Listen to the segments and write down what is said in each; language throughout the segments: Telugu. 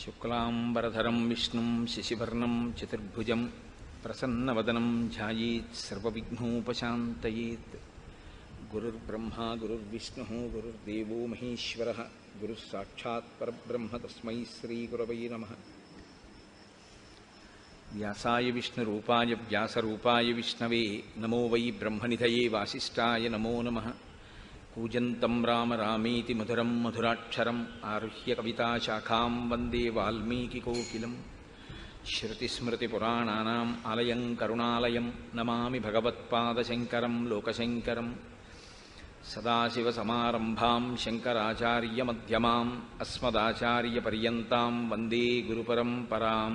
శుక్లాంబరధరం విష్ణుం శశివర్ణం చతుర్భుజం ప్రసన్నవదనం ధ్యాయేత్ సర్వవిఘ్నోపశాంతయేత్. గురుర్బ్రహ్మా గురుర్విష్ణుః గురుర్దేవో మహేశ్వరః గురుః సాక్షాత్ పరబ్రహ్మ తస్మై శ్రీగురవై నమః. వ్యాసాయ విష్ణురూపాయ వ్యాసరూపాయ విష్ణవే నమో వై బ్రహ్మనిధయే వాసిష్ఠాయ నమో నమః. కూజంతం రామ రామేతి మధురం మధురాక్షరం ఆరుహ్య కవితాశాఖాం వందే వాల్మీకికోకిలం. శ్రుతిస్మృతిపురాణానాం ఆలయం కరుణాలయం నమామి భగవత్పాదశంకరం లోకశంకరం. సదాశివసమారంభాం శంకరాచార్యమధ్యమాం అస్మదాచార్యపర్యంతాం వందే గురుపరంపరాం.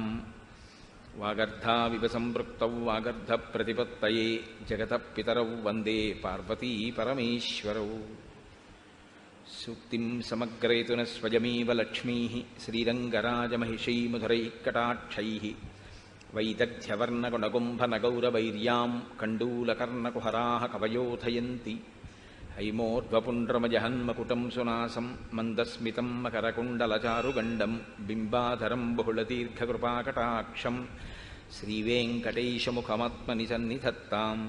వాగర్ధావివ సంపృక్తౌ వాగర్ధప్రతిపత్తయే జగతః పితరౌ వందే పార్వతీ పరమేశ్వరౌ. సూక్తిం సమగ్రయతున స్వయమేవ లక్ష్మీః శ్రీరంగరాజమహిషీముధురైఃకటాక్షైః. వైదగ్ధ్యవర్ణగుణగుంభనగౌరవైర్యాం కండూలకర్ణకుహరాः కవయోధయంతి. హైమోర్ధ్వపుండ్రమజహన్మకుటం సునాసం మందస్మితం మకరకుండలచారుగండం బింబాధరం బహుళదీర్ఘకృపాకటాక్షం శ్రీవేంకటేశముఖమాత్మని సన్నిధత్తాం.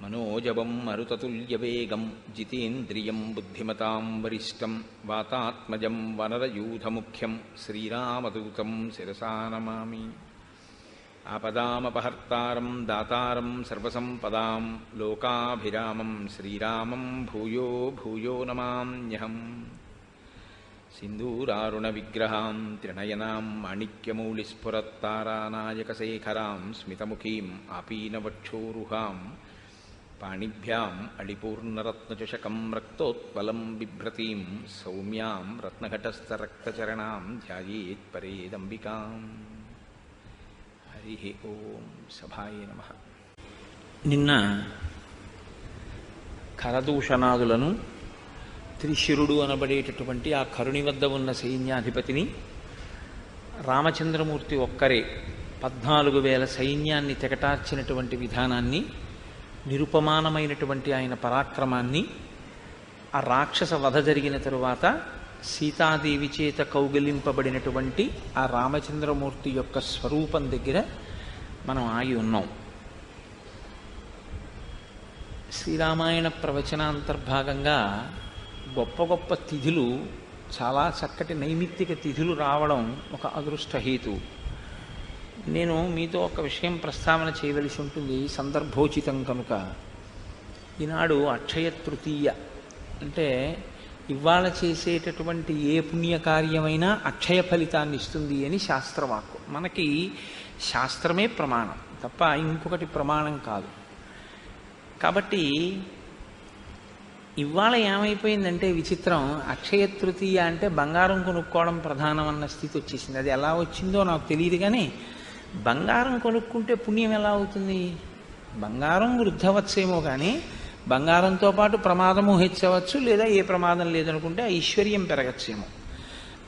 మనోజవం మరుతతుల్యవేగం జితేంద్రియం బుద్ధిమతాం వరిష్టం వాతాత్మజం వనరయూథముఖ్యం శ్రీరామదూతం శిరసా నమామి. ఆపదామపహర్తారం దాతారం సర్వసంపదాం లోకాభిరామం శ్రీరామం భూయో భూయో నమామ్యహం. సింధూరారుణవిగ్రహాం త్రినయనాం మాణిక్యమౌళిస్ఫురత్తారానాయకశేఖరాం స్మితముఖీం ఆపీనవక్షోరుహాం. పాణిభ్యాం అళిపూర్ణరత్నచషకం రక్తోత్పలం బిభ్రతీం సౌమ్యాం రత్నఘటస్థరక్తచరణాం ధ్యాయేత్ పరేదంబికాం. హరి ఓం సభాయ నమః. నిన్న ఖరదూషణాదులను త్రిశిరుడు అనబడేటటువంటి ఆ కరుణి వద్ద ఉన్న సైన్యాధిపతిని రామచంద్రమూర్తి ఒక్కరే 14,000 సైన్యాన్ని తెగటార్చినటువంటి విధానాన్ని, నిరుపమానమైనటువంటి ఆయన పరాక్రమాన్ని, ఆ రాక్షస వధ జరిగిన తరువాత సీతాదేవి చేత కౌగిలింపబడినటువంటి ఆ రామచంద్రమూర్తి యొక్క స్వరూపం దగ్గర మనం ఆగి ఉన్నాం. శ్రీరామాయణ ప్రవచనాంతర్భాగంగా గొప్ప గొప్ప తిథులు, చాలా చక్కటి నైమిత్తిక తిథులు రావడం ఒక అదృష్టహేతు. నేను మీతో ఒక విషయం ప్రస్తావన చేయవలసి ఉంటుంది, సందర్భోచితం కనుక. ఈనాడు అక్షయ తృతీయ, అంటే ఇవాళ చేసేటటువంటి ఏ పుణ్యకార్యమైనా అక్షయ ఫలితాన్ని ఇస్తుంది అని శాస్త్రవాక్కు. మనకి శాస్త్రమే ప్రమాణం తప్ప ఇంకొకటి ప్రమాణం కాదు. కాబట్టి ఇవాళ ఏమైపోయిందంటే విచిత్రం, అక్షయ తృతీయ అంటే బంగారం కొనుక్కోవడం ప్రధానం అన్న స్థితి వచ్చేసింది. అది ఎలా వచ్చిందో నాకు తెలియదు, కానీ బంగారం కొనుక్కుంటే పుణ్యం ఎలా అవుతుంది? బంగారం వృద్ధవచ్చేమో, కానీ బంగారంతో పాటు ప్రమాదము హెచ్చవచ్చు, లేదా ఏ ప్రమాదం లేదనుకుంటే ఐశ్వర్యం పెరగచ్చేమో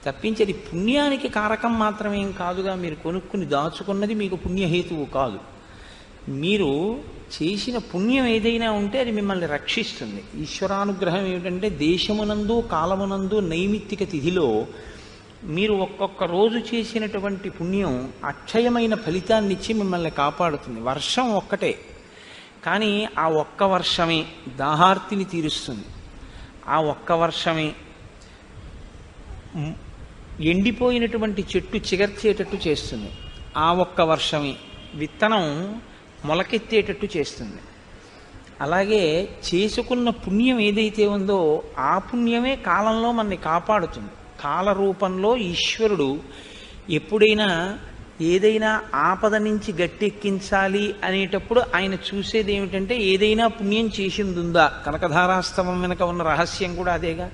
తప్పించి అది పుణ్యానికి కారకం మాత్రమేం కాదుగా. మీరు కొనుక్కుని దాచుకున్నది మీకు పుణ్యహేతువు కాదు. మీరు చేసిన పుణ్యం ఏదైనా ఉంటే అది మిమ్మల్ని రక్షిస్తుంది. ఈశ్వరానుగ్రహం ఏమిటంటే దేశమునందు కాలమునందు నైమిత్తిక తిథిలో మీరు ఒక్కొక్క రోజు చేసినటువంటి పుణ్యం అక్షయమైన ఫలితాన్ని ఇచ్చి మిమ్మల్ని కాపాడుతుంది. వర్షం ఒక్కటే, కానీ ఆ ఒక్క వర్షమే దాహార్తిని తీరుస్తుంది. ఆ ఒక్క వర్షమే ఎండిపోయినటువంటి చెట్టు చిగర్చేటట్టు చేస్తుంది. ఆ ఒక్క వర్షమే విత్తనం మొలకెత్తేటట్టు చేస్తుంది. అలాగే చేసుకున్న పుణ్యం ఏదైతే ఉందో ఆ పుణ్యమే కాలంలో మనని కాపాడుతుంది. కాల రూపంలో ఈశ్వరుడు ఎప్పుడైనా ఏదైనా ఆపద నుంచి గట్టెక్కించాలి అనేటప్పుడు ఆయన చూసేది ఏమిటంటే ఏదైనా పుణ్యం చేసిందుందా. కనకధారాస్తవం వెనక ఉన్న రహస్యం కూడా అదేగా.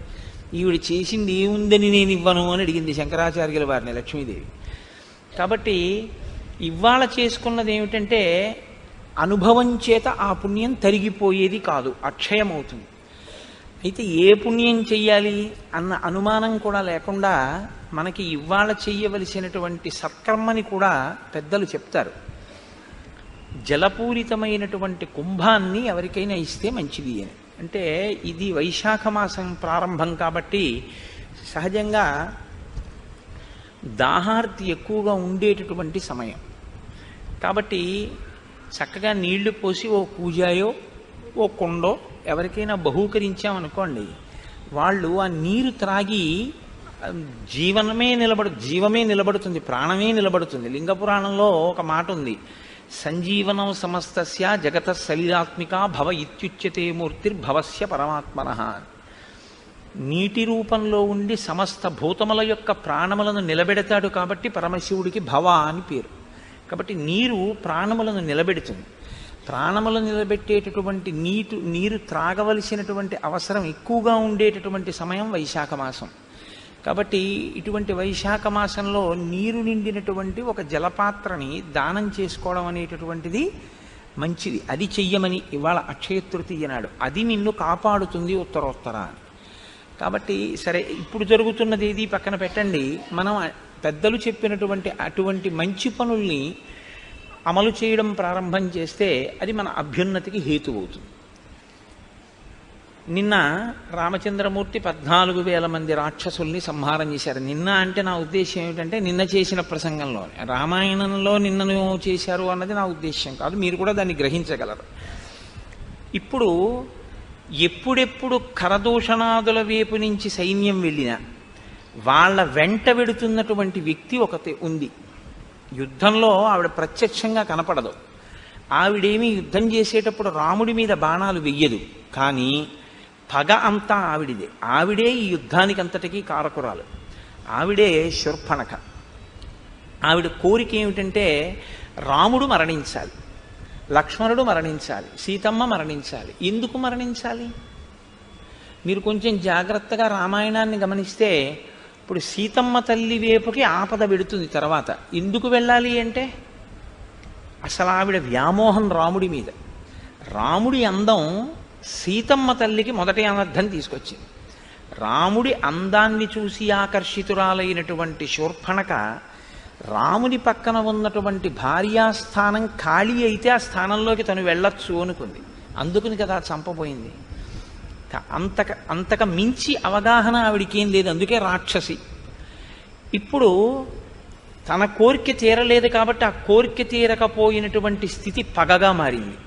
ఈవిడ చేసింది ఏముందని నేను ఇవ్వను అని అడిగింది శంకరాచార్యుల వారిని లక్ష్మీదేవి. కాబట్టి ఇవాళ చేసుకున్నది ఏమిటంటే అనుభవం చేత ఆ పుణ్యం తరిగిపోయేది కాదు, అక్షయమవుతుంది. అయితే ఏ పుణ్యం చెయ్యాలి అన్న అనుమానం కూడా లేకుండా మనకి ఇవాళ చెయ్యవలసినటువంటి సత్కర్మని కూడా పెద్దలు చెప్తారు. జలపూరితమైనటువంటి కుంభాన్ని ఎవరికైనా ఇస్తే మంచిది అని. అంటే ఇది వైశాఖ మాసం ప్రారంభం కాబట్టి సహజంగా దాహార్తి ఎక్కువగా ఉండేటటువంటి సమయం. కాబట్టి చక్కగా నీళ్లు పోసి ఓ కూజాయో ఓ కుండో ఎవరికైనా బహూకరించామనుకోండి, వాళ్ళు ఆ నీరు త్రాగి జీవమే నిలబడుతుంది, ప్రాణమే నిలబడుతుంది. లింగ పురాణంలో ఒక మాట ఉంది, సంజీవనం సమస్తస్య జగత సలిలాత్మిక భవ ఇత్యుచ్యతే మూర్తిర్భవస్య పరమాత్మనః. నీటి రూపంలో ఉండి సమస్త భూతముల యొక్క ప్రాణములను నిలబెడతాడు కాబట్టి పరమశివుడికి భవ అని పేరు. కాబట్టి నీరు ప్రాణములను నిలబెడుతుంది. ప్రాణములను నిలబెట్టేటటువంటి నీరు త్రాగవలసినటువంటి అవసరం ఎక్కువగా ఉండేటటువంటి సమయం వైశాఖ మాసం. కాబట్టి ఇటువంటి వైశాఖ మాసంలో నీరు నిండినటువంటి ఒక జలపాత్రని దానం చేసుకోవడం అనేటటువంటిది మంచిది. అది చెయ్యమని ఇవాళ అక్షయ తృతీయ నాడు. అది నిన్ను కాపాడుతుంది ఉత్తరోత్తర. కాబట్టి సరే, ఇప్పుడు జరుగుతున్నది ఏది పక్కన పెట్టండి. మనం పెద్దలు చెప్పినటువంటి అటువంటి మంచి పనుల్ని అమలు చేయడం ప్రారంభం చేస్తే అది మన అభ్యున్నతికి హేతువు అవుతుంది. నిన్న రామచంద్రమూర్తి 14,000 మంది రాక్షసుల్ని సంహారం చేశారు. నిన్న అంటే నా ఉద్దేశం ఏమిటంటే నిన్న చేసిన ప్రసంగంలో, రామాయణంలో నిన్నను చేశారు అన్నది నా ఉద్దేశం కాదు, మీరు కూడా దాన్ని గ్రహించగలరు. ఇప్పుడు ఎప్పుడెప్పుడు కరదూషణాదుల వైపు నుంచి సైన్యం వెళ్ళినా వాళ్ళ వెంట వెడుతున్నటువంటి వ్యక్తి ఒకటి ఉంది. యుద్ధంలో ఆవిడ ప్రత్యక్షంగా కనపడదు. ఆవిడేమీ యుద్ధం చేసేటప్పుడు రాముడి మీద బాణాలు వెయ్యదు, కానీ పగ అంతా ఆవిడిదే. ఆవిడే ఈ యుద్ధానికి అంతటికీ కారకురాలు. ఆవిడే శూర్పణఖ. ఆవిడ కోరిక ఏమిటంటే రాముడు మరణించాలి, లక్ష్మణుడు మరణించాలి, సీతమ్మ మరణించాలి. ఎందుకు మరణించాలి? మీరు కొంచెం జాగ్రత్తగా రామాయణాన్ని గమనిస్తే ఇప్పుడు సీతమ్మ తల్లి వైపుకి ఆపద పెడుతుంది. తర్వాత ఎందుకు వెళ్ళాలి అంటే అసలు ఆవిడ వ్యామోహం రాముడి మీద. రాముడి అందం సీతమ్మ తల్లికి మొదటి అనర్థం తీసుకొచ్చింది. రాముడి అందాన్ని చూసి ఆకర్షితురాలైనటువంటి శూర్పణఖ రాముని పక్కన ఉన్నటువంటి భార్యాస్థానం ఖాళీ అయితే ఆ స్థానంలోకి తను వెళ్ళొచ్చు అనుకుంది. అందుకుని కదా చంపబోయింది. అంతక మించి అవగాహన ఆవిడికేం లేదు, అందుకే రాక్షసి. ఇప్పుడు తన కోరిక తీరలేదు కాబట్టి ఆ కోరిక తీరకపోయినటువంటి స్థితి పగగా మారింది.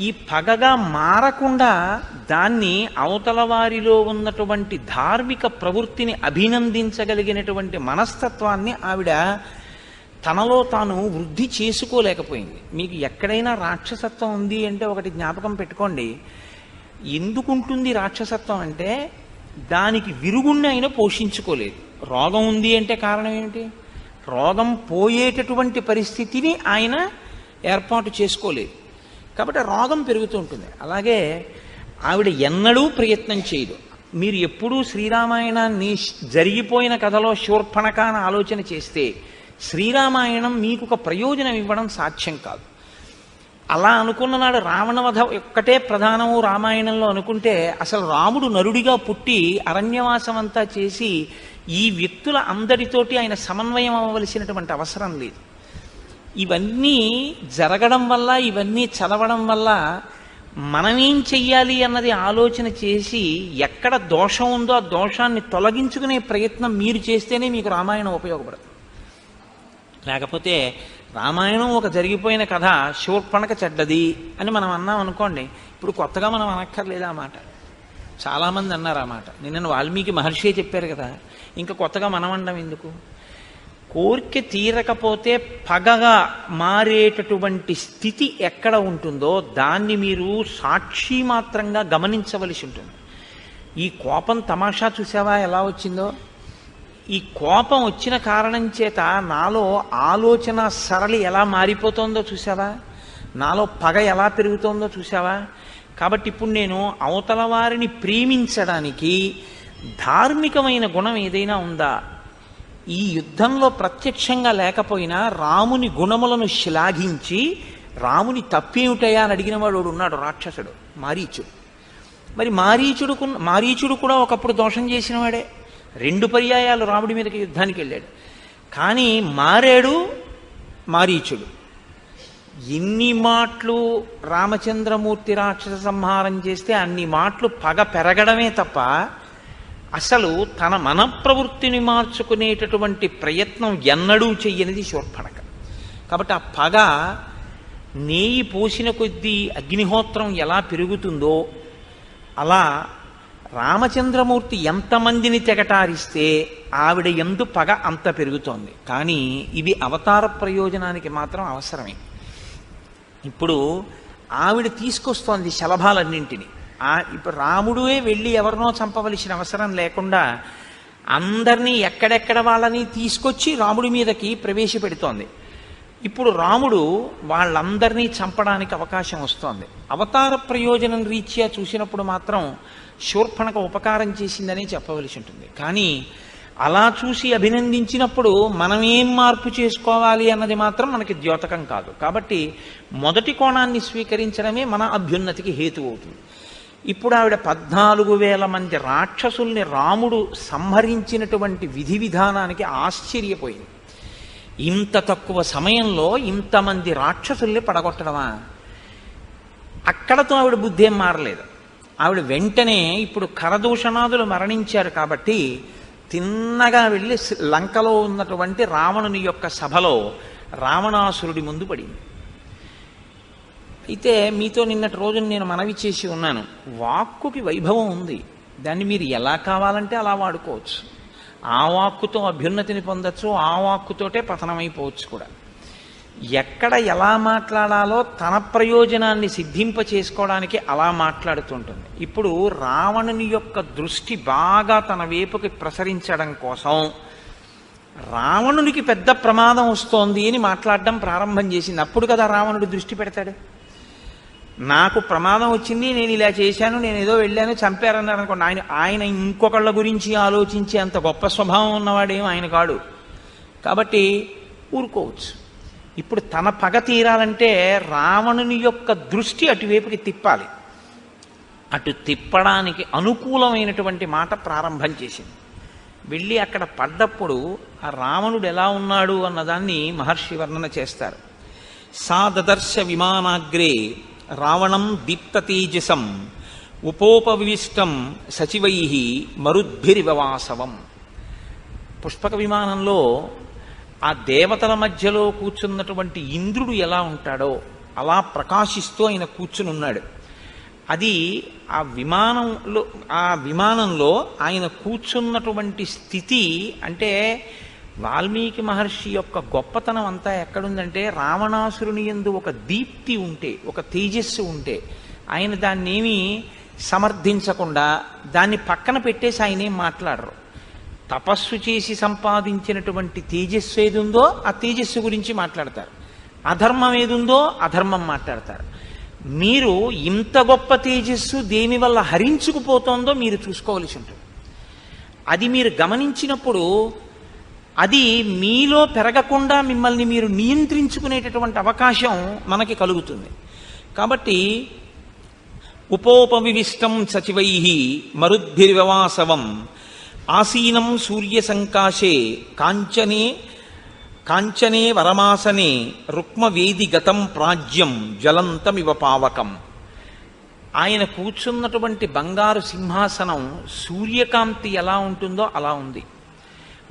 ఈ పగగా మారకుండా దాన్ని అవతల వారిలో ఉన్నటువంటి ధార్మిక ప్రవృత్తిని అభినందించగలిగినటువంటి మనస్తత్వాన్ని ఆవిడ తనలో తాను వృద్ధి చేసుకోలేకపోయింది. మీకు ఎక్కడైనా రాక్షసత్వం ఉంది అంటే ఒకటి జ్ఞాపకం పెట్టుకోండి. ఎందుకుంటుంది రాక్షసత్వం అంటే దానికి విరుగుణ్ణి అయినా పోషించుకోలేదు. రోగం ఉంది అంటే కారణం ఏమిటి? రోగం పోయేటటువంటి పరిస్థితిని ఆయన ఏర్పాటు చేసుకోలేదు కాబట్టి రోగం పెరుగుతూ ఉంటుంది. అలాగే ఆవిడ ఎన్నడూ ప్రయత్నం చేయదు. మీరు ఎప్పుడూ శ్రీరామాయణాన్ని జరిగిపోయిన కథలో శూర్పణఖ అని ఆలోచన చేస్తే శ్రీరామాయణం మీకు ఒక ప్రయోజనం ఇవ్వడం సాధ్యం కాదు. అలా అనుకున్న నాడు రావణవధ ఒక్కటే ప్రధానము రామాయణంలో అనుకుంటే అసలు రాముడు నరుడిగా పుట్టి అరణ్యవాసం అంతా చేసి ఈ వ్యక్తుల అందరితోటి ఆయన సమన్వయం అవ్వవలసినటువంటి అవసరం లేదు. ఇవన్నీ జరగడం వల్ల, ఇవన్నీ చదవడం వల్ల మనమేం చెయ్యాలి అన్నది ఆలోచన చేసి ఎక్కడ దోషం ఉందో ఆ దోషాన్ని తొలగించుకునే ప్రయత్నం మీరు చేస్తేనే మీకు రామాయణం ఉపయోగపడుతుంది. లేకపోతే రామాయణం ఒక జరిగిపోయిన కథ, శూర్పణఖ చెడ్డది అని మనం అన్నాం అనుకోండి, ఇప్పుడు కొత్తగా మనం అనక్కర్లేదు ఆ మాట. చాలామంది అన్నారు ఆ మాట. నిన్న వాల్మీకి మహర్షి చెప్పారు కదా, ఇంకా కొత్తగా మనం అనడం ఎందుకు? కోరిక తీరకపోతే పగగా మారేటటువంటి స్థితి ఎక్కడ ఉంటుందో దాన్ని మీరు సాక్షి మాత్రంగా గమనించవలసి ఉంటుంది. ఈ కోపం తమాషా చూసావా ఎలా వచ్చిందో? ఈ కోపం వచ్చిన కారణం చేత నాలో ఆలోచన సరళి ఎలా మారిపోతుందో చూసావా? నాలో పగ ఎలా పెరుగుతోందో చూసావా? కాబట్టి ఇప్పుడు నేను అవతల వారిని ప్రేమించడానికి ధార్మికమైన గుణం ఏదైనా ఉందా? ఈ యుద్ధంలో ప్రత్యక్షంగా లేకపోయినా రాముని గుణములను శ్లాఘించి రాముని తప్పేమిటయా అని అడిగిన వాడు ఉన్నాడు, రాక్షసుడు మారీచుడు. మరి మారీచుడు కూడా ఒకప్పుడు దోషం చేసిన వాడే. 2 పర్యాయాలు రాముడి మీదకి యుద్ధానికి వెళ్ళాడు. కానీ మారాడు మారీచుడు. ఎన్ని మాటలు రామచంద్రమూర్తి రాక్షస సంహారం చేస్తే అన్ని మాటలు పగ పెరగడమే తప్ప అసలు తన మనప్రవృత్తిని మార్చుకునేటటువంటి ప్రయత్నం ఎన్నడూ చెయ్యనిది శూర్పణఖ. కాబట్టి ఆ పగ నేయి పోసిన కొద్దీ అగ్నిహోత్రం ఎలా పెరుగుతుందో అలా రామచంద్రమూర్తి ఎంతమందిని తెగటారిస్తే ఆవిడ యందు పగ అంత పెరుగుతోంది. కానీ ఇవి అవతార ప్రయోజనానికి మాత్రం అవసరమే. ఇప్పుడు ఆవిడ తీసుకొస్తోంది శలభాలన్నింటినీ. ఇప్పుడు రాముడే వెళ్ళి ఎవరినో చంపవలసిన అవసరం లేకుండా అందరినీ ఎక్కడెక్కడ వాళ్ళని తీసుకొచ్చి రాముడి మీదకి ప్రవేశపెడుతోంది. ఇప్పుడు రాముడు వాళ్ళందరినీ చంపడానికి అవకాశం వస్తోంది. అవతార ప్రయోజనం రీత్యా చూసినప్పుడు మాత్రం శూర్పణఖ ఉపకారం చేసిందని చెప్పవలసి ఉంటుంది. కానీ అలా చూసి అభినందించినప్పుడు మనమేం మార్పు చేసుకోవాలి అన్నది మాత్రం మనకి ద్యోతకం కాదు. కాబట్టి మొదటి కోణాన్ని స్వీకరించడమే మన అభ్యున్నతికి హేతు అవుతుంది. ఇప్పుడు ఆవిడ 14,000 మంది రాక్షసుల్ని రాముడు సంహరించినటువంటి విధి విధానానికి ఆశ్చర్యపోయింది. ఇంత తక్కువ సమయంలో ఇంతమంది రాక్షసుల్ని పడగొట్టడమా? అక్కడతో ఆవిడ బుద్ధి ఏం మారలేదు. ఆవిడ వెంటనే ఇప్పుడు కరదూషణాదులు మరణించారు కాబట్టి తిన్నగా వెళ్ళి లంకలో ఉన్నటువంటి రావణుని యొక్క సభలో రావణాసురుడి ముందు పడింది. అయితే మీతో నిన్నటి రోజున నేను మనవి చేసి ఉన్నాను, వాక్కుకి వైభవం ఉంది, దాన్ని మీరు ఎలా కావాలంటే అలా వాడుకోవచ్చు. ఆ వాక్కుతో అభ్యున్నతిని పొందొచ్చు, ఆ వాక్కుతోటే పతనమైపోవచ్చు కూడా. ఎక్కడ ఎలా మాట్లాడాలో తన ప్రయోజనాన్ని సిద్ధింప చేసుకోవడానికి అలా మాట్లాడుతుంటుంది. ఇప్పుడు రావణుని యొక్క దృష్టి బాగా తన వైపుకి ప్రసరించడం కోసం రావణునికి పెద్ద ప్రమాదం వస్తోంది అని మాట్లాడడం ప్రారంభం చేసింది. అప్పుడు కదా రావణుడు దృష్టి పెడతాడు. నాకు ప్రమాదం వచ్చింది, నేను ఇలా చేశాను, నేను ఏదో వెళ్ళాను, చంపారన్నారు అనుకోండి, ఆయన ఇంకొకళ్ళ గురించి ఆలోచించే అంత గొప్ప స్వభావం ఉన్నవాడేం ఆయన కాడు. కాబట్టి ఊరుకోవచ్చు. ఇప్పుడు తన పగ తీరాలంటే రావణుని యొక్క దృష్టి అటువైపుకి తిప్పాలి. అటు తిప్పడానికి అనుకూలమైనటువంటి మాట ప్రారంభం చేసింది. వెళ్ళి అక్కడ పడ్డప్పుడు ఆ రావణుడు ఎలా ఉన్నాడు అన్నదాన్ని మహర్షి వర్ణన చేస్తారు. సా దదర్శ విమానాగ్రే రావణం దీప్త తేజసం ఉపోపవిష్టం సచివై మరుద్భిరివవాసవం. పుష్పక విమానంలో ఆ దేవతల మధ్యలో కూర్చున్నటువంటి ఇంద్రుడు ఎలా ఉంటాడో అలా ప్రకాశిస్తూ ఆయన కూర్చుని ఉన్నాడు. అది ఆ విమానంలో ఆయన కూర్చున్నటువంటి స్థితి అంటే వాల్మీకి మహర్షి యొక్క గొప్పతనం అంతా ఎక్కడుందంటే రావణాసురుని యందు ఒక దీప్తి ఉంటే, ఒక తేజస్సు ఉంటే ఆయన దాన్నేమీ సమర్థించకుండా దాన్ని పక్కన పెట్టేసి ఆయన ఏం మాట్లాడరు. తపస్సు చేసి సంపాదించినటువంటి తేజస్సు ఏదుందో ఆ తేజస్సు గురించి మాట్లాడతారు. అధర్మం ఏదుందో అధర్మం మాట్లాడతారు. మీరు ఇంత గొప్ప తేజస్సు దేనివల్ల హరించుకుపోతోందో మీరు చూసుకోవలసి ఉంటుంది. అది మీరు గమనించినప్పుడు అది మీలో పెరగకుండా మిమ్మల్ని మీరు నియంత్రించుకునేటటువంటి అవకాశం మనకి కలుగుతుంది. కాబట్టి ఉపోపవిష్టం సచివై మరుద్భిర్వ్యవాసవం ఆసీనం సూర్య సంకాశే కాంచనే వరమాసనే రుక్మవేది గతం ప్రాజ్యం జ్వలంతమివ పావకం. ఆయన కూర్చున్నటువంటి బంగారు సింహాసనం సూర్యకాంతి ఎలా ఉంటుందో అలా ఉంది.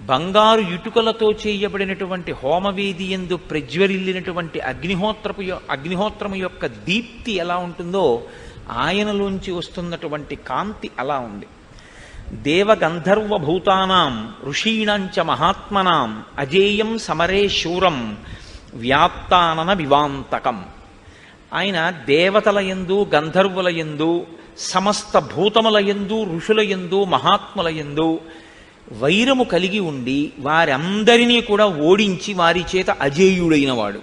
బంగారు ఇటుకలతో చేయబడినటువంటి హోమవేది యందు ప్రజ్వరిల్లినటువంటి అగ్నిహోత్రము యొక్క దీప్తి ఎలా ఉంటుందో ఆయనలోంచి వస్తున్నటువంటి కాంతి అలా ఉంది. దేవగంధర్వభూతానాం ఋషీణాంచ మహాత్మనాం అజేయం సమరే శూరం వ్యాప్తానన వివాంతకం. ఆయన దేవతల యందు, గంధర్వుల యందు, సమస్త భూతముల యందు, ఋషుల యందు, మహాత్ముల యందు వైరము కలిగి ఉండి వారందరినీ కూడా ఓడించి వారి చేత అజేయుడైన వాడు.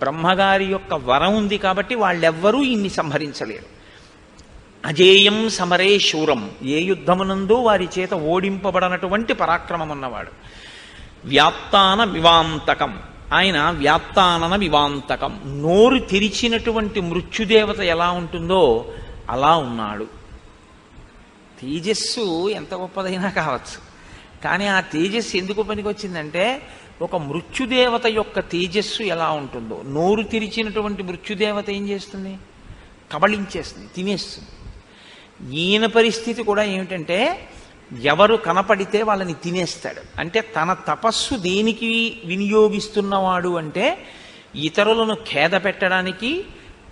బ్రహ్మగారి యొక్క వరం ఉంది కాబట్టి వాళ్ళెవ్వరూ ఇన్ని సంహరించలేరు. అజేయం సమరే శూరం, ఏ యుద్ధమునందు వారి చేత ఓడింపబడనటువంటి పరాక్రమం ఉన్నవాడు. వ్యాప్తాన వివాంతకం, ఆయన వ్యాప్తానన వివాంతకం, నోరు తెరిచినటువంటి మృత్యుదేవత ఎలా ఉంటుందో అలా ఉన్నాడు. తేజస్సు ఎంత గొప్పదైనా కావచ్చు, కానీ ఆ తేజస్సు ఎందుకు పనికొచ్చిందంటే ఒక మృత్యుదేవత యొక్క తేజస్సు ఎలా ఉంటుందో, నోరు తెరిచినటువంటి మృత్యుదేవత ఏం చేస్తుంది? కబళించేస్తుంది, తినేస్తుంది. ఈయన పరిస్థితి కూడా ఏమిటంటే ఎవరు కనపడితే వాళ్ళని తినేస్తాడు. అంటే తన తపస్సు దేనికి వినియోగిస్తున్నవాడు అంటే ఇతరులను ఖేద పెట్టడానికి,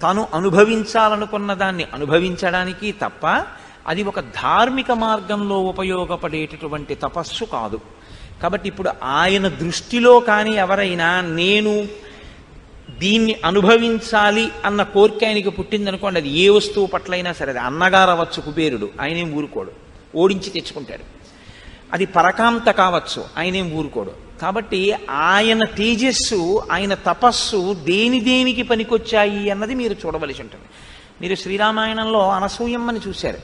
తను అనుభవించాలనుకున్న దాన్ని అనుభవించడానికి తప్ప అది ఒక ధార్మిక మార్గంలో ఉపయోగపడేటటువంటి తపస్సు కాదు. కాబట్టి ఇప్పుడు ఆయన దృష్టిలో కానీ ఎవరైనా నేను దీన్ని అనుభవించాలి అన్న కోరిక ఆయనకి పుట్టిందనుకోండి, అది ఏ వస్తువు పట్లైనా సరే, అది అన్నగారు అవ్వచ్చు కుబేరుడు, ఆయనేం ఊరుకోడు, ఓడించి తెచ్చుకుంటాడు. అది పరకాంత కావచ్చు, ఆయనేం ఊరుకోడు. కాబట్టి ఆయన తేజస్సు, ఆయన తపస్సు దేనికి పనికొచ్చాయి అన్నది మీరు చూడవలసి ఉంటుంది. మీరు శ్రీరామాయణంలో అనసూయమ్మని చూశారు.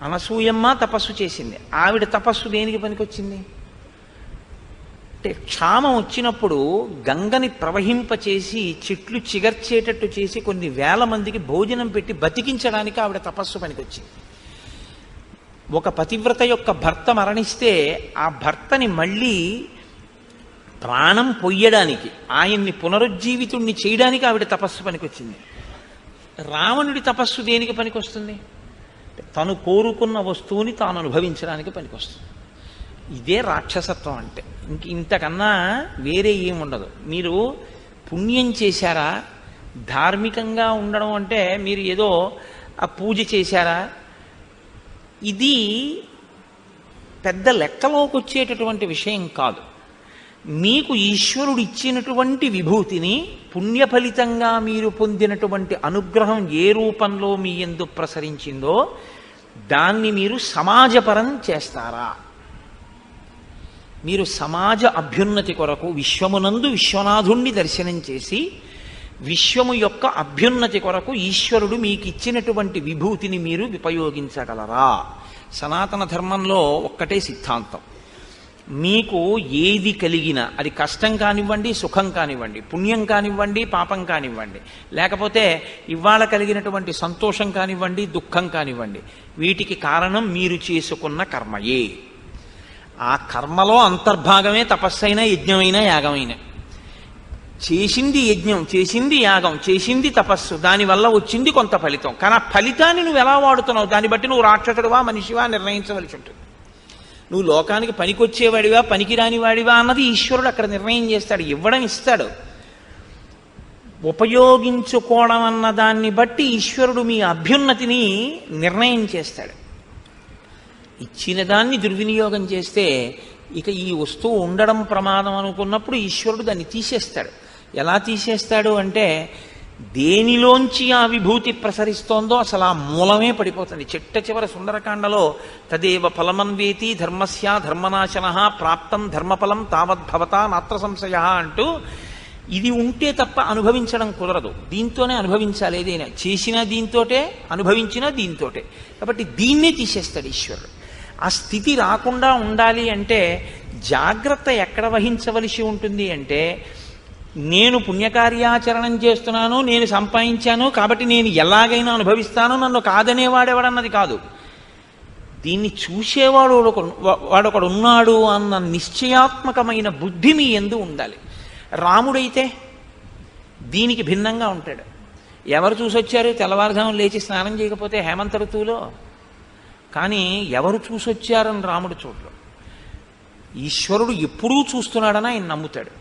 అనసూయమ్మ తపస్సు చేసింది. ఆవిడ తపస్సు దేనికి పనికొచ్చింది అంటే క్షామం వచ్చినప్పుడు గంగని ప్రవహింపచేసి చెట్లు చిగర్చేటట్టు చేసి కొన్ని వేల మందికి భోజనం పెట్టి బతికించడానికి ఆవిడ తపస్సు పనికొచ్చింది. ఒక పతివ్రత యొక్క భర్త మరణిస్తే ఆ భర్తని మళ్ళీ ప్రాణం పొయ్యడానికి, ఆయన్ని పునరుజ్జీవితుణ్ణి చేయడానికి ఆవిడ తపస్సు పనికొచ్చింది. రావణుడి తపస్సు దేనికి పనికొస్తుంది? తను కోరుకున్న వస్తువుని తాను అనుభవించడానికి పనికొస్తుంది. ఇదే రాక్షసత్వం అంటే. ఇంతకన్నా వేరే ఏముండదు. మీరు పుణ్యం చేశారా, ధార్మికంగా ఉండడం అంటే మీరు ఏదో ఆ పూజ చేశారా, ఇది పెద్ద లెక్కలోకి వచ్చేటటువంటి విషయం కాదు. మీకు ఈశ్వరుడు ఇచ్చినటువంటి విభూతిని పుణ్య ఫలితంగా మీరు పొందినటువంటి అనుగ్రహం ఏ రూపంలో మీ యందు ప్రసరించిందో దాన్ని మీరు సమాజపరం చేస్తారా? మీరు సమాజ అభ్యున్నతి కొరకు విశ్వమునందు విశ్వనాథుణ్ణి దర్శనం చేసి విశ్వము యొక్క అభ్యున్నతి కొరకు ఈశ్వరుడు మీకు ఇచ్చినటువంటి విభూతిని మీరు ఉపయోగించగలరా? సనాతన ధర్మంలో ఒక్కటే సిద్ధాంతం. మీకు ఏది కలిగినా, అది కష్టం కానివ్వండి, సుఖం కానివ్వండి, పుణ్యం కానివ్వండి, పాపం కానివ్వండి, లేకపోతే ఇవాళ కలిగినటువంటి సంతోషం కానివ్వండి, దుఃఖం కానివ్వండి, వీటికి కారణం మీరు చేసుకున్న కర్మయే. ఆ కర్మలో అంతర్భాగమే తపస్సైన, యజ్ఞమైన, యాగమైన. చేసింది యజ్ఞం, చేసింది యాగం, చేసింది తపస్సు, దానివల్ల వచ్చింది కొంత ఫలితం. కానీ ఆ ఫలితాన్ని నువ్వు ఎలా వాడుతున్నావు దాన్ని బట్టి నువ్వు రాక్షసుడివా మనిషివా నిర్ణయించవలసి ఉంటుంది. నువ్వు లోకానికి పనికొచ్చేవాడివా పనికిరానివాడివా అన్నది ఈశ్వరుడు అక్కడ నిర్ణయం చేస్తాడు. ఇవ్వడం ఇస్తాడు. ఉపయోగించుకోవడం అన్న దాన్ని బట్టి ఈశ్వరుడు మీ అభ్యున్నతిని నిర్ణయం చేస్తాడు. ఇచ్చిన దాన్ని దుర్వినియోగం చేస్తే ఇక ఈ వస్తువు ఉండడం ప్రమాదం అనుకున్నప్పుడు ఈశ్వరుడు దాన్ని తీసేస్తాడు. ఎలా తీసేస్తాడు అంటే దేనిలోంచి ఆ విభూతి ప్రసరిస్తోందో అసలు ఆ మూలమే పడిపోతుంది. చిట్ట చివర సుందరకాండలో తదేవ ఫలమన్వేతి ధర్మస్య ధర్మనాశన ప్రాప్తం ధర్మఫలం తావద్భవత నాత్ర సంశయ అంటూ ఇది ఉంటే తప్ప అనుభవించడం కుదరదు. దీంతోనే అనుభవించాలి. ఏదైనా చేసినా దీంతోటే, అనుభవించినా దీంతోటే. కాబట్టి దీన్నే తీసేస్తాడు ఈశ్వరుడు. ఆ స్థితి రాకుండా ఉండాలి అంటే జాగ్రత్త ఎక్కడ వహించవలసి ఉంటుంది అంటే నేను పుణ్యకార్యాచరణం చేస్తున్నాను, నేను సంపాదించాను కాబట్టి నేను ఎలాగైనా అనుభవిస్తాను, నన్ను కాదనేవాడెవడన్నది కాదు. దీన్ని చూసేవాడు వాడొకడు ఉన్నాడు అన్న నిశ్చయాత్మకమైన బుద్ధి మీ యందు ఉండాలి. రాముడైతే దీనికి భిన్నంగా ఉంటాడు. ఎవరు చూసొచ్చారు? తెల్లవారుజామున లేచి స్నానం చేయకపోతే హేమంత ఋతువులో. కానీ ఎవరు చూసొచ్చారని రాముడు చూడడు. ఈశ్వరుడు ఎప్పుడూ చూస్తున్నాడని ఆయన నమ్ముతాడు.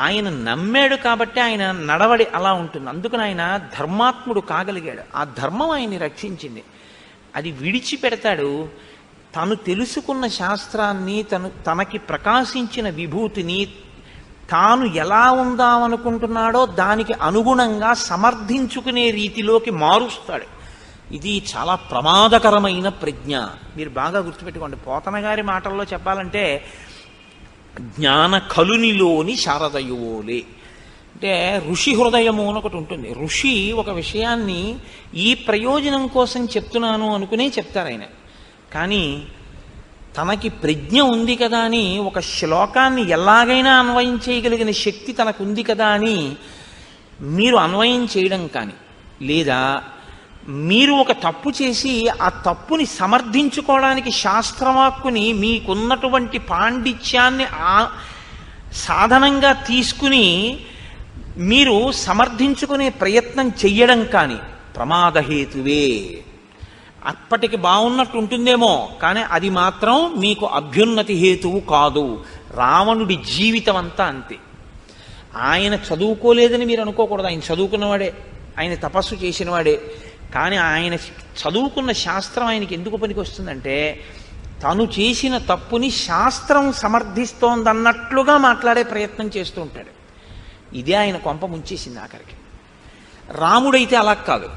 ఆయన నమ్మాడు కాబట్టి ఆయన నడవడి అలా ఉంటుంది. అందుకని ఆయన ధర్మాత్ముడు కాగలిగాడు. ఆ ధర్మం ఆయన్ని రక్షించింది. అది విడిచిపెడతాడు. తను తెలుసుకున్న శాస్త్రాన్ని, తనకి ప్రకాశించిన విభూతిని తాను ఎలా ఉందామనుకుంటున్నాడో దానికి అనుగుణంగా సమర్థించుకునే రీతిలోకి మారుస్తాడు. ఇది చాలా ప్రమాదకరమైన ప్రజ్ఞ. మీరు బాగా గుర్తుపెట్టుకోండి. పోతన గారి మాటల్లో చెప్పాలంటే జ్ఞాన కలునిలోని శారదయువోలే. అంటే ఋషి హృదయము అని ఒకటి ఉంటుంది. ఋషి ఒక విషయాన్ని ఈ ప్రయోజనం కోసం చెప్తున్నాను అనుకునే చెప్తారు ఆయన. కానీ తనకి ప్రజ్ఞ ఉంది కదా అని ఒక శ్లోకాన్ని ఎలాగైనా అన్వయం చేయగలిగిన శక్తి తనకు ఉంది కదా అని మీరు అన్వయం చేయడం కానీ, లేదా మీరు ఒక తప్పు చేసి ఆ తప్పుని సమర్థించుకోవడానికి శాస్త్రవాక్కుని మీకున్నటువంటి పాండిత్యాన్ని సాధనంగా తీసుకుని మీరు సమర్థించుకునే ప్రయత్నం చెయ్యడం కానీ ప్రమాదహేతువే. అప్పటికి బాగున్నట్టు ఉంటుందేమో, కానీ అది మాత్రం మీకు అభ్యున్నతి హేతువు కాదు. రావణుడి జీవితం అంతా అంతే. ఆయన చదువుకోలేదని మీరు అనుకోకూడదు. ఆయన చదువుకున్నవాడే, ఆయన తపస్సు చేసినవాడే. కానీ ఆయన చదువుకున్న శాస్త్రం ఆయనకి ఎందుకు పనికి వస్తుందంటే, తను చేసిన తప్పుని శాస్త్రం సమర్థిస్తోందన్నట్లుగా మాట్లాడే ప్రయత్నం చేస్తూ ఉంటాడు. ఇదే ఆయన కొంప ముంచేసింది ఆఖరికి. రాముడైతే అలా కాదు.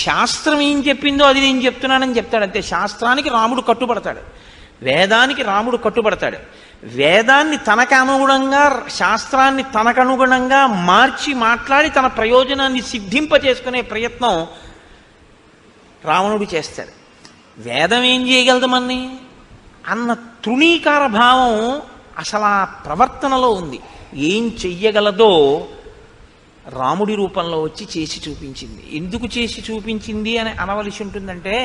శాస్త్రం ఏం చెప్పిందో అది నేను చెప్తున్నానని చెప్తాడు అంతే. శాస్త్రానికి రాముడు కట్టుబడతాడు, వేదానికి రాముడు కట్టుబడతాడు. వేదాన్ని తనకు అనుగుణంగా, శాస్త్రాన్ని తనకు అనుగుణంగా మార్చి మాట్లాడి తన ప్రయోజనాన్ని సిద్ధింపచేసుకునే ప్రయత్నం రావణుడు చేస్తాడు. వేదం ఏం చేయగలదు మన్ని అన్న తృణీకార భావం అసలు ఆ ప్రవర్తనలో ఉంది. ఏం చెయ్యగలదో రాముడి రూపంలో వచ్చి చేసి చూపించింది. ఎందుకు చేసి చూపించింది అని అనవలసి ఉంటుందంటే,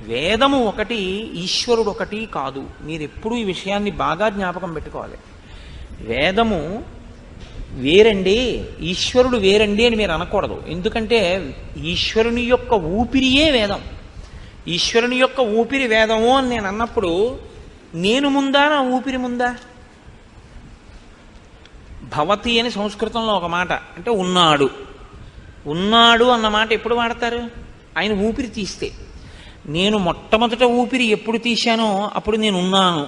వేదము ఒకటి, ఈశ్వరుడు ఒకటి కాదు. మీరు ఎప్పుడూ ఈ విషయాన్ని బాగా జ్ఞాపకం పెట్టుకోవాలి. వేదము వేరండి, ఈశ్వరుడు వేరండి అని మీరు అనకూడదు. ఎందుకంటే ఈశ్వరుని యొక్క ఊపిరియే వేదం. ఈశ్వరుని యొక్క ఊపిరి వేదము అని నేను అన్నప్పుడు నేను ముందా, నా ఊపిరి ముందా? భవతి అని సంస్కృతంలో ఒక మాట, అంటే ఉన్నాడు. ఉన్నాడు అన్న మాట ఎప్పుడు వాడతారు? ఆయన ఊపిరి తీస్తే. నేను మొట్టమొదట ఊపిరి ఎప్పుడు తీశానో అప్పుడు నేను ఉన్నాను,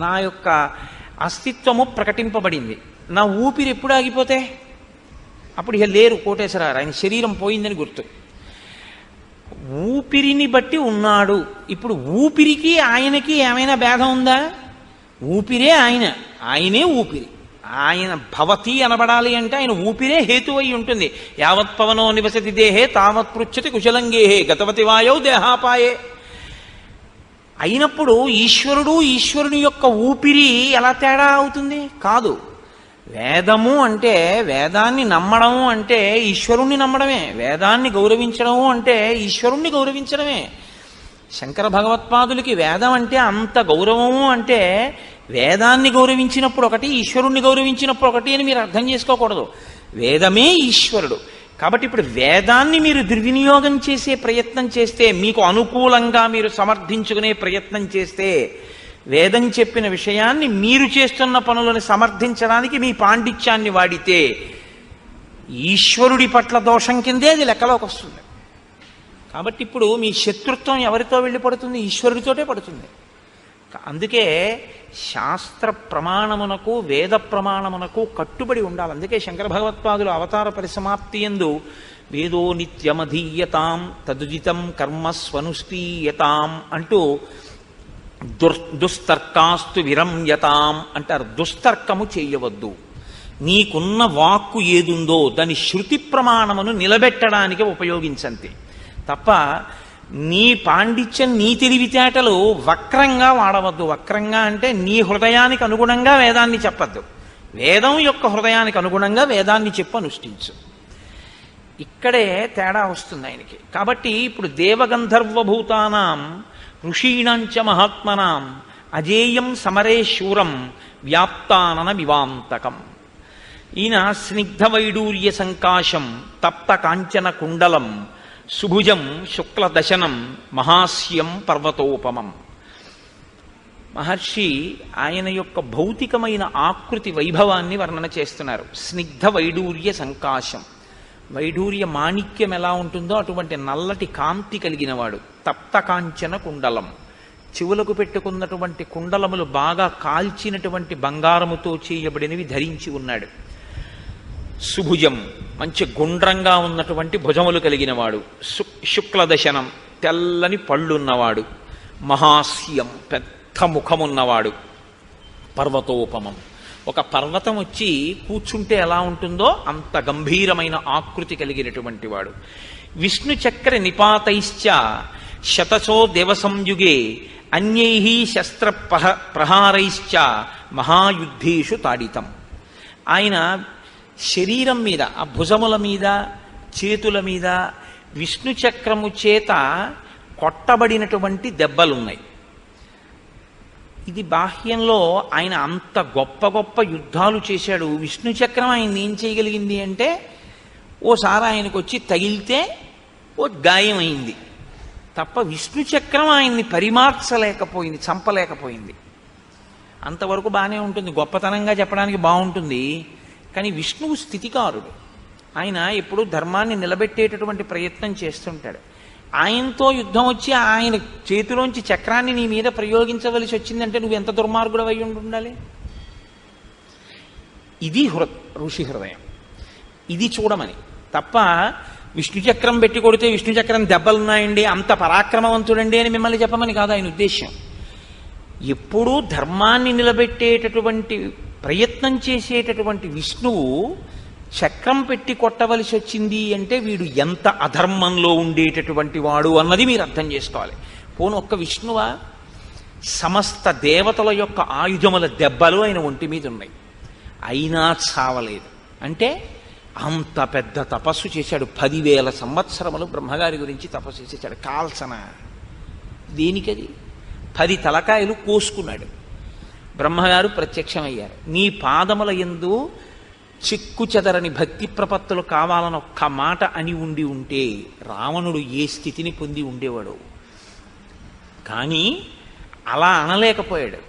నా యొక్క అస్తిత్వము ప్రకటింపబడింది. నా ఊపిరి ఎప్పుడు ఆగిపోతే అప్పుడు ఇక లేరు కోటేశ్వరారు, ఆయన శరీరం పోయిందని గుర్తు. ఊపిరిని బట్టి ఉన్నాడు. ఇప్పుడు ఊపిరికి ఆయనకి ఏమైనా భేదం ఉందా? ఊపిరే ఆయన, ఆయనే ఊపిరి. ఆయన భవతి అనబడాలి అంటే ఆయన ఊపిరే హేతువై ఉంటుంది. యావత్ పవనో నివసతి దేహే తావత్ పృచ్చతి కుశలంగేహే గతవతి వాయౌ దేహాపాయే. అయినప్పుడు ఈశ్వరుడు, ఈశ్వరుని యొక్క ఊపిరి ఎలా తేడా అవుతుంది? కాదు. వేదము అంటే, వేదాన్ని నమ్మడము అంటే ఈశ్వరుణ్ణి నమ్మడమే. వేదాన్ని గౌరవించడము అంటే ఈశ్వరుణ్ణి గౌరవించడమే. శంకర భగవత్పాదులకి వేదం అంటే అంత గౌరవము అంటే వేదాన్ని గౌరవించినప్పుడు ఒకటి, ఈశ్వరుణ్ణి గౌరవించినప్పుడు ఒకటి అని మీరు అర్థం చేసుకోకూడదు. వేదమే ఈశ్వరుడు. కాబట్టి ఇప్పుడు వేదాన్ని మీరు దుర్వినియోగం చేసే ప్రయత్నం చేస్తే, మీకు అనుకూలంగా మీరు సమర్థించుకునే ప్రయత్నం చేస్తే, వేదం చెప్పిన విషయాన్ని మీరు చేస్తున్న పనులను సమర్థించడానికి మీ పాండిత్యాన్ని వాడితే, ఈశ్వరుడి పట్ల దోషం కిందే అది లెక్కలోకి వస్తుంది. కాబట్టి ఇప్పుడు మీ శత్రుత్వం ఎవరితో వెళ్ళి పడుతుంది? ఈశ్వరుడితోటే పడుతుంది. అందుకే శాస్త్ర ప్రమాణమునకు, వేద ప్రమాణమునకు కట్టుబడి ఉండాలి. అందుకే శంకర భగవత్పాదులు అవతార పరిసమాప్తి యందు వేదో నిత్యమధీయతాం తదుజితం కర్మ స్వనుష్ఠీయతాం అంటూ దుస్తర్కాస్తు విరమ్యతాం అంటారు. దుస్తర్కము చేయవద్దు. నీకున్న వాక్కు ఏదుందో దాని శృతి ప్రమాణమును నిలబెట్టడానికి ఉపయోగించంతే తప్ప నీ పాండిత్యం, నీ తెలివితేటలు వక్రంగా వాడవద్దు. వక్రంగా అంటే నీ హృదయానికి అనుగుణంగా వేదాన్ని చెప్పద్దు. వేదం యొక్క హృదయానికి అనుగుణంగా వేదాన్ని చెప్పు, అనుష్ఠించు. ఇక్కడే తేడా వస్తుంది ఆయనకి. కాబట్టి ఇప్పుడు దేవగంధర్వభూతానాం ఋషీణాంచ మహాత్మనాం అజేయం సమరే శూరం వ్యాప్తానన వివాంతకం. ఈయన స్నిగ్ధ వైడూర్య సంకాశం తప్త కాంచన కుండలం సుభుజం శుక్లదశనం మహాస్యం పర్వతోపమం. మహర్షి ఆయన యొక్క భౌతికమైన ఆకృతి వైభవాన్ని వర్ణన చేస్తున్నారు. స్నిగ్ధ వైడూర్య సంకాశం, వైడూర్య మాణిక్యం ఎలా ఉంటుందో అటువంటి నల్లటి కాంతి కలిగినవాడు. తప్త కాంచన కుండలం, చెవులకు పెట్టుకున్నటువంటి కుండలములు బాగా కాల్చినటువంటి బంగారముతో చేయబడినవి ధరించి ఉన్నాడు. సుభుజం, మంచి గుండ్రంగా ఉన్నటువంటి భుజములు కలిగినవాడు. శుక్లదశనం, తెల్లని పళ్ళున్నవాడు. మహాస్యం, పెద్ద ముఖమున్నవాడు. పర్వతోపమం, ఒక పర్వతం వచ్చి కూర్చుంటే ఎలా ఉంటుందో అంత గంభీరమైన ఆకృతి కలిగినటువంటి వాడు. విష్ణు చక్ర నిపాతైశ్చ శతసో దేవసంయుగే అన్యై శస్త్ర ప్రహారైశ్చ మహాయుద్ధేషు తాడితం. ఆయన శరీరం మీద, ఆ భుజముల మీద, చేతుల మీద విష్ణు చక్రము చేత కొట్టబడినటువంటి దెబ్బలున్నాయి. ఇది బాహ్యంలో ఆయన అంత గొప్ప గొప్ప యుద్ధాలు చేశాడు. విష్ణు చక్రం ఆయన ఏం చేయగలిగింది అంటే, ఓసారి ఆయనకు వచ్చి తగిలితే ఓ గాయం అయింది, తప్ప విష్ణు చక్రం ఆయన్ని పరిమార్చలేకపోయింది, చంపలేకపోయింది. అంతవరకు బాగానే ఉంటుంది, గొప్పతనంగా చెప్పడానికి బాగుంటుంది. కానీ విష్ణువు స్థితికారుడు. ఆయన ఎప్పుడూ ధర్మాన్ని నిలబెట్టేటటువంటి ప్రయత్నం చేస్తుంటాడు. ఆయనతో యుద్ధం వచ్చి ఆయన చేతిలోంచి చక్రాన్ని నీ మీద ప్రయోగించవలసి వచ్చిందంటే నువ్వు ఎంత దుర్మార్గుడు అయి ఉండాలి. ఇది ఋషి హృదయం. ఇది చూడమని తప్ప విష్ణు చక్రం పెట్టి కొడితే విష్ణు చక్రం దెబ్బలున్నాయండి, అంత పరాక్రమవంతుడండి అని మిమ్మల్ని చెప్పమని కాదు ఆయన ఉద్దేశ్యం. ఎప్పుడూ ధర్మాన్ని నిలబెట్టేటటువంటి ప్రయత్నం చేసేటటువంటి విష్ణువు చక్రం పెట్టి కొట్టవలసి వచ్చింది అంటే వీడు ఎంత అధర్మంలో ఉండేటటువంటి వాడు అన్నది మీరు అర్థం చేసుకోవాలి. పోను ఒక్క విష్ణువా, సమస్త దేవతల యొక్క ఆయుధముల దెబ్బలు ఆయన ఒంటి మీద ఉన్నాయి, అయినా చావలేదు. అంటే అంత పెద్ద తపస్సు చేశాడు. 10,000 సంవత్సరములు బ్రహ్మగారి గురించి తపస్సు చేశాడు. కాల్సన దేనికది? 10 తలకాయలు కోసుకున్నాడు. బ్రహ్మగారు ప్రత్యక్షమయ్యారు. నీ పాదముల యందు చిక్కు చెదరని భక్తి ప్రపత్తులు కావాలని ఒక్క మాట అని ఉండి ఉంటే రావణుడు ఏ స్థితిని పొంది ఉండేవాడు. కానీ అలా అనలేకపోయాడు.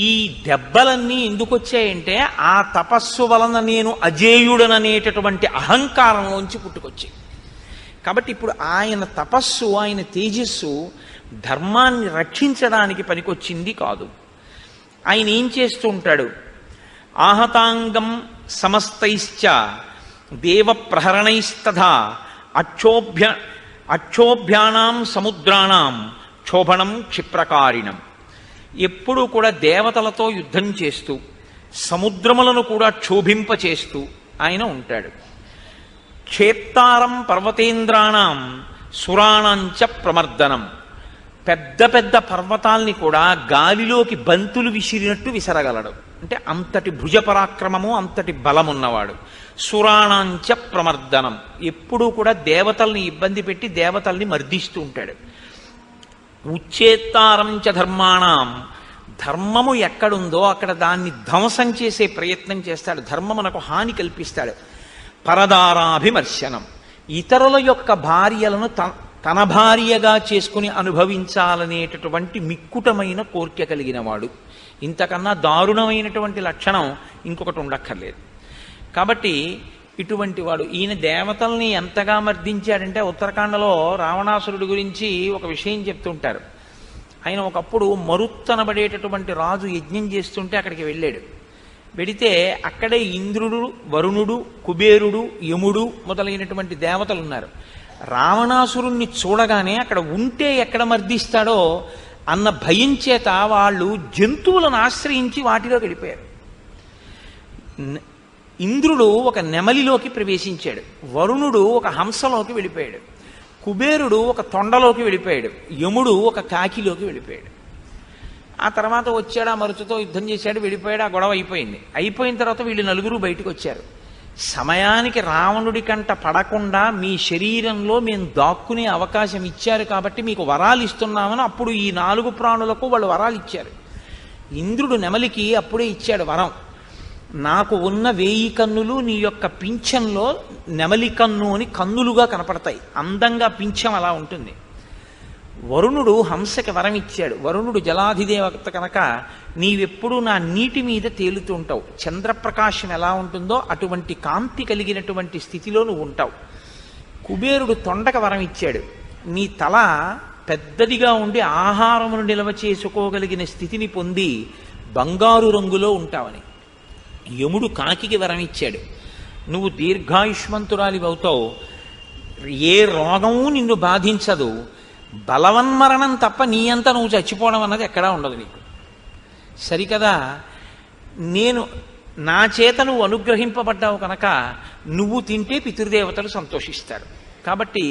ఈ దెబ్బలన్నీ ఎందుకు వచ్చాయంటే ఆ తపస్సు వలన నేను అజేయుడననేటటువంటి అహంకారంలోంచి పుట్టుకొచ్చాయి. కాబట్టి ఇప్పుడు ఆయన తపస్సు, ఆయన తేజస్సు ధర్మాన్ని రక్షించడానికి పనికొచ్చింది కాదు. ఆయన ఏం చేస్తూ ఉంటాడు? ఆహతాంగం సమస్తైశ్చ దేవ ప్రహరణైస్తథా అక్షోభ్యానాం సముద్రాణం క్షోభణం క్షిప్రకారిణం. ఎప్పుడూ కూడా దేవతలతో యుద్ధం చేస్తూ సముద్రములను కూడా క్షోభింపచేస్తూ ఆయన ఉంటాడు. క్షేప్తారం పర్వతేంద్రాణం సురాణంచ ప్రమర్దనం. పెద్ద పెద్ద పర్వతాల్ని కూడా గాలిలోకి బంతులు విసిరినట్టు విసరగలడు. అంటే అంతటి భుజపరాక్రమము, అంతటి బలమున్నవాడు. సురాణాంచ ప్రమర్దనం. ఎప్పుడూ కూడా దేవతల్ని ఇబ్బంది పెట్టి దేవతల్ని మర్దిస్తూ ఉంటాడు. ఉచ్చేత్తారంచ ధర్మాణం. ధర్మము ఎక్కడుందో అక్కడ దాన్ని ధ్వంసం చేసే ప్రయత్నం చేస్తాడు. ధర్మమునకు హాని కల్పిస్తాడు. పరదారాభిమర్శనం. ఇతరుల యొక్క భార్యలను తన భార్యగా చేసుకుని అనుభవించాలనేటటువంటి మిక్కుటమైన కోరిక కలిగిన వాడు. ఇంతకన్నా దారుణమైనటువంటి లక్షణం ఇంకొకటి ఉండక్కర్లేదు. కాబట్టి ఇటువంటి వాడు. ఈయన దేవతల్ని ఎంతగా మర్దించాడంటే ఉత్తరాఖండలో రావణాసురుడి గురించి ఒక విషయం చెప్తుంటారు. ఆయన ఒకప్పుడు మరుత్తనబడేటటువంటి రాజు యజ్ఞం చేస్తుంటే అక్కడికి వెళ్ళాడు. వెడితే అక్కడే ఇంద్రుడు, వరుణుడు, కుబేరుడు, యముడు మొదలైనటువంటి దేవతలు ఉన్నారు. రావణాసురుణ్ణి చూడగానే అక్కడ ఉంటే ఎక్కడ మర్దిస్తాడో అన్న భయం చేత వాళ్ళు జంతువులను ఆశ్రయించి వాటిలో వెళ్ళిపోయారు. ఇంద్రుడు ఒక నెమలిలోకి ప్రవేశించాడు, వరుణుడు ఒక హంసలోకి వెళ్ళిపోయాడు, కుబేరుడు ఒక తొండలోకి వెళ్ళిపోయాడు, యముడు ఒక కాకిలోకి వెళ్ళిపోయాడు. ఆ తర్వాత వచ్చాడు, ఆ మరుచుతో యుద్ధం చేశాడు, వెళ్ళిపోయాడు. ఆ గొడవ అయిపోయింది. అయిపోయిన తర్వాత వీళ్ళు నలుగురు బయటకు వచ్చారు. సమయానికి రావణుడి కంట పడకుండా మీ శరీరంలో మేము దాక్కునే అవకాశం ఇచ్చారు కాబట్టి మీకు వరాలు ఇస్తున్నామని అప్పుడు ఈ 4 ప్రాణులకు వాళ్ళు వరాలు ఇచ్చారు. ఇంద్రుడు నెమలికి అప్పుడే ఇచ్చాడు వరం. నాకు ఉన్న 1000 కన్నులు నీ యొక్క పింఛంలో నెమలి కన్ను అని కన్నులుగా కనపడతాయి. అందంగా పింఛం అలా ఉంటుంది. వరుణుడు హంసకి వరం ఇచ్చాడు. వరుణుడు జలాధిదేవత కనుక నీవెప్పుడూ నా నీటి మీద తేలుతూ ఉంటావు. చంద్రప్రకాశం ఎలా ఉంటుందో అటువంటి కాంతి కలిగినటువంటి స్థితిలో నువ్వు ఉంటావు. కుబేరుడు తొండక వరం ఇచ్చాడు. నీ తల పెద్దదిగా ఉండి ఆహారమును నిల్వ చేసుకోగలిగిన స్థితిని పొంది బంగారు రంగులో ఉంటావని. యముడు కాకికి వరం ఇచ్చాడు. నువ్వు దీర్ఘాయుష్మంతురాలి అవుతావు, ఏ రోగము నిన్ను బాధించదు, బలవన్మరణం తప్ప నీ అంతా నువ్వు చచ్చిపోవడం అన్నది ఎక్కడా ఉండదు నీకు. సరికదా, నేను నా చేత నువ్వు అనుగ్రహింపబడ్డావు కనుక నువ్వు తింటే పితృదేవతలు సంతోషిస్తారు. కాబట్టి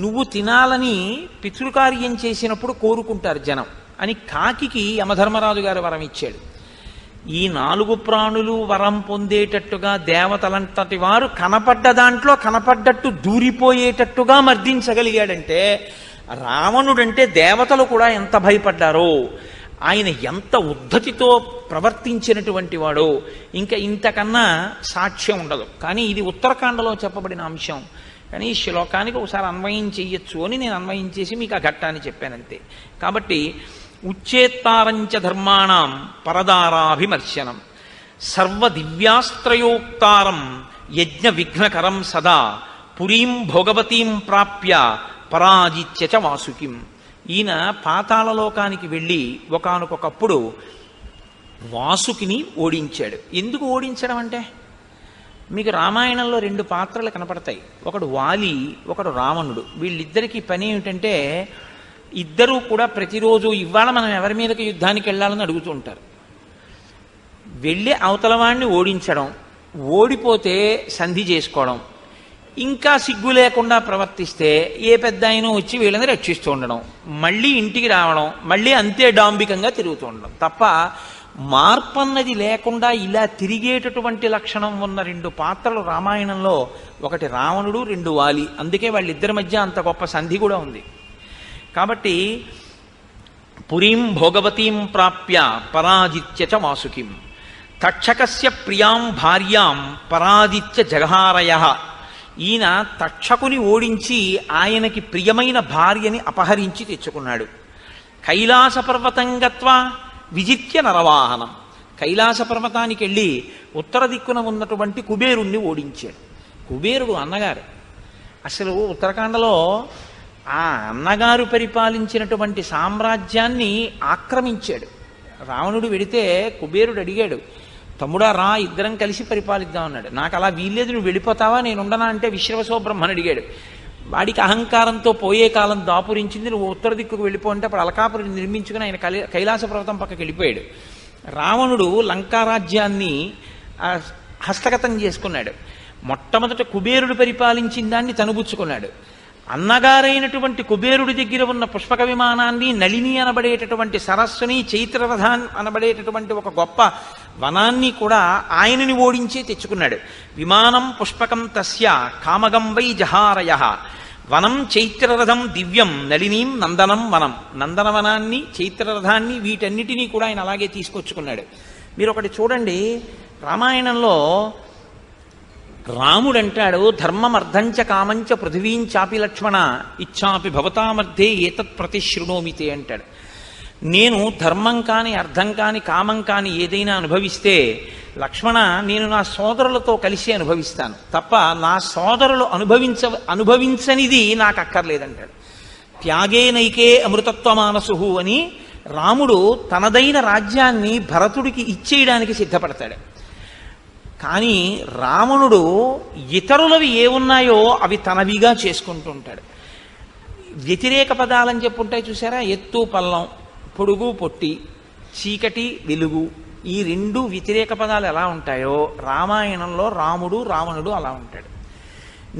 నువ్వు తినాలని పితృకార్యం చేసినప్పుడు కోరుకుంటారు జనం అని కాకికి యమధర్మరాజు గారు వరం ఇచ్చాడు. ఈ 4 ప్రాణులు వరం పొందేటట్టుగా దేవతలంతటి వారు కనపడ్డ దాంట్లో కనపడ్డట్టు దూరిపోయేటట్టుగా మర్దించగలిగాడంటే రావణుడంటే దేవతలు కూడా ఎంత భయపడ్డారో ఆయన ఎంత ఉద్ధతితో ప్రవర్తించినటువంటి వాడో ఇంకా ఇంతకన్నా సాక్ష్యం ఉండదు. కానీ ఇది ఉత్తరకాండలో చెప్పబడిన అంశం. కానీ ఈ శ్లోకానికి ఒకసారి అన్వయం చెయ్యొచ్చు అని నేను అన్వయం చేసి మీకు ఆ ఘట్టాన్ని చెప్పానంతే. కాబట్టి ఉచ్చేత్తారంచ ధర్మాణం పరదారాభిమర్శనం సర్వదివ్యాస్త్రయోక్తారం యజ్ఞ విఘ్నకరం సదా పురీం భోగవతీం ప్రాప్య పరాజిత్య చ వాసుకిం. ఈయన పాతాళలోకానికి వెళ్ళి ఒకానొకప్పుడు వాసుకిని ఓడించాడు. ఎందుకు ఓడించడం అంటే, మీకు రామాయణంలో 2 పాత్రలు కనపడతాయి. ఒకడు వాలి, ఒకడు రావణుడు. వీళ్ళిద్దరికీ పని ఏమిటంటే, ఇద్దరూ కూడా ప్రతిరోజు ఇవాళ మనం ఎవరి మీదకి యుద్ధానికి వెళ్ళాలని అడుగుతూ ఉంటారు. వెళ్ళి అవతల వాడిని ఓడించడం, ఓడిపోతే సంధి చేసుకోవడం, ఇంకా సిగ్గు లేకుండా ప్రవర్తిస్తే ఏ పెద్ద ఆయన వచ్చి వీళ్ళని రక్షిస్తూ ఉండడం, మళ్ళీ ఇంటికి రావడం, మళ్ళీ అంతే డాంబికంగా తిరుగుతూ ఉండడం తప్ప మార్పన్నది లేకుండా ఇలా తిరిగేటటువంటి లక్షణం ఉన్న 2 పాత్రలు రామాయణంలో. ఒకటి రావణుడు, 2 వాలి. అందుకే వాళ్ళిద్దరి మధ్య అంత గొప్ప సంధి కూడా ఉంది. కాబట్టి పురీం భోగవతీం ప్రాప్య పరాజిత్య చ వాసుకిం తక్షకస్య ప్రియాం భార్యాం పరాజిత్య జగహారయః. ఈయన తక్షకుని ఓడించి ఆయనకి ప్రియమైన భార్యని అపహరించి తెచ్చుకున్నాడు. కైలాస పర్వతం గత్వా విజిత్య నరవాహనం. కైలాస పర్వతానికి వెళ్ళి ఉత్తర దిక్కున ఉన్నటువంటి కుబేరుణ్ణి ఓడించాడు. కుబేరుడు అన్నగారు. అసలు ఉత్తరాఖండలో ఆ అన్నగారు పరిపాలించినటువంటి సామ్రాజ్యాన్ని ఆక్రమించాడు. రావణుడు వెడితే కుబేరుడు అడిగాడు, తమ్ముడా రా, ఇద్దరం కలిసి పరిపాలిద్దాం అన్నాడు. నాకు అలా వీల్లేదు, నువ్వు వెళ్ళిపోతావా, నేను ఉండనా అంటే విశ్రవసో బ్రహ్మని అడిగాడు. వాడికి అహంకారంతో పోయే కాలం దాపురించింది, నువ్వు ఉత్తర దిక్కుకు వెళ్ళిపో అంటే అప్పుడు అలకాపురి నిర్మించుకుని ఆయన కైలాస పర్వతం పక్కకి వెళ్ళిపోయాడు. రావణుడు లంకారాజ్యాన్ని హస్తగతం చేసుకున్నాడు. మొట్టమొదట కుబేరుడు పరిపాలించిన దాన్ని తనుబుచ్చుకున్నాడు. అన్నగారైనటువంటి కుబేరుడి దగ్గర ఉన్న పుష్పక విమానాన్ని, నళిని అనబడేటటువంటి సరస్సుని, చైత్రరథాన్ అనబడేటటువంటి ఒక గొప్ప వనాన్ని కూడా ఆయనని ఓడించే తెచ్చుకున్నాడు. విమానం పుష్పకం తస్య కామగం వై జహారయః వనం చైత్రరథం దివ్యం నళినీం నందనం వనం. నందనవనాన్ని, చైత్రరథాన్ని, వీటన్నిటినీ కూడా ఆయన అలాగే తీసుకొచ్చుకున్నాడు. మీరు ఒకటి చూడండి, రామాయణంలో రాముడు అంటాడు, ధర్మమర్థంచ కామంచ పృథివీంచాపి లక్ష్మణ ఇచ్చాపి భవతామర్థే ఏతత్ ప్రతిశృణోమితే అంటాడు. నేను ధర్మం కాని, అర్థం కాని, కామం కాని ఏదైనా అనుభవిస్తే లక్ష్మణ, నేను నా సోదరులతో కలిసి అనుభవిస్తాను తప్ప నా సోదరులు అనుభవించనిది నాకు అక్కర్లేదంటాడు. త్యాగే నైకే అమృతత్వమానసు అని రాముడు తనదైన రాజ్యాన్ని భరతుడికి ఇచ్చేయడానికి సిద్ధపడతాడు. కానీ రావణుడు ఇతరులవి ఏమున్నాయో అవి తనవిగా చేసుకుంటూ ఉంటాడు. వ్యతిరేక పదాలని చెప్పుంటాయి చూసారా, ఎత్తు పల్లం, పొడుగు పొట్టి, చీకటి వెలుగు, ఈ 2 వ్యతిరేక పదాలు ఎలా ఉంటాయో రామాయణంలో రాముడు, రావణుడు అలా ఉంటాడు.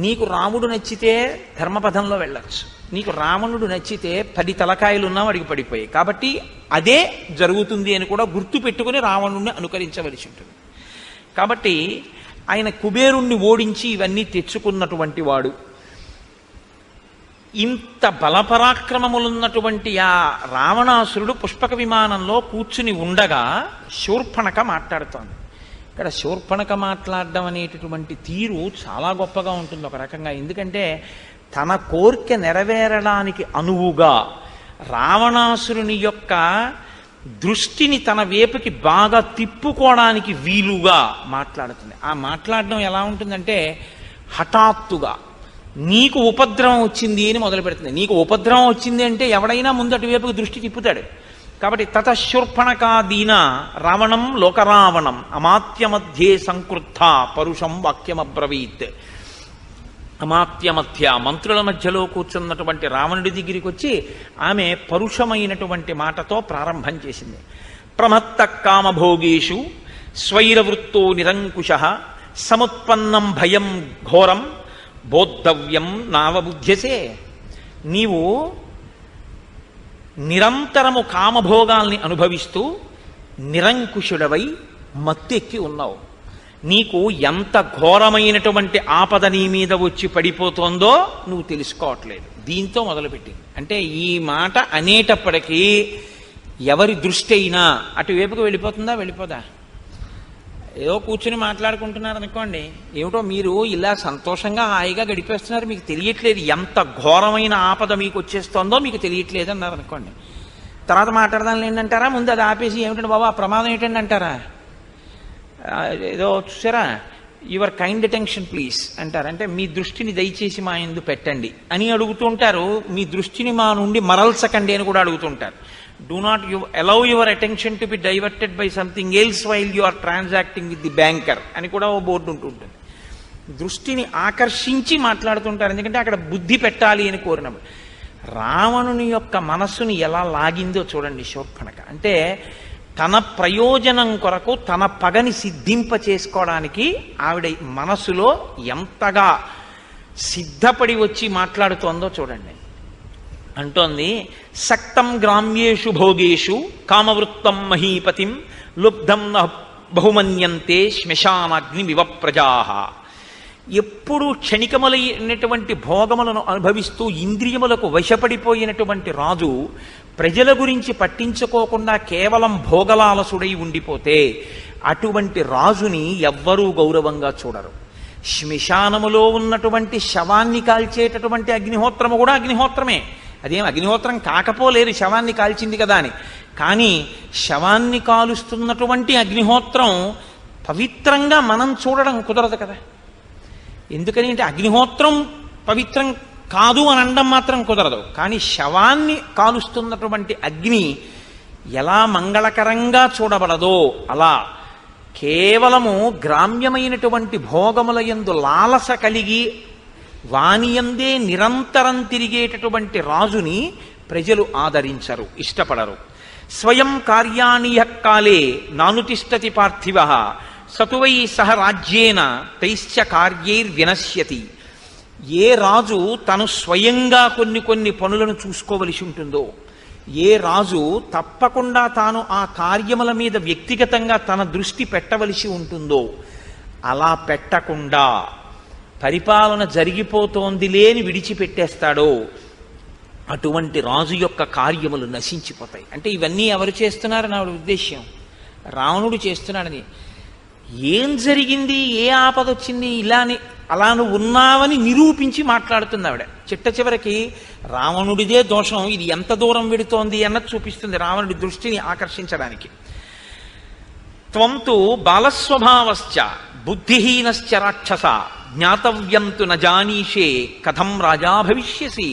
నీకు రాముడు నచ్చితే ధర్మపథంలో వెళ్ళొచ్చు, నీకు రావణుడు నచ్చితే 10 తలకాయలున్నా వాడికి పడిపోయాయి. కాబట్టి అదే జరుగుతుంది అని కూడా గుర్తు పెట్టుకుని రావణుడిని అనుకరించవలసి ఉంటుంది. కాబట్టి ఆయన కుబేరుణ్ణి ఓడించి ఇవన్నీ తెచ్చుకున్నటువంటి వాడు. ఇంత బలపరాక్రమములున్నటువంటి ఆ రావణాసురుడు పుష్పక విమానంలో కూర్చుని ఉండగా శూర్పణఖ మాట్లాడుతోంది. ఇక్కడ శూర్పణఖ మాట్లాడడం అనేటటువంటి తీరు చాలా గొప్పగా ఉంటుంది ఒక రకంగా. ఎందుకంటే తన కోరిక నెరవేరడానికి అనువుగా రావణాసురుని యొక్క దృష్టిని తన వైపుకి బాగా తిప్పుకోవడానికి వీలుగా మాట్లాడుతుంది. ఆ మాట్లాడడం ఎలా ఉంటుందంటే, హఠాత్తుగా నీకు ఉపద్రవం వచ్చింది అని మొదలు పెడుతుంది. నీకు ఉపద్రవం వచ్చింది అంటే ఎవడైనా ముందటి వైపుకి దృష్టి తిప్పుతాడు. కాబట్టి తతశూర్పణఖాదీన రావణం లోకరావణం అమాత్య మధ్యే సంకృద్ధ పరుషం వాక్యమబ్రవీత్. అమాత్య మధ్య, మంత్రుల మధ్యలో కూర్చున్నటువంటి రావణుడి దగ్గరికి వచ్చి ఆమె పరుషమైనటువంటి మాటతో ప్రారంభం చేసింది. ప్రమత్త కామభోగేషు స్వైరవృత్తో నిరంకుశః సముత్పన్నం భయం ఘోరం బోద్ధవ్యం నావబుధ్యసే. నీవు నిరంతరము కామభోగాల్ని అనుభవిస్తూ నిరంకుశుడవై మత్తెక్కి ఉన్నావు. నీకు ఎంత ఘోరమైనటువంటి ఆపద నీ మీద వచ్చి పడిపోతోందో నువ్వు తెలుసుకోవట్లేదు. దీంతో మొదలుపెట్టింది. అంటే ఈ మాట అనేటప్పటికీ ఎవరి దృష్టి అయినా అటువైపుకు వెళ్ళిపోతుందా, వెళ్ళిపోదా? ఏదో కూర్చుని మాట్లాడుకుంటున్నారు అనుకోండి, ఏమిటో మీరు ఇలా సంతోషంగా హాయిగా గడిపేస్తున్నారు, మీకు తెలియట్లేదు ఎంత ఘోరమైన ఆపద మీకు వచ్చేస్తుందో మీకు తెలియట్లేదు అన్నారు అనుకోండి. తర్వాత మాట్లాడదాం ఏంటంటారా, ముందు అది ఆపేసి ఏమిటంటే బాబా ప్రమాదం ఏంటండి అంటారా? ఏదో చూసారా, యువర్ కైండ్ అటెన్షన్ ప్లీజ్ అంటారు. అంటే మీ దృష్టిని దయచేసి మా యందు పెట్టండి అని అడుగుతుంటారు. మీ దృష్టిని మా నుండి మరల్చకండి అని కూడా అడుగుతుంటారు. Do not allow your attention to be diverted by something else while you are transacting with the banker అని కూడా ఓ బోర్డు ఉంటుంటుంది. దృష్టిని ఆకర్షించి మాట్లాడుతుంటారు, ఎందుకంటే అక్కడ బుద్ధి పెట్టాలి అని కోరినప్పుడు. రావణుని యొక్క మనస్సుని ఎలా లాగిందో చూడండి శూర్పణఖ. అంటే తన ప్రయోజనం కొరకు తన పగని సిద్ధింప చేసుకోవడానికి ఆవిడ మనసులో ఎంతగా సిద్ధపడి వచ్చి మాట్లాడుతోందో చూడండి. అంటోంది, సక్తం గ్రామ్యేషు భోగేషు కామవృత్తం మహీపతిం లుబ్ధం బహుమన్యంతే శ్మశానాగ్నిమివ ప్రజాః. ఎప్పుడు క్షణికములైనటువంటి భోగములను అనుభవిస్తూ ఇంద్రియములకు వశపడిపోయినటువంటి రాజు ప్రజల గురించి పట్టించుకోకుండా కేవలం భోగలాలసుడై ఉండిపోతే అటువంటి రాజుని ఎవ్వరూ గౌరవంగా చూడరు. శ్మశానములో ఉన్నటువంటి శవాన్ని కాల్చేటటువంటి అగ్నిహోత్రము కూడా అగ్నిహోత్రమే. అదేం అగ్నిహోత్రం కాకపోలేదు, శవాన్ని కాల్చింది కదా అని. కానీ శవాన్ని కాలుస్తున్నటువంటి అగ్నిహోత్రం పవిత్రంగా మనం చూడడం కుదరదు కదా. ఎందుకని అంటే అగ్నిహోత్రం పవిత్రం కాదు అని అనడం మాత్రం కుదరదు. కానీ శవాన్ని కాలుస్తున్నటువంటి అగ్ని ఎలా మంగళకరంగా చూడబడదో అలా కేవలము గ్రామ్యమైనటువంటి భోగముల యందు లాలస కలిగి వానియందే నిరంతరం తిరిగేటటువంటి రాజుని ప్రజలు ఆదరించరు, ఇష్టపడరు. స్వయం కార్యాణియ కాలే నానుతిష్టతి పార్థివ సతువై సహ రాజ్యేన తైశ్చ కార్యైర్వినశ్యతి. ఏ రాజు తను స్వయంగా కొన్ని పనులను చూసుకోవలసి ఉంటుందో, ఏ రాజు తప్పకుండా తాను ఆ కార్యముల మీద వ్యక్తిగతంగా తన దృష్టి పెట్టవలసి ఉంటుందో అలా పెట్టకుండా పరిపాలన జరిగిపోతోంది లేని విడిచిపెట్టేస్తాడో అటువంటి రాజు యొక్క కార్యములు నశించిపోతాయి. అంటే ఇవన్నీ ఎవరు చేస్తున్నారని ఆవిడ ఉద్దేశ్యం, రావణుడు చేస్తున్నాడని. ఏం జరిగింది, ఏ ఆపద వచ్చింది, అలా నువ్వు ఉన్నావని నిరూపించి మాట్లాడుతుంది ఆవిడ. చిట్ట చివరికి రావణుడిదే దోషం, ఇది ఎంత దూరం వెడుతోంది అన్నది చూపిస్తుంది రావణుడి దృష్టిని ఆకర్షించడానికి. త్వంతు బాలస్వభావశ్చ బుద్ధిహీనశ్చ రాక్షస జ్ఞాతవ్యంతు నజానీషే కథం రాజా భవిష్యసి.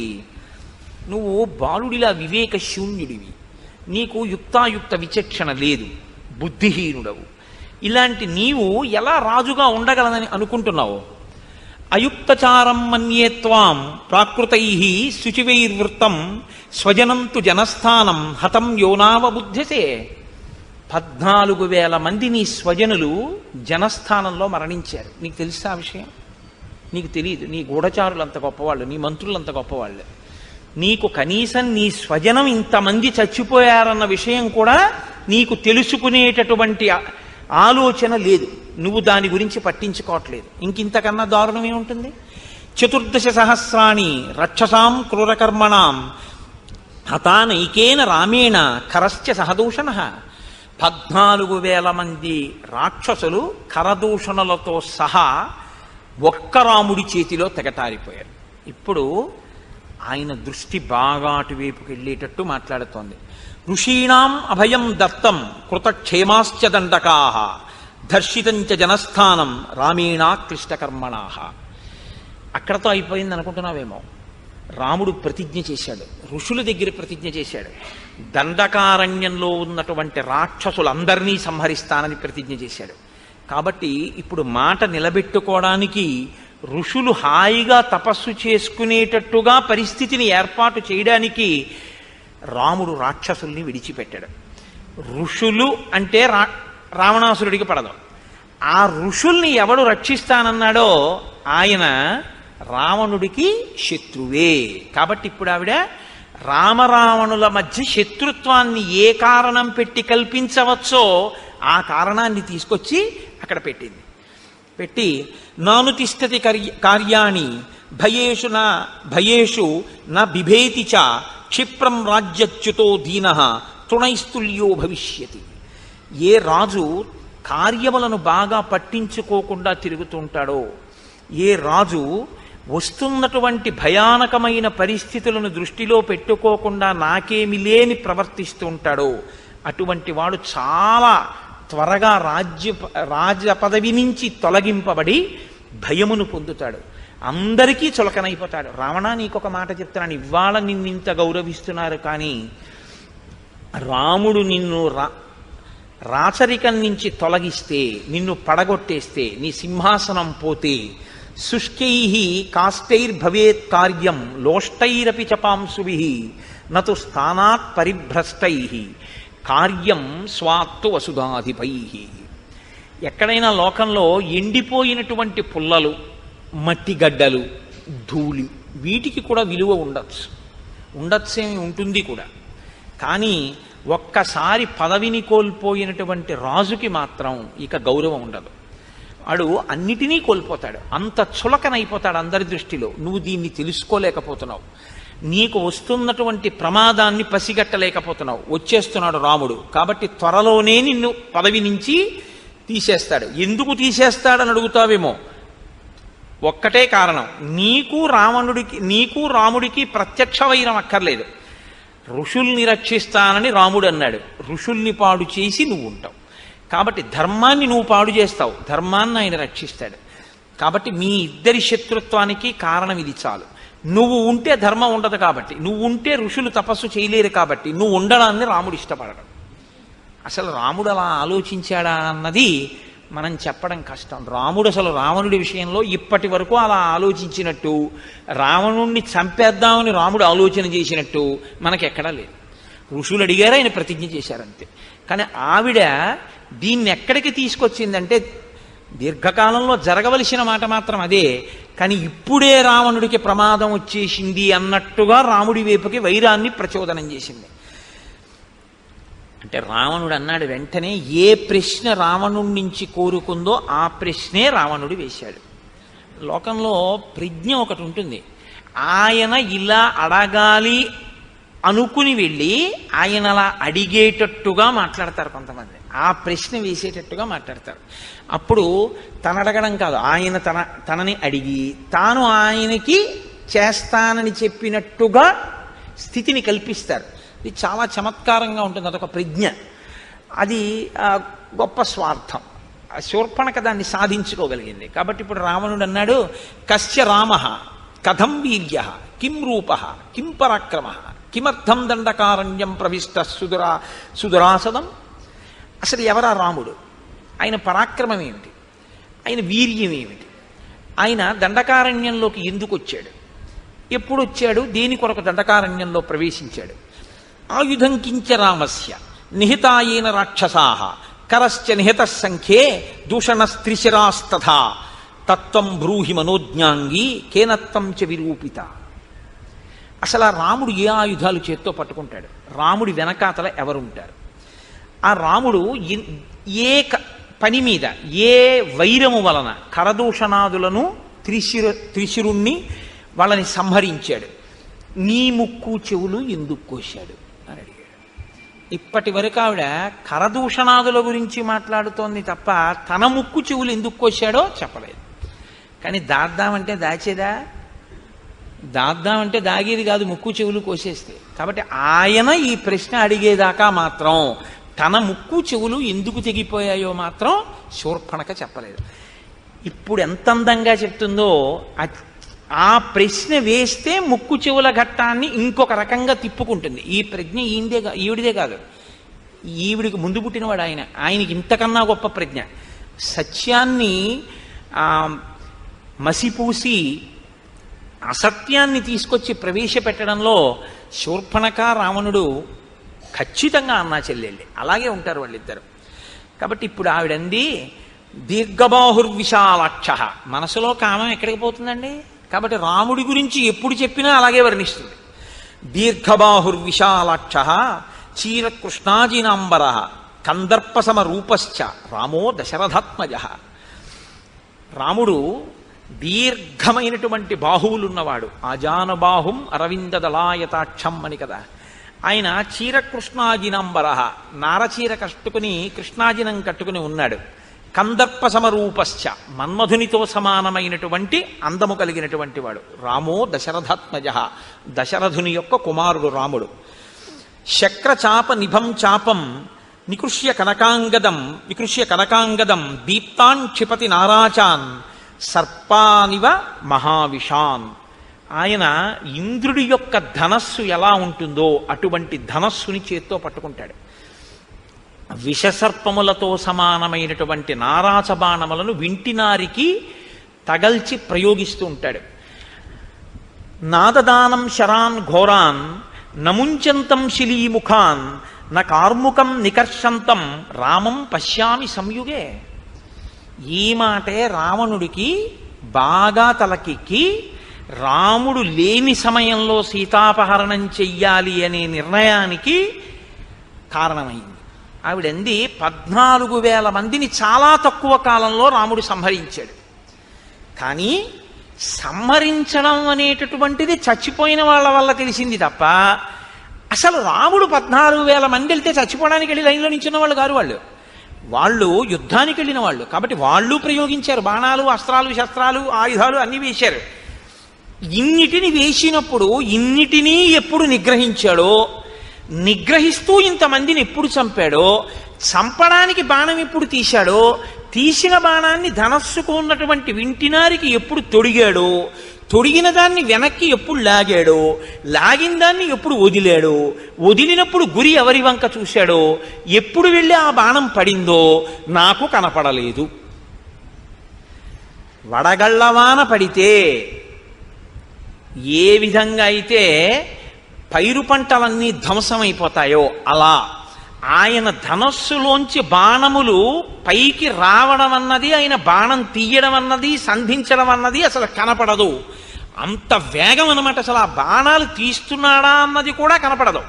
నువ్వు బాలుడిలా వివేక శూన్యుడివి, నీకు యుక్తాయుక్త విచక్షణ లేదు, బుద్ధిహీనుడవు. ఇలాంటి నీవు ఎలా రాజుగా ఉండగలనని అనుకుంటున్నావు? అయుక్తచారం మన్యే త్వాం ప్రాకృతై శుచివైర్వృత్తం స్వజనంతు జనస్థానం హతం యోనావబుద్ధ్యసే. 14,000 మంది నీ స్వజనులు జనస్థానంలో మరణించారు. నీకు తెలుసా ఆ విషయం? నీకు తెలియదు. నీ గూఢచారులు అంత గొప్పవాళ్ళు, నీ మంత్రులు అంత గొప్పవాళ్ళు. నీకు కనీసం నీ స్వజనం ఇంతమంది చచ్చిపోయారన్న విషయం కూడా నీకు తెలుసుకునేటటువంటి ఆలోచన లేదు. నువ్వు దాని గురించి పట్టించుకోవట్లేదు. ఇంకింతకన్నా దారుణం ఏముంటుంది? 14 సహస్రాణి రక్షసాం క్రూరకర్మణాం హతానైకేన రామేణ ఖరశ్చ సహదూషణ. 14,000 మంది రాక్షసులు కరదూషణలతో సహా ఒక్క రాముడి చేతిలో తెగటారిపోయారు. ఇప్పుడు ఆయన దృష్టి బాగా అటువైపుకి వెళ్ళేటట్టు మాట్లాడుతోంది. ఋషీణాం అభయం దత్తం కృతక్షేమాశ్చ దండకాః దర్శితంచ జనస్థానం రామేణా క్లిష్టకర్మణాః. అక్కడతో అయిపోయింది అనుకుంటున్నావేమో. రాముడు ప్రతిజ్ఞ చేశాడు, ఋషుల దగ్గర ప్రతిజ్ఞ చేశాడు, దండకారణ్యంలో ఉన్నటువంటి రాక్షసులందరినీ సంహరిస్తానని ప్రతిజ్ఞ చేశాడు. కాబట్టి ఇప్పుడు మాట నిలబెట్టుకోవడానికి ఋషులు హాయిగా తపస్సు చేసుకునేటట్టుగా పరిస్థితిని ఏర్పాటు చేయడానికి రాముడు రాక్షసుల్ని విడిచిపెట్టాడు. ఋషులు అంటే రావణాసురుడికి పడదు. ఆ ఋషుల్ని ఎవడు రక్షిస్తానన్నాడో ఆయన రావణుడికి శత్రువే. కాబట్టి ఇప్పుడు ఆవిడ రామరావణుల మధ్య శత్రుత్వాన్ని ఏ కారణం పెట్టి కల్పించవచ్చో ఆ కారణాన్ని తీసుకొచ్చి అక్కడ పెట్టింది. పెట్టి నాను తిష్టతి కార్యాణి భయేషు నా బిభేతి చ క్షిప్రం రాజ్యచ్యుతో దీనః తృణైస్తుల్యో భవిష్యతి. ఏ రాజు కార్యములను బాగా పట్టించుకోకుండా తిరుగుతుంటాడో, ఏ రాజు వస్తున్నటువంటి భయానకమైన పరిస్థితులను దృష్టిలో పెట్టుకోకుండా నాకేమి లేని ప్రవర్తిస్తూ ఉంటాడో, అటువంటి వాడు చాలా త్వరగా రాజ పదవి నుంచి తొలగింపబడి భయమును పొందుతాడు, అందరికీ చులకనైపోతాడు. రావణ, నీకొక మాట చెప్తున్నాను, ఇవాళ నిన్నింత గౌరవిస్తున్నారు, కానీ రాముడు నిన్ను రాచరికం నుంచి తొలగిస్తే, నిన్ను పడగొట్టేస్తే, నీ సింహాసనం పోతే, శుష్కై కాష్టైర్భవేత్ కార్యం లోష్టైరపి చపాంశుభి నతు స్థానాత్ పరిభ్రష్టై కార్యం స్వాత్తు వసుధాధిపై. ఎక్కడైనా లోకంలో ఎండిపోయినటువంటి పుల్లలు, మట్టిగడ్డలు, ధూళి, వీటికి కూడా విలువ ఉండొచ్చేమి ఉంటుంది కూడా. కానీ ఒక్కసారి పదవిని కోల్పోయినటువంటి రాజుకి మాత్రం ఇక గౌరవం ఉండదు. వాడు అన్నిటినీ కోల్పోతాడు, అంత చులకనైపోతాడు అందరి దృష్టిలో. నువ్వు దీన్ని తెలుసుకోలేకపోతున్నావు, నీకు వస్తున్నటువంటి ప్రమాదాన్ని పసిగట్టలేకపోతున్నావు. వచ్చేస్తున్నాడు రాముడు, కాబట్టి త్వరలోనే నిన్ను పదవి నుంచి తీసేస్తాడు. ఎందుకు తీసేస్తాడని అడుగుతావేమో, ఒక్కటే కారణం, నీకు రాముడికి ప్రత్యక్ష వైరం అక్కర్లేదు. ఋషుల్ని రక్షిస్తానని రాముడు అన్నాడు, ఋషుల్ని పాడు చేసి నువ్వు ఉంటావు. కాబట్టి ధర్మాన్ని నువ్వు పాడు చేస్తావు, ధర్మాన్ని ఆయన రక్షిస్తాడు. కాబట్టి మీ ఇద్దరి శత్రుత్వానికి కారణం ఇది చాలు. నువ్వు ఉంటే ధర్మం ఉండదు, కాబట్టి నువ్వు ఉంటే ఋషులు తపస్సు చేయలేరు, కాబట్టి నువ్వు ఉండడాన్ని రాముడు ఇష్టపడడం. అసలు రాముడు అలా ఆలోచించాడా అన్నది మనం చెప్పడం కష్టం. రాముడు అసలు రావణుడి విషయంలో ఇప్పటి వరకు అలా ఆలోచించినట్టు, రావణుణ్ణి చంపేద్దామని రాముడు ఆలోచన చేసినట్టు మనకెక్కడా లేదు. ఋషులు అడిగారు, ఆయన ప్రతిజ్ఞ చేశారంతే. కానీ ఆవిడ దీన్ని ఎక్కడికి తీసుకొచ్చిందంటే, దీర్ఘకాలంలో జరగవలసిన మాట మాత్రం అదే, కానీ ఇప్పుడే రావణుడికి ప్రమాదం వచ్చేసింది అన్నట్టుగా రాముడి వైపుకి వైరాన్ని ప్రచోదనం చేసింది. అంటే రావణుడు అన్నాడు వెంటనే, ఏ ప్రశ్న రావణుడి నుంచి కోరుకుందో ఆ ప్రశ్నే రావణుడు వేశాడు. లోకంలో ప్రజ్ఞ ఒకటి ఉంటుంది, ఆయన ఇలా అడగాలి అనుకుని వెళ్ళి ఆయన అలా అడిగేటట్టుగా మాట్లాడతారు కొంతమంది, ఆ ప్రశ్న వేసేటట్టుగా మాట్లాడతారు. అప్పుడు తన అడగడం కాదు, ఆయన తనని అడిగి తాను ఆయనకి చేస్తానని చెప్పినట్టుగా స్థితిని కల్పిస్తారు. ఇది చాలా చమత్కారంగా ఉంటుంది, అదొక ప్రజ్ఞ, అది గొప్ప స్వార్థం. శూర్పణఖ దాన్ని సాధించుకోగలిగింది. కాబట్టి ఇప్పుడు రావణుడు అన్నాడు, కస్య రామ కథం వీర్య కిం రూప కిం పరాక్రమ కిమర్థం దండకారణ్యం ప్రవిష్ట సుదురాసదం. అసలు ఎవరా రాముడు, ఆయన పరాక్రమం ఏమిటి, ఆయన వీర్యం ఏమిటి, ఆయన దండకారణ్యంలోకి ఎందుకు వచ్చాడు, ఎప్పుడు వచ్చాడు, దేని కొరకు దండకారణ్యంలో ప్రవేశించాడు. ఆయుధం కించ రామస్య నిహితాయేన రాక్షసాః కరశ్చ నిహిత సంఖ్యే దూషణస్త్రిశిరాస్తథా తత్వం బ్రూహి మనోజ్ఞాంగి కేనత్వం చ విరూపిత. అసలు ఆ రాముడు ఏ ఆయుధాలు చేత్తో పట్టుకుంటాడు, రాముడి వెనకాతల ఎవరుంటారు, ఆ రాముడు ఏ పని మీద ఏ వైరము వలన కరదూషణాదులను త్రిశిరుణ్ణి వాళ్ళని సంహరించాడు, నీ ముక్కు చెవులు ఎందుకు కోశాడు అని అడిగాడు. ఇప్పటి వరకు ఆవిడ కరదూషణాదుల గురించి మాట్లాడుతోంది తప్ప తన ముక్కు చెవులు ఎందుకు కోశాడో చెప్పలేదు. కానీ దాద్దామంటే దాచేదా, దాద్దామంటే దాగేది కాదు, ముక్కు చెవులు కోసేస్తే. కాబట్టి ఆయన ఈ ప్రశ్న అడిగేదాకా మాత్రం తన ముక్కు చెవులు ఎందుకు తెగిపోయాయో మాత్రం శూర్పణఖ చెప్పలేదు. ఇప్పుడు ఎంత అందంగా చెప్తుందో, ఆ ప్రశ్న వేస్తే ముక్కు చెవుల ఘట్టాన్ని ఇంకొక రకంగా తిప్పుకుంటుంది. ఈ ప్రజ్ఞ ఈవిడిదే కాదు, ఈవిడికి ముందు పుట్టినవాడు ఆయన, ఆయనకి ఇంతకన్నా గొప్ప ప్రజ్ఞ. సత్యాన్ని మసిపూసి అసత్యాన్ని తీసుకొచ్చి ప్రవేశపెట్టడంలో శూర్పణఖ రావణుడు ఖచ్చితంగా అన్నా చెల్లెళ్ళి అలాగే ఉంటారు వాళ్ళిద్దరు. కాబట్టి ఇప్పుడు ఆవిడంది దీర్ఘబాహుర్విశాలాక్ష, మనసులో కామం ఎక్కడికి పోతుందండి. కాబట్టి రాముడి గురించి ఎప్పుడు చెప్పినా అలాగే వర్ణిస్తుంది. దీర్ఘబాహుర్విశాలాక్ష చీరకృష్ణాజినాంబర కందర్పసమ రూపశ్చ రామో దశరథాత్మజ. రాముడు దీర్ఘమైనటువంటి బాహువులున్నవాడు, ఆజానబాహుం అరవింద దళాయతాక్షం అని కదా. ఆయన చీర కృష్ణాజినంబర, నారచీర కట్టుకుని కృష్ణాజినం కట్టుకుని ఉన్నాడు. కందర్ప సమరూపశ్చ, మన్మధునితో సమానమైనటువంటి అందము కలిగినటువంటి వాడు. రామో దశరథాత్మజ, దశరథుని యొక్క కుమారుడు రాముడు. శక్రచాప నిభం చాపం వికృష్య కనకాంగదం దీప్తాన్ క్షిపతి నారాచాన్ సర్పానివ మహావిషాన్. ఆయన ఇంద్రుడి యొక్క ధనస్సు ఎలా ఉంటుందో అటువంటి ధనస్సుని చేత్తో పట్టుకుంటాడు. విషసర్పములతో సమానమైనటువంటి నారాచ బాణములను వింటినారికి తగల్చి ప్రయోగిస్తూ ఉంటాడు. నాదదానం శరాన్ ఘోరాన్ నముంచంతం శిలీముఖాన్ న కార్ముకం నికర్షంతం రామం పశ్యామి సంయుగే. ఈ మాటే రావణుడికి బాగా తలకెక్కి రాముడు లేని సమయంలో సీతాపహరణం చెయ్యాలి అనే నిర్ణయానికి కారణమైంది. ఆవిడంది 14,000 మందిని చాలా తక్కువ కాలంలో రాముడు సంహరించాడు. కానీ సంహరించడం అనేటటువంటిది చచ్చిపోయిన వాళ్ళ వల్ల తెలిసింది తప్ప అసలు రాముడు 14,000 మంది వెళ్తే చచ్చిపోవడానికి వెళ్ళి లైన్లో నించున్న వాళ్ళు కాదు. వాళ్ళు యుద్ధానికి వెళ్ళిన వాళ్ళు కాబట్టి వాళ్ళు ప్రయోగించారు. బాణాలు, అస్త్రాలు, శస్త్రాలు, ఆయుధాలు అన్నీ వేశారు. ఇన్నిటిని వేసినప్పుడు ఇన్నిటినీ ఎప్పుడు నిగ్రహించాడో, నిగ్రహిస్తూ ఇంతమందిని ఎప్పుడు చంపాడో, చంపడానికి బాణం ఎప్పుడు తీశాడో, తీసిన బాణాన్ని ధనస్సుకు ఉన్నటువంటి వింటినారికి ఎప్పుడు తొడిగాడో, తొడిగిన దాన్ని వెనక్కి ఎప్పుడు లాగాడో, లాగిన దాన్ని ఎప్పుడు వదిలాడో, వదిలినప్పుడు గురి ఎవరి వంక చూశాడో, ఎప్పుడు వెళ్ళి ఆ బాణం పడిందో నాకు కనపడలేదు. వడగళ్ళవాన పడితే ఏ విధంగా అయితే పైరు పంటలన్నీ ధ్వంసమైపోతాయో అలా ఆయన ధనస్సులోంచి బాణములు పైకి రావడం అన్నది, ఆయన బాణం తీయడం అన్నది, సంధించడం అన్నది అసలు కనపడదు. అంత వేగం అన్నమాట. అసలు ఆ బాణాలు తీస్తున్నాడా అన్నది కూడా కనపడదు,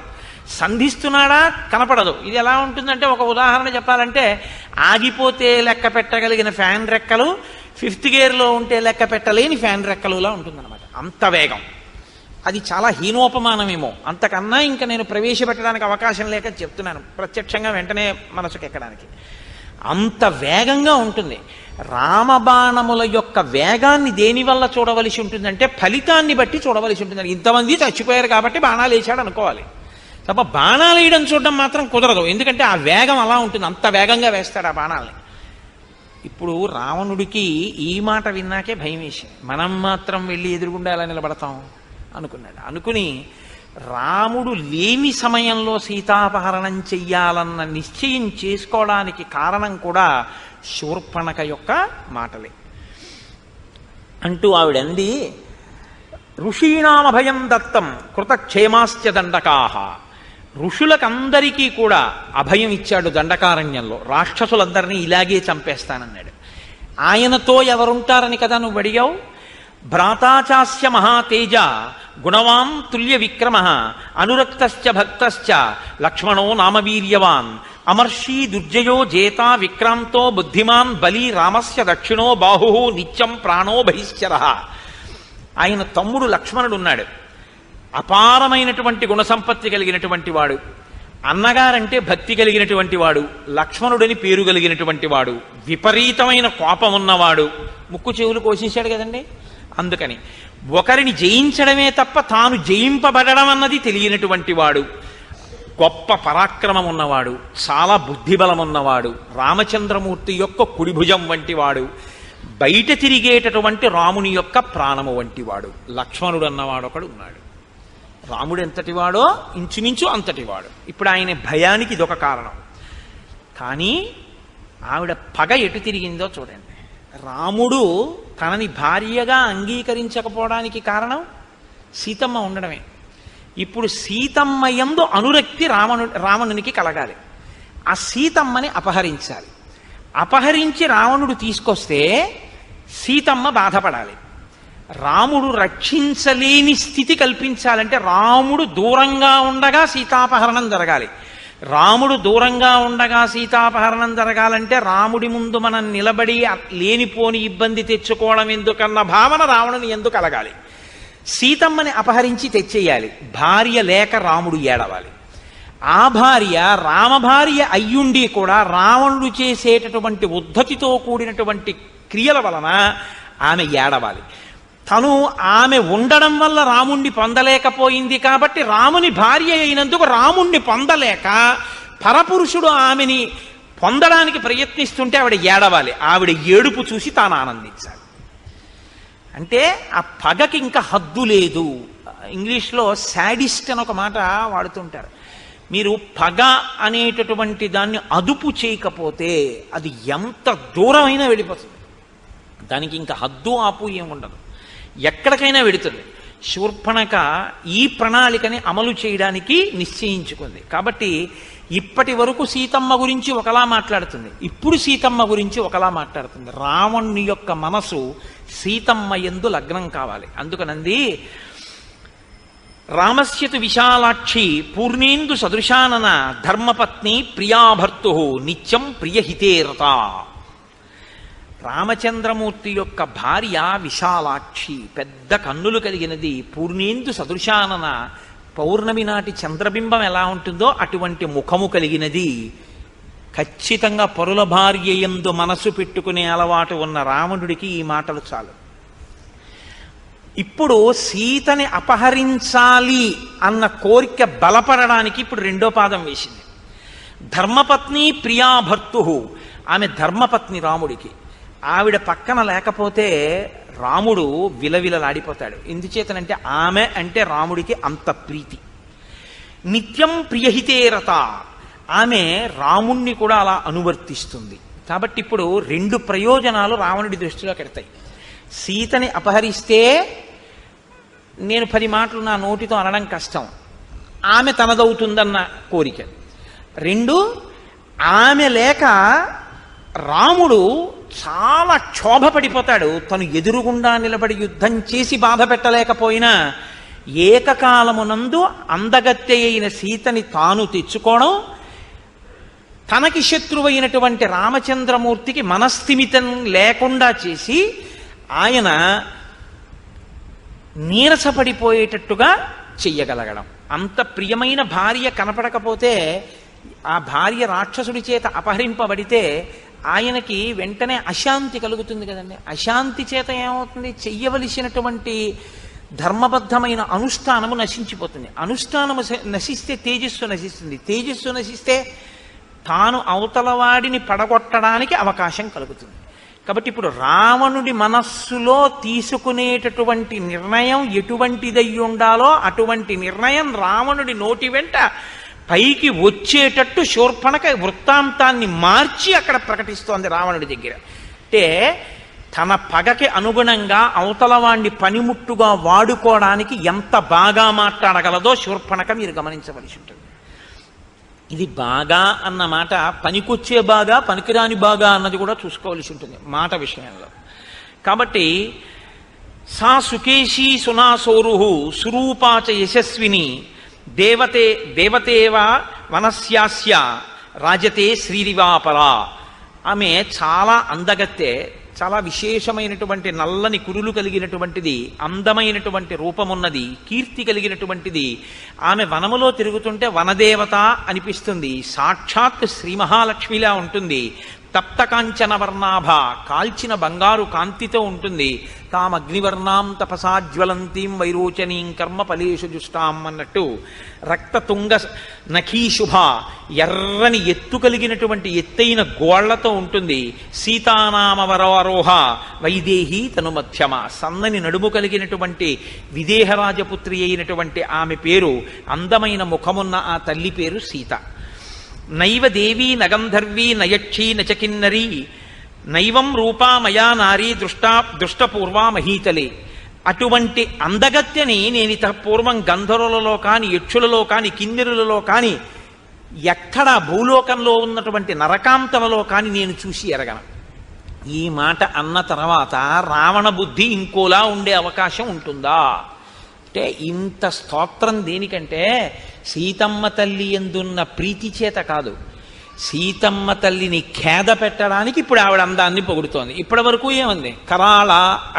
సంధిస్తున్నాడా కనపడదు. ఇది ఎలా ఉంటుందంటే, ఒక ఉదాహరణ చెప్పాలంటే, ఆగిపోతే లెక్క పెట్టగలిగిన ఫ్యాన్ రెక్కలు 5th గేర్లో ఉంటే లెక్క పెట్టలేని ఫ్యాన్ రెక్కలులా ఉంటుందన్నమాట. అంత వేగం. అది చాలా హీనోపమానమేమో. అంతకన్నా ఇంకా నేను ప్రవేశపెట్టడానికి అవకాశం లేక చెప్తున్నాను, ప్రత్యక్షంగా వెంటనే మనసుకు ఎక్కడానికి. అంత వేగంగా ఉంటుంది. రామబాణముల యొక్క వేగాన్ని దేనివల్ల చూడవలసి ఉంటుందంటే ఫలితాన్ని బట్టి చూడవలసి ఉంటుంది. ఇంతమంది చచ్చిపోయారు కాబట్టి బాణాలు వేసాడు అనుకోవాలి తప్ప బాణాలు వేయడం చూడడం మాత్రం కుదరదు. ఎందుకంటే ఆ వేగం అలా ఉంటుంది, అంత వేగంగా వేస్తాడు ఆ బాణాలని. ఇప్పుడు రావణుడికి ఈ మాట విన్నాకే భయం వేసింది. మనం మాత్రం వెళ్ళి ఎదురుగుండా ఎలా నిలబడతాం అనుకున్నాడు. అనుకుని రాముడు లేని సమయంలో సీతాపహరణం చెయ్యాలన్న నిశ్చయం చేసుకోవడానికి కారణం కూడా శూర్పణఖ యొక్క మాటలే. అంటూ ఆవిడంది, ఋషీణామభయం దత్తం కృతక్షేమాశ్చ దండకాహ. ఋషులకందరికీ కూడా అభయం ఇచ్చాడు దండకారణ్యంలో. రాక్షసులందరినీ ఇలాగే చంపేస్తానన్నాడు. ఆయనతో ఎవరుంటారని కదా నువ్వు అడిగావు. భ్రాతాచాస్య మహాతేజ గుణవాన్ తుల్య విక్రమ అనురక్తశ్చ భక్తశ్చ లక్ష్మణో నామవీర్యవాన్ అమర్షీ దుర్జయో జేత విక్రాంతో బుద్ధిమాన్ బలి రామస్య దక్షిణో బాహు నిత్యం ప్రాణో బహిశ్చర. ఆయన తమ్ముడు లక్ష్మణుడు ఉన్నాడు. అపారమైనటువంటి గుణసంపత్తి కలిగినటువంటి వాడు. అన్నగారంటే భక్తి కలిగినటువంటి వాడు. లక్ష్మణుడని పేరు కలిగినటువంటి వాడు. విపరీతమైన కోపం ఉన్నవాడు. ముక్కు చెవులు కోసేశాడు కదండి. అందుకని ఒకరిని జయించడమే తప్ప తాను జయింపబడడం అన్నది తెలియనటువంటి వాడు. గొప్ప పరాక్రమం ఉన్నవాడు. చాలా బుద్ధిబలం ఉన్నవాడు. రామచంద్రమూర్తి యొక్క కుడిభుజం వంటి వాడు. బయట తిరిగేటటువంటి రాముని యొక్క ప్రాణము వంటివాడు. లక్ష్మణుడు అన్నవాడు ఒకడు ఉన్నాడు. రాముడు ఎంతటివాడో ఇంచుమించు అంతటివాడు. ఇప్పుడు ఆయన భయానికి ఇదొక కారణం. కానీ ఆవిడ పగ ఎటు తిరిగిందో చూడండి. రాముడు తనని భార్యగా అంగీకరించకపోవడానికి కారణం సీతమ్మ ఉండడమే. ఇప్పుడు సీతమ్మ యందు అనురక్తి రావణునికి కలగాలి. ఆ సీతమ్మని అపహరించాలి. అపహరించి రావణుడు తీసుకొస్తే సీతమ్మ బాధపడాలి. రాముడు రక్షించలేని స్థితి కల్పించాలంటే రాముడు దూరంగా ఉండగా సీతాపహరణం జరగాలి. రాముడు దూరంగా ఉండగా సీతాపహరణం జరగాలంటే రాముడి ముందు మనం నిలబడి లేనిపోని ఇబ్బంది తెచ్చుకోవడం ఎందుకన్న భావన రావణుని ఎందుకు కలగాలి. సీతమ్మని అపహరించి తెచ్చేయాలి. భార్య లేక రాముడు ఏడవాలి. ఆ భార్య రామభార్య అయ్యుండి కూడా రావణుడు చేసేటటువంటి ఉద్ధతితో కూడినటువంటి క్రియల వలన ఆమె ఏడవాలి. తను ఆమె ఉండడం వల్ల రాముణ్ణి పొందలేకపోయింది కాబట్టి రాముని భార్య అయినందుకు రాముణ్ణి పొందలేక పరపురుషుడు ఆమెని పొందడానికి ప్రయత్నిస్తుంటే ఆవిడ ఏడవాలి. ఆవిడ ఏడుపు చూసి తాను ఆనందించాలి. అంటే ఆ పగకి ఇంకా హద్దు లేదు. ఇంగ్లీష్లో శాడిస్ట్ అని ఒక మాట వాడుతుంటారు. మీరు పగ అనేటటువంటి దాన్ని అదుపు చేయకపోతే అది ఎంత దూరమైనా వెళ్ళిపోతుంది. దానికి ఇంకా హద్దు ఆపు ఏముండదు, ఎక్కడికైనా వెడుతుంది. శూర్పణఖ ఈ ప్రణాళికని అమలు చేయడానికి నిశ్చయించుకుంది. కాబట్టి ఇప్పటి వరకు సీతమ్మ గురించి ఒకలా మాట్లాడుతుంది, ఇప్పుడు సీతమ్మ గురించి ఒకలా మాట్లాడుతుంది. రావణుని యొక్క మనసు సీతమ్మ యందు లగ్నం కావాలి. అందుకనంది రామస్యతు విశాలాక్షి పూర్ణేందు సదృశానన ధర్మపత్ని ప్రియాభర్తు నిత్యం ప్రియహితేరత. రామచంద్రమూర్తి యొక్క భార్య విశాలాక్షి, పెద్ద కన్నులు కలిగినది. పూర్ణేందు సదృశానన, పౌర్ణమి నాటి చంద్రబింబం ఎలా ఉంటుందో అటువంటి ముఖము కలిగినది. ఖచ్చితంగా పరుల భార్య యందు మనసు పెట్టుకునే అలవాటు ఉన్న రావణుడికి ఈ మాటలు చాలు. ఇప్పుడు సీతని అపహరించాలి అన్న కోరిక బలపడడానికి ఇప్పుడు రెండో పాదం వేసింది. ధర్మపత్ని ప్రియాభర్తు, ఆమె ధర్మపత్ని రాముడికి. ఆవిడ పక్కన లేకపోతే రాముడు విలవిలలాడిపోతాడు. ఎందుచేతనంటే ఆమె అంటే రాముడికి అంత ప్రీతి. నిత్యం ప్రియహితేరత, ఆమె రాముణ్ణి కూడా అలా అనువర్తిస్తుంది. కాబట్టి ఇప్పుడు రెండు ప్రయోజనాలు రావణుడి దృష్టిలో కెడతాయి. సీతని అపహరిస్తే నేను 10 మాటలు నా నోటితో అనడం కష్టం, ఆమె తనదవుతుందన్న కోరిక. 2, ఆమె లేక రాముడు చాలా క్షోభపడిపోతాడు. తను ఎదురుగుండా నిలబడి యుద్ధం చేసి బాధ పెట్టలేకపోయినా ఏకకాలమునందు అందగత్తె అయిన సీతని తాను తెచ్చుకోవడం, తనకి శత్రువైనటువంటి రామచంద్రమూర్తికి మనస్థిమితం లేకుండా చేసి ఆయన నీరసపడిపోయేటట్టుగా చెయ్యగలగడం. అంత ప్రియమైన భార్య కనపడకపోతే, ఆ భార్య రాక్షసుడి చేత అపహరింపబడితే ఆయనకి వెంటనే అశాంతి కలుగుతుంది కదండి. అశాంతి చేత ఏమవుతుంది? చెయ్యవలసినటువంటి ధర్మబద్ధమైన అనుష్ఠానము నశించిపోతుంది. అనుష్ఠానము నశిస్తే తేజస్సు నశిస్తుంది. తేజస్సు నశిస్తే తాను అవతలవాడిని పడగొట్టడానికి అవకాశం కలుగుతుంది. కాబట్టి ఇప్పుడు రావణుడి మనస్సులో తీసుకునేటటువంటి నిర్ణయం ఎటువంటిదై ఉండాలో అటువంటి నిర్ణయం రావణుడి నోటి వెంట పైకి వచ్చేటట్టు శూర్పణఖ వృత్తాంతాన్ని మార్చి అక్కడ ప్రకటిస్తోంది రావణుడి దగ్గర. అంటే తన పగకి అనుగుణంగా అవతలవాణ్ణి పనిముట్టుగా వాడుకోవడానికి ఎంత బాగా మాట్లాడగలదో శూర్పణఖ మీరు గమనించవలసి ఉంటుంది. ఇది బాగా అన్న మాట పనికొచ్చే బాగా, పనికిరాని బాగా అన్నది కూడా చూసుకోవలసి ఉంటుంది మాట విషయంలో. కాబట్టి సా సుకేశీ సునాసోరు సురూపాచ యశస్విని దేవతేవ వనస్యాస్య రాజతే శ్రీరివాపరా. ఆమె చాలా అందగత్తె, చాలా విశేషమైనటువంటి నల్లని కురులు కలిగినటువంటిది, అందమైనటువంటి రూపమున్నది, కీర్తి కలిగినటువంటిది. ఆమె వనములో తిరుగుతుంటే వనదేవత అనిపిస్తుంది. సాక్షాత్ శ్రీ మహాలక్ష్మిలా ఉంటుంది. తప్త కాంచన వర్ణాభ, కాల్చిన బంగారు కాంతితో ఉంటుంది. తామగ్నివర్ణాం తపసాజ్వలంతీం వైరోచనీం కర్మ ఫలేషు జుష్టాం అన్నట్టు రక్తతుంగ నఖీశుభ, ఎర్రని ఎత్తు కలిగినటువంటి ఎత్తైన గోళ్లతో ఉంటుంది. సీతానామవరోహ వైదేహి తను మధ్యమ, సన్నని నడుము కలిగినటువంటి విదేహరాజపుత్రి అయినటువంటి ఆమె పేరు, అందమైన ముఖమున్న ఆ తల్లి పేరు సీత. నైవ దేవీ నగంధర్వీ నయక్షీ నచకిన్నరీ నైవం రూపా మయా నారీ దృష్టపూర్వా మహీతలే. అటువంటి అందగత్యని నేను ఇత పూర్వం గంధర్వులలో కాని, యక్షులలో కాని, కిన్నెరులలో కాని, ఎక్కడ భూలోకంలో ఉన్నటువంటి నరకాంతలలో కాని నేను చూసి ఎరగను. ఈ మాట అన్న తర్వాత రావణ బుద్ధి ఇంకోలా ఉండే అవకాశం ఉంటుందా అంటే, ఇంత స్తోత్రం దేనికంటే సీతమ్మ తల్లి ఎందున్న ప్రీతి చేత కాదు, సీతమ్మ తల్లిని ఖేద పెట్టడానికి ఇప్పుడు ఆవిడ అందాన్ని పొగుడుతోంది. ఇప్పటి వరకు ఏమంది? కరాళ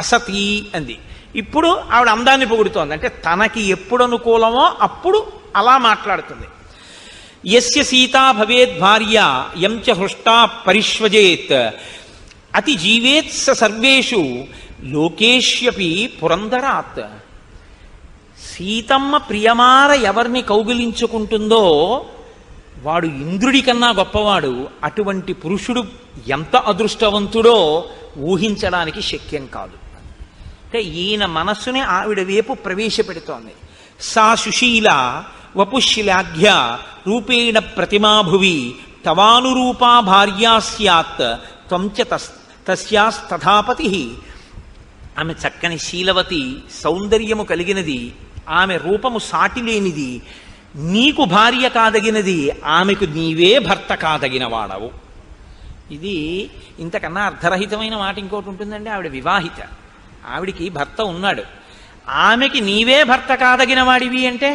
అసతి అంది. ఇప్పుడు ఆవిడ అందాన్ని పొగుడుతోంది. అంటే తనకి ఎప్పుడు అనుకూలమో అప్పుడు అలా మాట్లాడుతుంది. యస్య సీతా భవేద్ భార్య యం చ హృష్టా పరిష్వజేత్ అతి జీవేత్ స సర్వేషు లోకేష్యపి పురందరాత్. సీతమ్మ ప్రియమార ఎవరిని కౌగిలించుకుంటుందో వాడు ఇంద్రుడి కన్నా గొప్పవాడు. అటువంటి పురుషుడు ఎంత అదృష్టవంతుడో ఊహించడానికి శక్యం కాదు. అంటే ఈయన మనస్సునే ఆవిడ వైపు ప్రవేశపెడుతోంది. సా సుశీల వపుశ్లాఘ్య రూపేణ ప్రతిమాభువి తవానురూపా భార్యా స్యాత్ త్వం చ తస్యాస్తథాపతి. ఆమె చక్కని శీలవతి, సౌందర్యము కలిగినది, ఆమె రూపము సాటిలేనిది, నీకు భార్య కాదగినది, ఆమెకు నీవే భర్త కాదగిన వాడవు. ఇది ఇంతకన్నా అర్ధరహితమైన మాట ఇంకోటి ఉంటుందండి. ఆవిడ వివాహిత, ఆవిడికి భర్త ఉన్నాడు. ఆమెకి నీవే భర్త కాదగిన వాడివి అంటే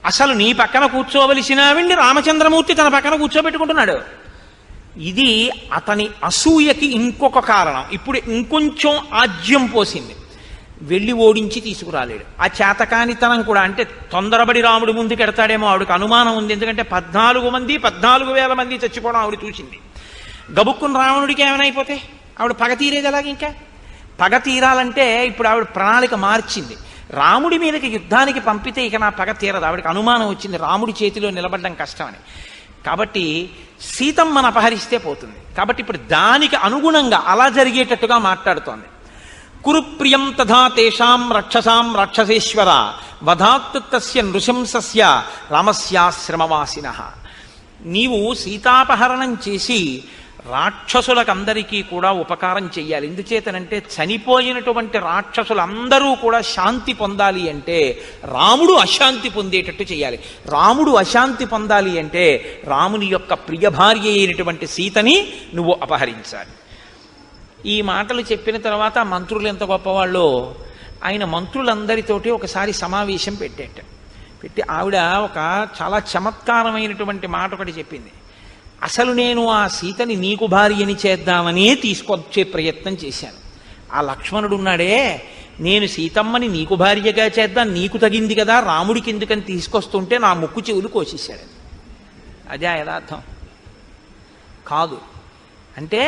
అసలు నీ పక్కన కూర్చోవలసిన ఆవిడ్ని రామచంద్రమూర్తి తన పక్కన కూర్చోబెట్టుకుంటున్నాడు. ఇది అతని అసూయకి ఇంకొక కారణం. ఇప్పుడు ఇంకొంచెం ఆజ్యం పోసింది. వెళ్ళి ఓడించి తీసుకురాలేడు. ఆ చేతకానితనం కూడా, అంటే తొందరబడి రాముడి ముందుకు ఎడతాడేమో ఆవిడకి అనుమానం ఉంది. ఎందుకంటే 14,000 మంది చచ్చిపోవడం ఆవిడ చూసింది. గబుక్కుని రావణుడికి ఏమైనా ఆవిడ పగ తీరేది ఎలాగ? ఇంకా పగ తీరాలంటే ఇప్పుడు ఆవిడ ప్రణాళిక మార్చింది. రాముడి మీదకి యుద్ధానికి పంపితే ఇక నా పగ తీరదు. ఆవిడకి అనుమానం వచ్చింది రాముడి చేతిలో నిలబడడం కష్టమని. కాబట్టి సీతమ్మను అపహరిస్తే పోతుంది. కాబట్టి ఇప్పుడు దానికి అనుగుణంగా అలా జరిగేటట్టుగా మాట్లాడుతోంది. కురుప్రియం తథా తేషాం రక్షసాం రాక్షసేశ్వర వధాత్ తస్య నృశంసస్య రామస్యాశ్రమవాసినః. నీవు సీతాపహరణం చేసి రాక్షసులకందరికీ కూడా ఉపకారం చెయ్యాలి. ఎందుచేతనంటే చనిపోయినటువంటి రాక్షసులందరూ కూడా శాంతి పొందాలి అంటే రాముడు అశాంతి పొందేటట్టు చేయాలి. రాముడు అశాంతి పొందాలి అంటే రాముని యొక్క ప్రియ భార్య అయినటువంటి సీతని నువ్వు అపహరించాలి. ఈ మాటలు చెప్పిన తర్వాత మంత్రులు ఎంత గొప్పవాళ్ళో, ఆయన మంత్రులందరితోటి ఒకసారి సమావేశం పెట్టి ఆవిడ ఒక చాలా చమత్కారమైనటువంటి మాట ఒకటి చెప్పింది. అసలు నేను ఆ సీతని నీకు భార్యని చేద్దామనే తీసుకొచ్చే ప్రయత్నం చేశాను. ఆ లక్ష్మణుడు ఉన్నాడే, నేను సీతమ్మని నీకు భార్యగా చేద్దాం, నీకు తగింది కదా, రాముడికి ఎందుకని తీసుకొస్తుంటే నా ముక్కు చెవులు కోసేశాడు. అదే యథార్థం కాదు. అంటే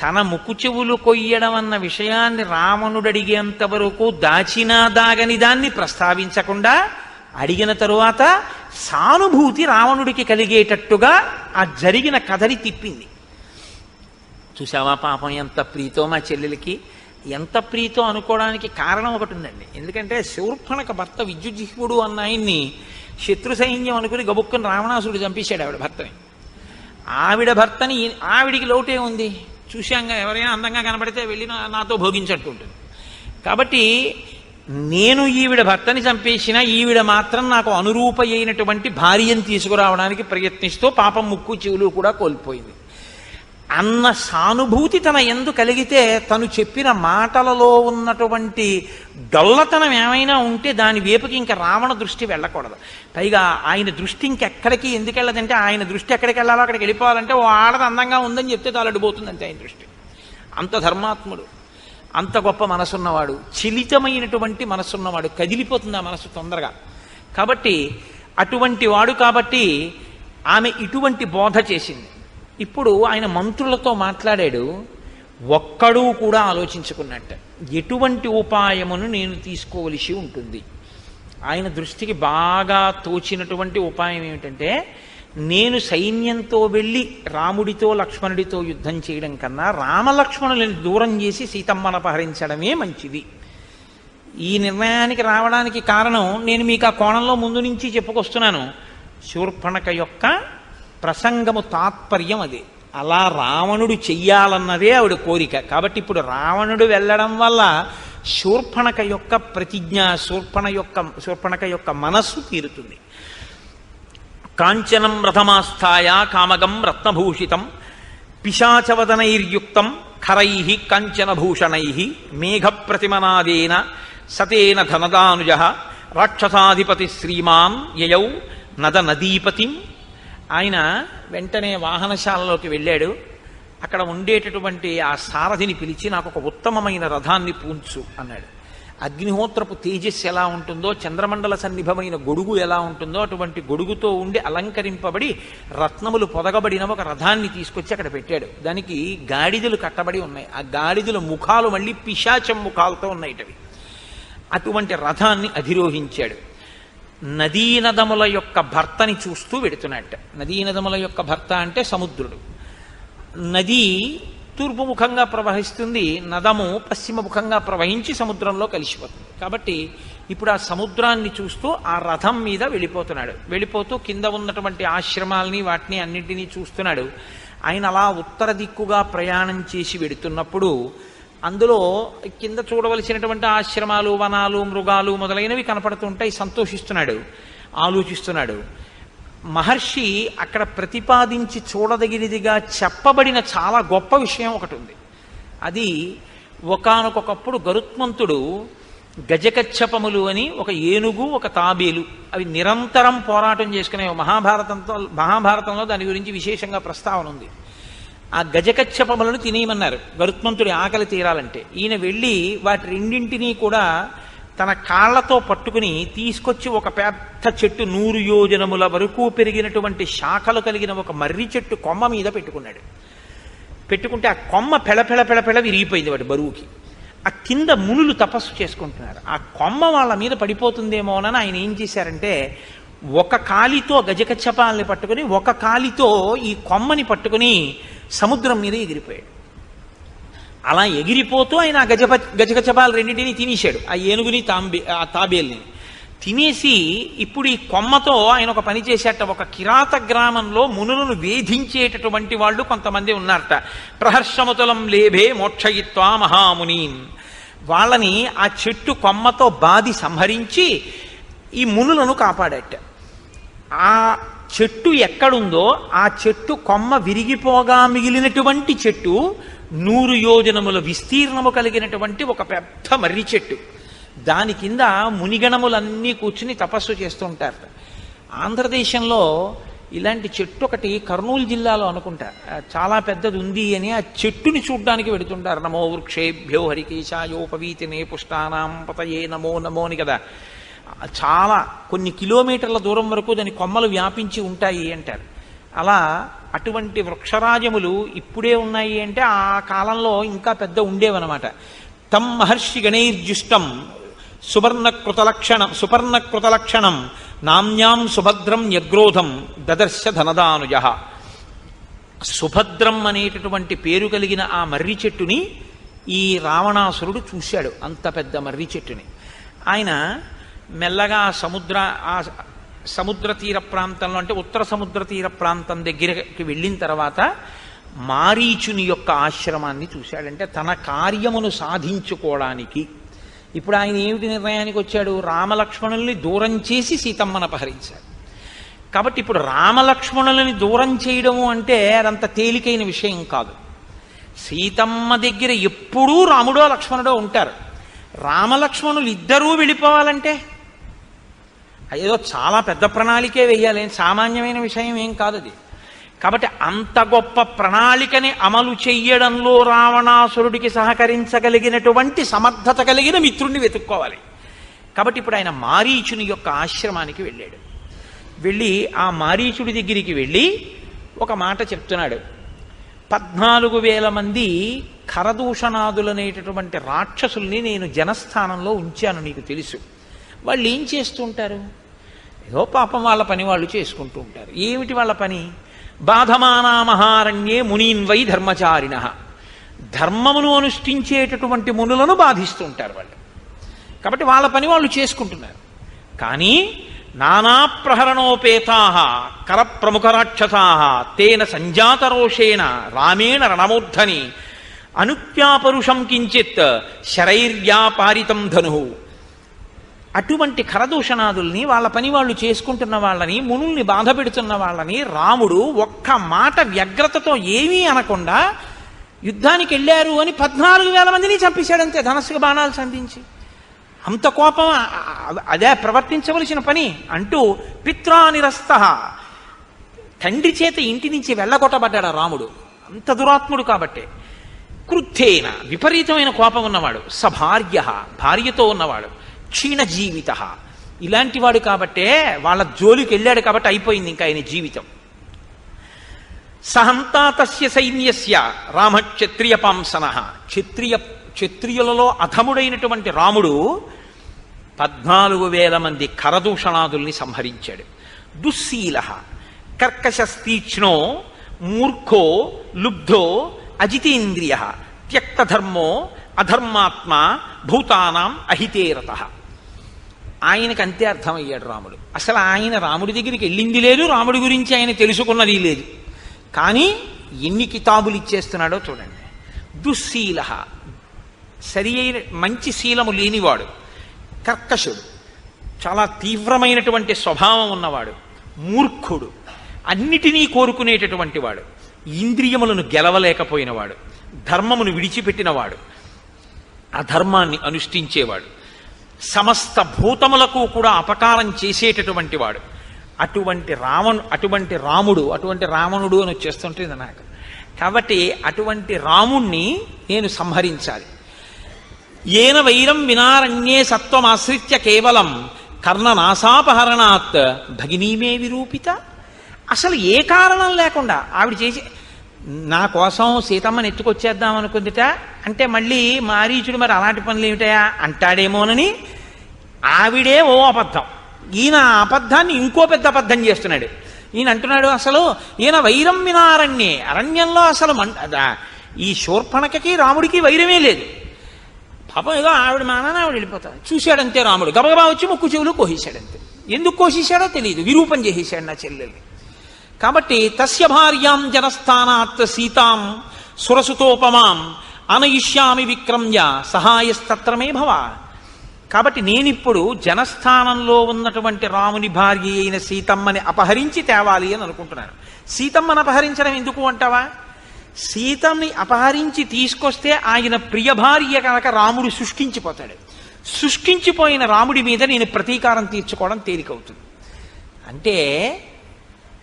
తన ముక్కు చెవులు కొయ్యడం అన్న విషయాన్ని రావణుడు అడిగేంత వరకు దాచినా దాగని దాన్ని ప్రస్తావించకుండా అడిగిన తరువాత సానుభూతి రావణుడికి కలిగేటట్టుగా ఆ జరిగిన కథని తిప్పింది. చూసావా పాపం ఎంత ప్రీతో మా చెల్లెలకి, ఎంత ప్రీతో అనుకోవడానికి కారణం ఒకటి ఉందండి. ఎందుకంటే శూర్పణఖ భర్త విద్యుజ్జిహ్వుడు అన్న ఆయన్ని శత్రు సైన్యం అనుకుని గబుక్కుని రావణాసురుడు చంపేశాడు ఆవిడ భర్తని. ఆవిడ భర్తని ఆవిడికి లోటే ఉంది. చూశాంగా, ఎవరైనా అందంగా కనబడితే వెళ్ళి నాతో భోగించట్టు ఉంటుంది. కాబట్టి నేను ఈవిడ భర్తని చంపేసిన ఈవిడ మాత్రం నాకు అనురూప అయినటువంటి భార్యను తీసుకురావడానికి ప్రయత్నిస్తూ పాపం ముక్కు చెవులు కూడా కోల్పోయింది అన్న సానుభూతి తన యందు కలిగితే తను చెప్పిన మాటలలో ఉన్నటువంటి డొల్లతనం ఏమైనా ఉంటే దాని వైపుకి ఇంకా రావణ దృష్టి వెళ్ళకూడదు. పైగా ఆయన దృష్టి ఇంకెక్కడికి ఎందుకు వెళ్ళదంటే, ఆయన దృష్టి ఎక్కడికి వెళ్ళాలో అక్కడికి వెళ్ళిపోవాలంటే ఓ ఆడది అందంగా ఉందని చెప్తే తాలడిపోతుంది అంతే ఆయన దృష్టి. అంత ధర్మాత్ముడు, అంత గొప్ప మనసున్నవాడు, చిలితమైనటువంటి మనసున్నవాడు, కదిలిపోతుంది ఆ మనసు తొందరగా. కాబట్టి అటువంటి వాడు కాబట్టి ఆమె ఇటువంటి బోధ చేసింది. ఇప్పుడు ఆయన మంత్రులతో మాట్లాడాడు. ఒక్కడూ కూడా ఆలోచించుకున్నట్ట ఎటువంటి ఉపాయమును నేను తీసుకోవలసి ఉంటుంది. ఆయన దృష్టికి బాగా తోచినటువంటి ఉపాయం ఏమిటంటే, నేను సైన్యంతో వెళ్ళి రాముడితో లక్ష్మణుడితో యుద్ధం చేయడం కన్నా రామలక్ష్మణులను దూరం చేసి సీతమ్మను అపహరించడమే మంచిది. ఈ నిర్ణయానికి రావడానికి కారణం నేను మీకు ఆ కోణంలో ముందు నుంచి చెప్పుకొస్తున్నాను. శూర్పణఖ యొక్క ప్రసంగము తాత్పర్యం అదే. అలా రావణుడు చెయ్యాలన్నదే ఆవిడ కోరిక. కాబట్టి ఇప్పుడు రావణుడు వెళ్ళడం వల్ల శూర్పణఖ యొక్క ప్రతిజ్ఞ, శూర్పణఖ యొక్క మనస్సు తీరుతుంది. కాంచనం రథమాస్థాయ కామగం రత్నభూషితం పిశాచవదనైర్యుక్తం ఖరై కాంచనభూషణై మేఘప్రతిమనాదేన సతేన ధనదానుజ రాక్షసాధిపతి శ్రీమాన్ యయౌ నద నదీపతిం. ఆయన వెంటనే వాహనశాలలోకి వెళ్ళాడు. అక్కడ ఉండేటటువంటి ఆ సారథిని పిలిచి నాకు ఒక ఉత్తమమైన రథాన్ని పూంచు అన్నాడు. అగ్నిహోత్రపు తేజస్సు ఎలా ఉంటుందో, చంద్రమండల సన్నిభమైన గొడుగు ఎలా ఉంటుందో అటువంటి గొడుగుతో ఉండి అలంకరింపబడి రత్నములు పొదగబడిన ఒక రథాన్ని తీసుకొచ్చి అక్కడ పెట్టాడు. దానికి గాడిదలు కట్టబడి ఉన్నాయి. ఆ గాడిదల ముఖాలు మళ్ళీ పిశాచం ముఖాలతో ఉన్నాయిటవి. అటువంటి రథాన్ని అధిరోహించాడు. నదీనదముల యొక్క భర్తని చూస్తూ వెడుతున్నట్ట. నదీనదముల యొక్క భర్త అంటే సముద్రుడు. నది తూర్పు ముఖంగా ప్రవహిస్తుంది, నదము పశ్చిమ ముఖంగా ప్రవహించి సముద్రంలో కలిసిపోతుంది. కాబట్టి ఇప్పుడు ఆ సముద్రాన్ని చూస్తూ ఆ రథం మీద వెళ్ళిపోతున్నాడు. వెళ్ళిపోతూ కింద ఉన్నటువంటి ఆశ్రమాలని వాటిని అన్నింటినీ చూస్తున్నాడు. ఆయన అలా ఉత్తర దిక్కుగా ప్రయాణం చేసి వెడుతున్నప్పుడు అందులో కింద చూడవలసినటువంటి ఆశ్రమాలు, వనాలు, మృగాలు మొదలైనవి కనపడుతుంటాయి. సంతోషిస్తున్నాడు, ఆలోచిస్తున్నాడు. మహర్షి అక్కడ ప్రతిపాదించి చూడదగినదిగా చెప్పబడిన చాలా గొప్ప విషయం ఒకటి ఉంది. అది ఒకానొకప్పుడు గరుత్మంతుడు గజకచ్చపములు అని ఒక ఏనుగు, ఒక తాబేలు, అవి నిరంతరం పోరాటం చేసుకునే మహాభారతంలో దాని గురించి విశేషంగా ప్రస్తావన ఉంది. ఆ గజకచ్చపములను తినేయమన్నారు గరుత్మంతుడి ఆకలి తీరాలంటే. ఈయన వెళ్ళి వాటి రెండింటినీ కూడా తన కాళ్లతో పట్టుకుని తీసుకొచ్చి ఒక పెద్ద చెట్టు 100 యోజనముల వరకు పెరిగినటువంటి శాఖలు కలిగిన ఒక మర్రి చెట్టు కొమ్మ మీద పెట్టుకున్నాడు. పెట్టుకుంటే ఆ కొమ్మ పెళపెళ విరిగిపోయింది వాటి బరువుకి. ఆ కింద మునులు తపస్సు చేసుకుంటున్నారు. ఆ కొమ్మ వాళ్ళ మీద పడిపోతుందేమోనని ఆయన ఏం చేశారంటే ఒక కాలితో గజకచ్చపాలని పట్టుకుని ఒక కాలితో ఈ కొమ్మని పట్టుకుని సముద్రం మీద ఎగిరిపోయాడు. అలా ఎగిరిపోతూ ఆయన ఆ గజకచ్చపాలు రెండింటినీ తినేశాడు. ఆ ఏనుగుని ఆ తాబేల్ని తినేసి ఇప్పుడు ఈ కొమ్మతో ఆయన ఒక పని చేసేట. ఒక కిరాత గ్రామంలో మునులను వేధించేటటువంటి వాళ్ళు కొంతమంది ఉన్నారట. ప్రహర్షముతులం లేభే మోక్షయిత్వా మహామునీన్. వాళ్ళని ఆ చెట్టు కొమ్మతో బాది సంహరించి ఈ మునులను కాపాడట. ఆ చెట్టు ఎక్కడుందో ఆ చెట్టు కొమ్మ విరిగిపోగా మిగిలినటువంటి చెట్టు 100 యోజనముల విస్తీర్ణము కలిగినటువంటి ఒక పెద్ద మర్రి చెట్టు. దాని కింద మునిగణములన్నీ కూర్చుని తపస్సు చేస్తూ ఉంటారు. ఆంధ్రదేశంలో ఇలాంటి చెట్టు ఒకటి కర్నూలు జిల్లాలో అనుకుంటా చాలా పెద్దది ఉంది అని ఆ చెట్టుని చూడ్డానికి వెడుతుంటారు. నమో వృక్షేభ్యో హరికేశాయోపవీతినే పుష్టానాం పతయే నమో నమో అని కదా. చాలా కొన్ని కిలోమీటర్ల దూరం వరకు దాని కొమ్మలు వ్యాపించి ఉంటాయి అంటారు. అలా అటువంటి వృక్షరాజములు ఇప్పుడే ఉన్నాయి అంటే ఆ కాలంలో ఇంకా పెద్ద ఉండేవన్నమాట. తం మహర్షి గణైర్జుష్టం సుపర్ణకృతలక్షణం నామ్యాం సుభద్రం యగ్రోధం దదర్శ ధనదానుజ. సుభద్రం అనేటటువంటి పేరు కలిగిన ఆ మర్రి చెట్టుని ఈ రావణాసురుడు చూశాడు. అంత పెద్ద మర్రి చెట్టుని ఆయన మెల్లగా సముద్ర తీర ప్రాంతంలో అంటే ఉత్తర సముద్ర తీర ప్రాంతం దగ్గరికి వెళ్ళిన తర్వాత మారీచుని యొక్క ఆశ్రమాన్ని చూశాడంటే తన కార్యమును సాధించుకోవడానికి. ఇప్పుడు ఆయన ఏమిటి నిర్ణయానికి వచ్చాడు? రామలక్ష్మణుల్ని దూరం చేసి సీతమ్మను అపహరించాడు. కాబట్టి ఇప్పుడు రామలక్ష్మణులని దూరం చేయడము అంటే అదంత తేలికైన విషయం కాదు. సీతమ్మ దగ్గర ఎప్పుడూ రాముడో లక్ష్మణుడో ఉంటారు. రామలక్ష్మణులు ఇద్దరూ వెళ్ళిపోవాలంటే ఏదో చాలా పెద్ద ప్రణాళికే వెయ్యాలి, సామాన్యమైన విషయం ఏం కాదు అది. కాబట్టి అంత గొప్ప ప్రణాళికని అమలు చెయ్యడంలో రావణాసురుడికి సహకరించగలిగినటువంటి సమర్థత కలిగిన మిత్రుణ్ణి వెతుక్కోవాలి. కాబట్టి ఇప్పుడు ఆయన మారీచుని యొక్క ఆశ్రమానికి వెళ్ళాడు. వెళ్ళి ఆ మారీచుడి దగ్గరికి వెళ్ళి ఒక మాట చెప్తున్నాడు. 14,000 మంది ఖరదూషణాదులనేటటువంటి రాక్షసుల్ని నేను జనస్థానంలో ఉంచాను, నీకు తెలుసు. వాళ్ళు ఏం చేస్తుంటారు? ఏదో పాపం వాళ్ళ పని వాళ్ళు చేసుకుంటూ ఉంటారు. ఏమిటి వాళ్ళ పని? బాధమానా మహారణ్యే మునీన్వై ధర్మచారిణ. ధర్మమును అనుష్ఠించేటటువంటి మునులను బాధిస్తుంటారు వాళ్ళు. కాబట్టి వాళ్ళ పని వాళ్ళు చేసుకుంటున్నారు. కానీ నానా ప్రహరణోపేతా కరప్రముఖ రాక్షసా తేన సంజాతరోషేణ రామేణ రణమూర్ధని అనుప్యాపరుషం కించిత్ శరైర్వ్యాపారితం ధను. అటువంటి ఖరదూషణాదుల్ని వాళ్ళ పని వాళ్ళు చేసుకుంటున్న వాళ్ళని, మునుల్ని బాధ పెడుతున్న వాళ్ళని రాముడు ఒక్క మాట వ్యగ్రతతో ఏమీ అనకుండా యుద్ధానికి వెళ్ళారు అని 14,000 మందిని చంపేశాడంతే, ధనస్సుకు బాణాలు సంధించి. అంత కోపం, అదే ప్రవర్తించవలసిన పని అంటూ పిత్రానిరస్త, తండ్రి చేత ఇంటి నుంచి వెళ్ళగొట్టబడ్డాడు రాముడు. అంత దురాత్ముడు. కాబట్టి క్రుద్ధేన విపరీతమైన కోపం ఉన్నవాడు, సభార్య భార్యతో ఉన్నవాడు, క్షీణజీవిత ఇలాంటి వాడు కాబట్టే వాళ్ళ జోలికి వెళ్ళాడు కాబట్టి అయిపోయింది ఇంకా ఆయన జీవితం. సహంతా తస్య సైన్యస్య రామ క్షత్రియ పాంసన క్షత్రియులలో అధముడైనటువంటి రాముడు 14,000 మంది కరదూషణాదుల్ని సంహరించాడు. దుశ్శీల కర్కశస్తీక్ష్ణో మూర్ఖో లుబ్ధో అజితేంద్రియ త్యక్తధర్మో అధర్మాత్మ భూతానాం అహితేరత. ఆయనకు అంతే అర్థమయ్యాడు రాముడు. అసలు ఆయన రాముడి దగ్గరికి వెళ్ళింది లేదు, రాముడి గురించి ఆయన తెలుసుకున్నది లేదు. కానీ ఎన్ని కితాబులు ఇచ్చేస్తున్నాడో చూడండి. దుశ్శీల సరి అయిన మంచి శీలము లేనివాడు, కర్కశుడు చాలా తీవ్రమైనటువంటి స్వభావం ఉన్నవాడు, మూర్ఖుడు అన్నిటినీ కోరుకునేటటువంటి వాడు, ఇంద్రియములను గెలవలేకపోయినవాడు, ధర్మమును విడిచిపెట్టినవాడు, అధర్మాన్ని అనుష్ఠించేవాడు, సమస్త భూతములకు కూడా అపకారం చేసేటటువంటి వాడు. అటువంటి రావణుడు అని వచ్చేస్తుంటుంది నాకు. కాబట్టి అటువంటి రాముణ్ణి నేను సంహరించాలి. ఏన వైరం వినారణ్యే సత్వమాశ్రిత్య కేవలం కర్ణనాసాపహరణాత్ భగినీమే విరూపిత. అసలు ఏ కారణం లేకుండా ఆవిడ చేసి నా కోసం సీతమ్మని ఎత్తుకొచ్చేద్దాం అనుకుందిట అంటే మళ్ళీ మారీచుడు మరి అలాంటి పనులు ఏమిటయా అంటాడేమోనని ఆవిడే ఓ అబద్ధం, ఈయన ఆ అబద్ధాన్ని ఇంకో పెద్ద అబద్ధం చేస్తున్నాడు. ఈయన అంటున్నాడు అసలు ఈయన వైరం వినారణ్యే, అరణ్యంలో అసలు ఈ శూర్పణఖకి రాముడికి వైరమే లేదు. పాపం ఏదో ఆవిడ మానాన్ని ఆవిడ వెళ్ళిపోతాడు. చూశాడంతే రాముడు, గబగబా వచ్చి ముక్కు చెవులు కోసేశాడంతే. ఎందుకు కోసేశాడో తెలియదు, విరూపం చేసేశాడు నా చెల్లెల్ని. కాబట్టి తస్య భార్యాం జనస్థానాత్ సీతాం సురసుతోపమాం అనయిష్యామి విక్రమ్య సహాయస్తత్రమే భవ. కాబట్టి నేనిప్పుడు జనస్థానంలో ఉన్నటువంటి రాముని భార్య అయిన సీతమ్మని అపహరించి తేవాలి అని అనుకుంటున్నాను. సీతమ్మని అపహరించడం ఎందుకు అంటావా? సీతమ్మని అపహరించి తీసుకొస్తే ఆయన ప్రియ భార్య కనుక రాముడు శుష్కించిపోతాడు. శుష్కించిపోయిన రాముడి మీద నేను ప్రతీకారం తీర్చుకోవడం తేలికవుతుంది. అంటే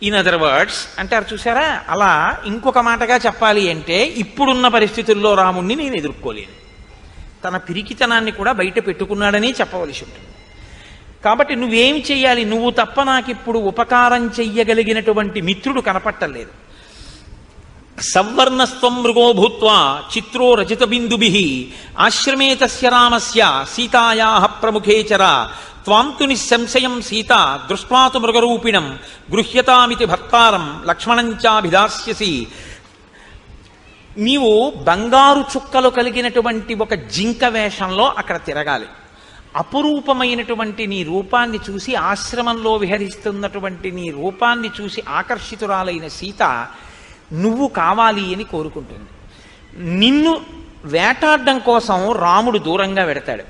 ఇన్ అదర్ వర్డ్స్ అంటారు చూసారా, అలా ఇంకొక మాటగా చెప్పాలి అంటే ఇప్పుడున్న పరిస్థితుల్లో రాముణ్ణి నేను ఎదుర్కోలేను. తన పిరికితనాన్ని కూడా బయట పెట్టుకున్నాడని చెప్పవలసి ఉంటుంది. కాబట్టి నువ్వేమి చెయ్యాలి? నువ్వు తప్ప నాకిప్పుడు ఉపకారం చెయ్యగలిగినటువంటి మిత్రుడు కనపట్టలేదు. సవర్ణస్త్వం మృగో భూత్వా చిత్రో రజిత బిందుభిః ఆశ్రమే తస్య రామస్య సీతాయాః ప్రముఖే చర త్వాంతు నిస్సంశయం సీత దృష్ట్వాతు మృగరూపిణం గృహ్యతామితి భర్తారం లక్ష్మణంచాభిదాస్యసి. నీవు బంగారు చుక్కలు కలిగినటువంటి ఒక జింక వేషంలో అక్కడ తిరగాలి. అపురూపమైనటువంటి నీ రూపాన్ని చూసి, ఆశ్రమంలో విహరిస్తున్నటువంటి నీ రూపాన్ని చూసి ఆకర్షితురాలైన సీత నువ్వు కావాలి అని కోరుకుంటుంది. నిన్ను వేటాడడం కోసం రాముడు దూరంగా వెడతాడు.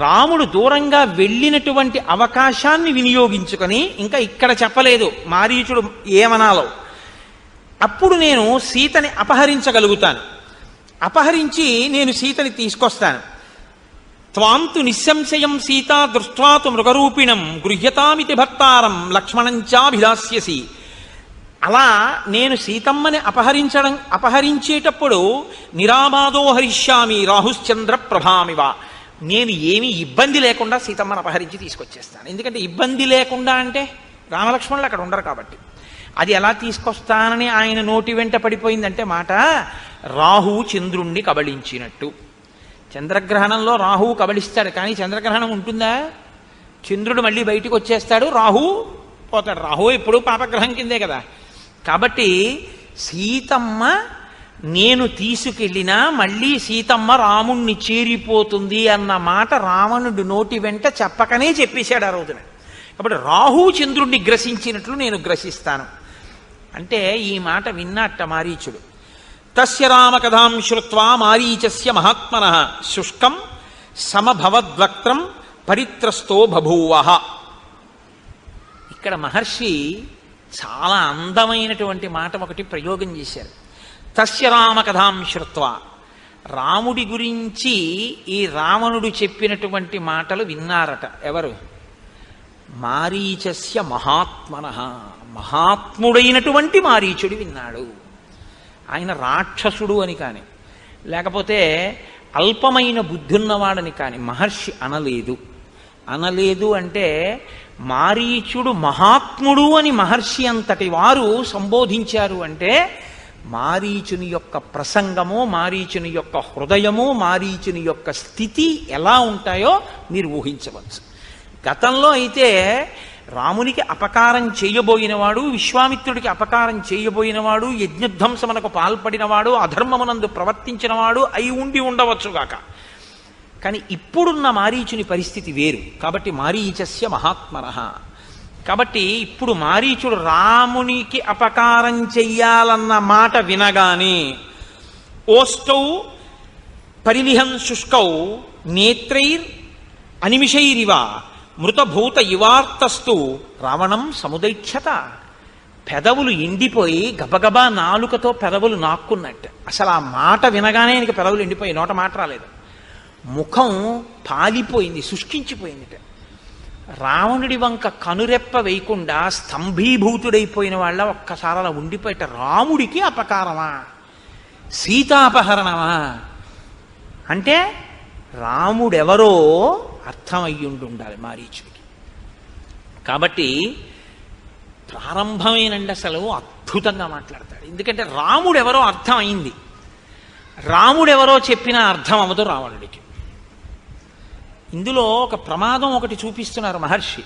రాముడు దూరంగా వెళ్ళినటువంటి అవకాశాన్ని వినియోగించుకొని, ఇంకా ఇక్కడ చెప్పలేదు మారీచుడు ఏమనాలో, అప్పుడు నేను సీతని అపహరించగలుగుతాను. అపహరించి నేను సీతని తీసుకొస్తాను. త్వాంతు నిస్సంశయం సీతా దృష్ట్వాతు మృగరూపిణం గృహ్యతామితి భర్తారం లక్ష్మణంచాభిదాస్యసి. అలా నేను సీతమ్మని అపహరించేటప్పుడు నిరాబాదో హరిష్యామి రాహుశ్చంద్ర ప్రభామివ. నేను ఏమీ ఇబ్బంది లేకుండా సీతమ్మని అపహరించి తీసుకొచ్చేస్తాను. ఎందుకంటే ఇబ్బంది లేకుండా అంటే రామలక్ష్మణులు అక్కడ ఉండరు కాబట్టి. అది ఎలా తీసుకొస్తానని ఆయన నోటి వెంట పడిపోయిందంటే మాట, రాహువు చంద్రుణ్ణి కబళించినట్టు. చంద్రగ్రహణంలో రాహువు కబళిస్తాడు, కానీ చంద్రగ్రహణం ఉంటుందా? చంద్రుడు మళ్ళీ బయటికి వచ్చేస్తాడు, రాహువు పోతాడు. రాహువు ఎప్పుడు పాపగ్రహం కిందే కదా. కాబట్టి సీతమ్మ నేను తీసుకెళ్ళినా మళ్ళీ సీతమ్మ రాముణ్ణి చేరిపోతుంది అన్న మాట రావణుడి నోటి వెంట చెప్పకనే చెప్పేశాడు ఆ రోజున. కాబట్టి రాహువు చంద్రుణ్ణి గ్రసించినట్లు నేను గ్రసిస్తాను అంటే ఈ మాట విన్నట్ట మారీచుడు. తస్య రామకథాం శ్రుత్వా మారీచస్య మహాత్మనః శుష్కం సమభవద్వక్త్రం పరిత్రస్తో బభూవః. ఇక్కడ మహర్షి చాలా అందమైనటువంటి మాట ఒకటి ప్రయోగం చేశారు. తస్య రామకథాం శ్రుత్వా, రాముడి గురించి ఈ రావణుడు చెప్పినటువంటి మాటలు విన్నారట. ఎవరు? మారీచస్య మహాత్మనః, మహాత్ముడైనటువంటి మారీచుడు విన్నాడు. ఆయన రాక్షసుడు అని కాని, లేకపోతే అల్పమైన బుద్ధి ఉన్నవాడని కానీ మహర్షి అనలేదు. అనలేదు అంటే మారీచుడు మహాత్ముడు అని మహర్షి అంతటి వారు సంబోధించారు అంటే మారీచుని యొక్క ప్రసంగము, మారీచుని యొక్క హృదయము, మారీచుని యొక్క స్థితి ఎలా ఉంటాయో మీరు ఊహించవచ్చు. గతంలో అయితే రామునికి అపకారం చేయబోయినవాడు, విశ్వామిత్రుడికి అపకారం చేయబోయినవాడు, యజ్ఞధ్వంసమునకు పాల్పడినవాడు, అధర్మమునందు ప్రవర్తించినవాడు అయి ఉండి ఉండవచ్చుగాక. కానీ ఇప్పుడున్న మారీచుని పరిస్థితి వేరు. కాబట్టి మారీచస్య మహాత్మనః. కాబట్టి ఇప్పుడు మారీచుడు రామునికి అపకారం చెయ్యాలన్న మాట వినగానే ఓష్టౌ పరిలిహం శుష్కౌ నేత్రైర్ అనిమిషైరివ మృతభూత ఇవార్తస్తు రావణం సముదైక్షత. పెదవులు ఎండిపోయి గబగబా నాలుకతో పెదవులు నాక్కున్నట్టు. అసలు ఆ మాట వినగానే ఆయనకి పెదవులు ఎండిపోయి నోట మాట రాలేదు. ముఖం పాలిపోయింది, శుష్కించిపోయింది. రావణుడి వంక కనురెప్ప వేయకుండా స్తంభీభూతుడైపోయిన వాళ్ళ ఒక్కసారి అలా ఉండిపోయేట. రాముడికి అపకారమా, సీతాపహరణమా అంటే రాముడెవరో అర్థమయ్యుండి ఉండాలి మారీచుడికి. కాబట్టి ప్రారంభమేనండి అసలు అద్భుతంగా మాట్లాడతాడు. ఎందుకంటే రాముడెవరో అర్థం అయింది. రాముడెవరో చెప్పినా అర్థం అవ్వదు రావణుడికి. ఇందులో ఒక ప్రమాదం ఒకటి చూపిస్తున్నారు మహర్షి.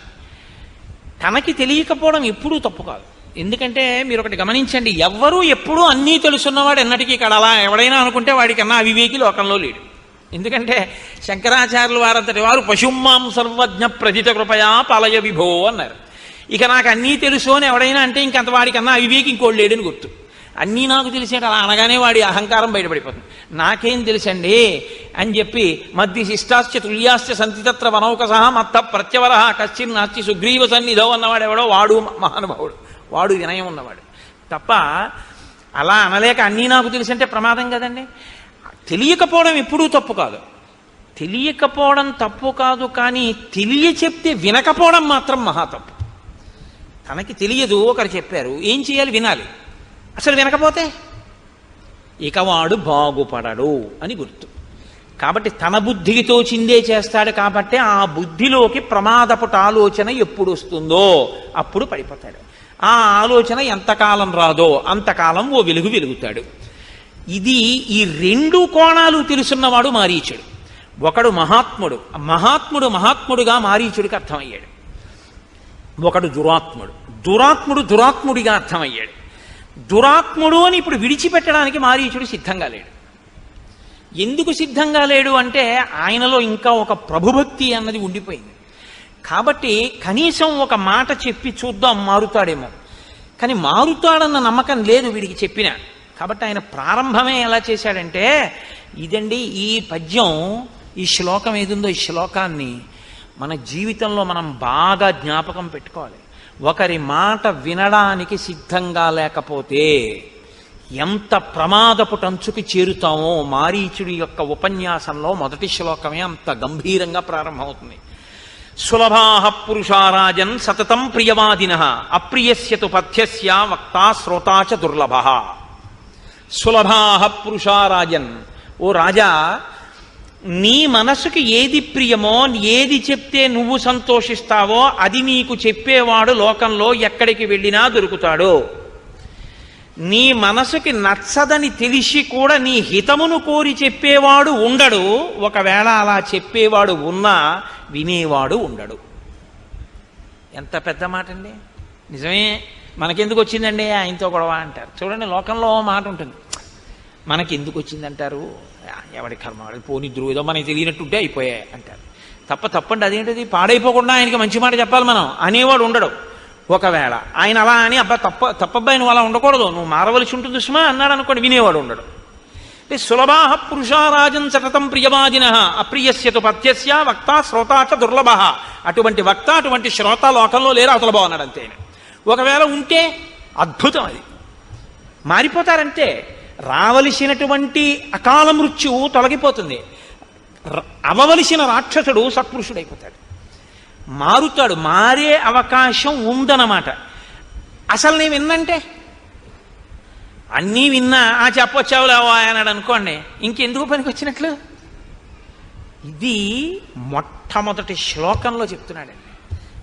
తనకి తెలియకపోవడం ఎప్పుడూ తప్పు కాదు. ఎందుకంటే మీరు ఒకటి గమనించండి, ఎవ్వరూ ఎప్పుడూ అన్నీ తెలుసున్నవాడు ఎన్నటికీ కడలా ఎవడైనా అనుకుంటే వాడికన్నా అవివేకి లోకంలో లేడు. ఎందుకంటే శంకరాచార్యులు వారంతటి వారు పశుమాం సర్వజ్ఞ ప్రజిత కృపయా పాలయ విభో అన్నారు. ఇక నాకు అన్నీ తెలుసు అని ఎవడైనా అంటే ఇంకంత వాడికన్నా అవివేకి ఇంకోటి లేడని గుర్తు. అన్నీ నాకు తెలిసేట అలా అనగానే వాడి అహంకారం బయటపడిపోతుంది. నాకేం తెలుసండి అని చెప్పి మధ్య శిష్టాశ్చ తుల్యాశ్చ సంతితత్ర వనౌకసహ మత్త ప్రత్యవర కశ్చిన్ నాస్తి సుగ్రీవ సన్నిధో అన్నవాడు ఎవడో వాడు మహానుభావుడు, వాడు వినయం ఉన్నవాడు తప్ప అలా అనలేక అన్నీ నాకు తెలిసంటే ప్రమాదం కదండి. తెలియకపోవడం ఎప్పుడూ తప్పు కాదు. తెలియకపోవడం తప్పు కాదు, కానీ తెలియ చెప్తే వినకపోవడం మాత్రం మహా తప్పు. తనకి తెలియదు, ఒకరు చెప్పారు, ఏం చేయాలి? వినాలి. అసలు వినకపోతే ఇక వాడు బాగుపడడు అని గుర్తు. కాబట్టి తన బుద్ధికి తోచిందే చేస్తాడు. కాబట్టి ఆ బుద్ధిలోకి ప్రమాదపుట ఆలోచన ఎప్పుడు వస్తుందో అప్పుడు పడిపోతాడు. ఆ ఆలోచన ఎంతకాలం రాదో అంతకాలం ఓ వెలుగు వెలుగుతాడు. ఇది ఈ రెండు కోణాలు తెలుసున్నవాడు మారీచుడు. ఒకడు మహాత్ముడు, మహాత్ముడుగా మారీచుడికి అర్థమయ్యాడు. ఒకడు దురాత్ముడు, దురాత్ముడిగా అర్థమయ్యాడు. దురాత్ముడు అని ఇప్పుడు విడిచిపెట్టడానికి మారీచుడు సిద్ధంగా లేడు. ఎందుకు సిద్ధంగా లేడు అంటే ఆయనలో ఇంకా ఒక ప్రభుభక్తి అన్నది ఉండిపోయింది. కాబట్టి కనీసం ఒక మాట చెప్పి చూద్దాం మారుతాడేమో, కానీ మారుతాడన్న నమ్మకం లేదు వీడికి చెప్పినా. కాబట్టి ఆయన ప్రారంభమే ఎలా చేశాడంటే, ఇదండి ఈ పద్యం, ఈ శ్లోకం ఏదుందో ఈ శ్లోకాన్ని మన జీవితంలో మనం బాగా జ్ఞాపకం పెట్టుకోవాలి. ఒకరి మాట వినడానికి సిద్ధంగా లేకపోతే ఎంత ప్రమాదపు టంచుకి చేరుతామో మారీచుడి యొక్క ఉపన్యాసంలో మొదటి శ్లోకమే అంత గంభీరంగా ప్రారంభమవుతుంది. సులభాః పురుషారాజన్ సతతం ప్రియవాదినః అప్రియస్యతు పథ్యస్య వక్తా శ్రోతా చ దుర్లభః. సులభాః పురుషారాజన్, ఓ రాజా, నీ మనసుకి ఏది ప్రియమో, ఏది చెప్తే నువ్వు సంతోషిస్తావో అది నీకు చెప్పేవాడు లోకంలో ఎక్కడికి వెళ్ళినా దొరుకుతాడు. నీ మనసుకి నచ్చదని తెలిసి కూడా నీ హితమును కోరి చెప్పేవాడు ఉండడు. ఒకవేళ అలా చెప్పేవాడు ఉన్నా వినేవాడు ఉండడు. ఎంత పెద్ద మాట అండి. నిజమే, మనకెందుకు వచ్చిందండి ఆయనతో గొడవ అంటారు. చూడండి, లోకంలో మాట ఉంటుంది, మనకెందుకు వచ్చిందంటారు, ఎవడి కర్మ వాడి పోనిద్రు, ఏదో మనకి తెలియనట్టుంటే అయిపోయాయి అంటారు. తప్పండి, అదేంటిది, పాడైపోకుండా ఆయనకి మంచి మాట చెప్పాలి మనం అనేవాడు ఉండడు. ఒకవేళ ఆయన అలా అని తప్పబ్బాయి నువ్వు అలా ఉండకూడదు, నువ్వు మారవలసి ఉంటుంది సుమా అన్నాడు అనుకోండి, వినేవాడు ఉండడు. అంటే సులభాః పురుషారాజన్ సతతం ప్రియవాదినః అప్రియస్యతు పథ్యస్య వక్తా శ్రోతా చ దుర్లభః. అటువంటి వక్త, అటువంటి శ్రోత లోకంలో లేరు, అవతల బాగున్నాడు అంతే. ఒకవేళ ఉంటే అద్భుతం, అది మారిపోతారంటే రావలసినటువంటి అకాల మృత్యువు తొలగిపోతుంది. అవవలసిన రాక్షసుడు సత్పురుషుడైపోతాడు, మారుతాడు. మారే అవకాశం ఉందన్నమాట. అసలు నేను విన్నంటే అన్నీ విన్నా ఆ చెప్పొచ్చావులేవా అన్నాడు అనుకోండి, ఇంకెందుకు పనికి వచ్చినట్లు? ఇది మొట్టమొదటి శ్లోకంలో చెప్తున్నాడండి.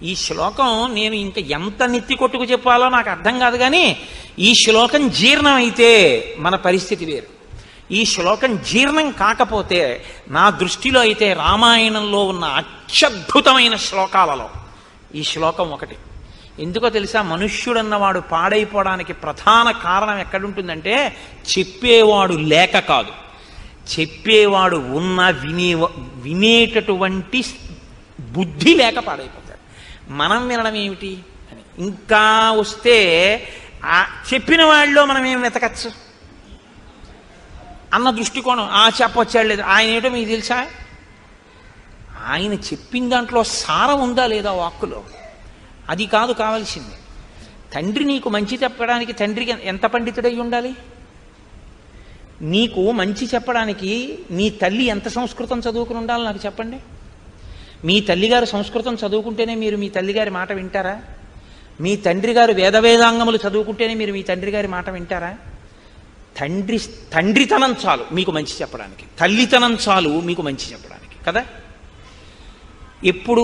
ఈ శ్లోకం నేను ఇంకా ఎంత నెత్తి కొట్టుకు చెప్పాలో నాకు అర్థం కాదు, కానీ ఈ శ్లోకం జీర్ణమైతే మన పరిస్థితి వేరు. ఈ శ్లోకం జీర్ణం కాకపోతే నా దృష్టిలో అయితే రామాయణంలో ఉన్న అత్యద్భుతమైన శ్లోకాలలో ఈ శ్లోకం ఒకటి. ఎందుకో తెలుసా? మనుష్యుడన్నవాడు పాడైపోవడానికి ప్రధాన కారణం ఎక్కడుంటుందంటే చెప్పేవాడు లేక కాదు, చెప్పేవాడు ఉన్న వినేటటువంటి బుద్ధి లేక పాడైపోతాడు. మనం వినడం ఏమిటి అని ఇంకా వస్తే ఆ చెప్పిన వాళ్ళలో మనం ఏం వెతకచ్చు అన్న దృష్టికోణం. చెప్పొచ్చాడు లేదు, ఆయన ఏటో మీకు తెలుసా? ఆయన చెప్పిన దాంట్లో సారం ఉందా లేదా వాక్కులో? అది కాదు కావలసింది. తండ్రి నీకు మంచి చెప్పడానికి తండ్రికి ఎంత పండితుడై ఉండాలి? నీకు మంచి చెప్పడానికి నీ తల్లి ఎంత సంస్కృతం చదువుకుని ఉండాలి నాకు చెప్పండి. మీ తల్లిగారు సంస్కృతం చదువుకుంటేనే మీరు మీ తల్లిగారి మాట వింటారా? మీ తండ్రి గారు వేదవేదాంగములు చదువుకుంటేనే మీరు మీ తండ్రి గారి మాట వింటారా? తండ్రితనం చాలు మీకు మంచి చెప్పడానికి, తల్లితనం చాలు మీకు మంచి చెప్పడానికి కదా. ఎప్పుడు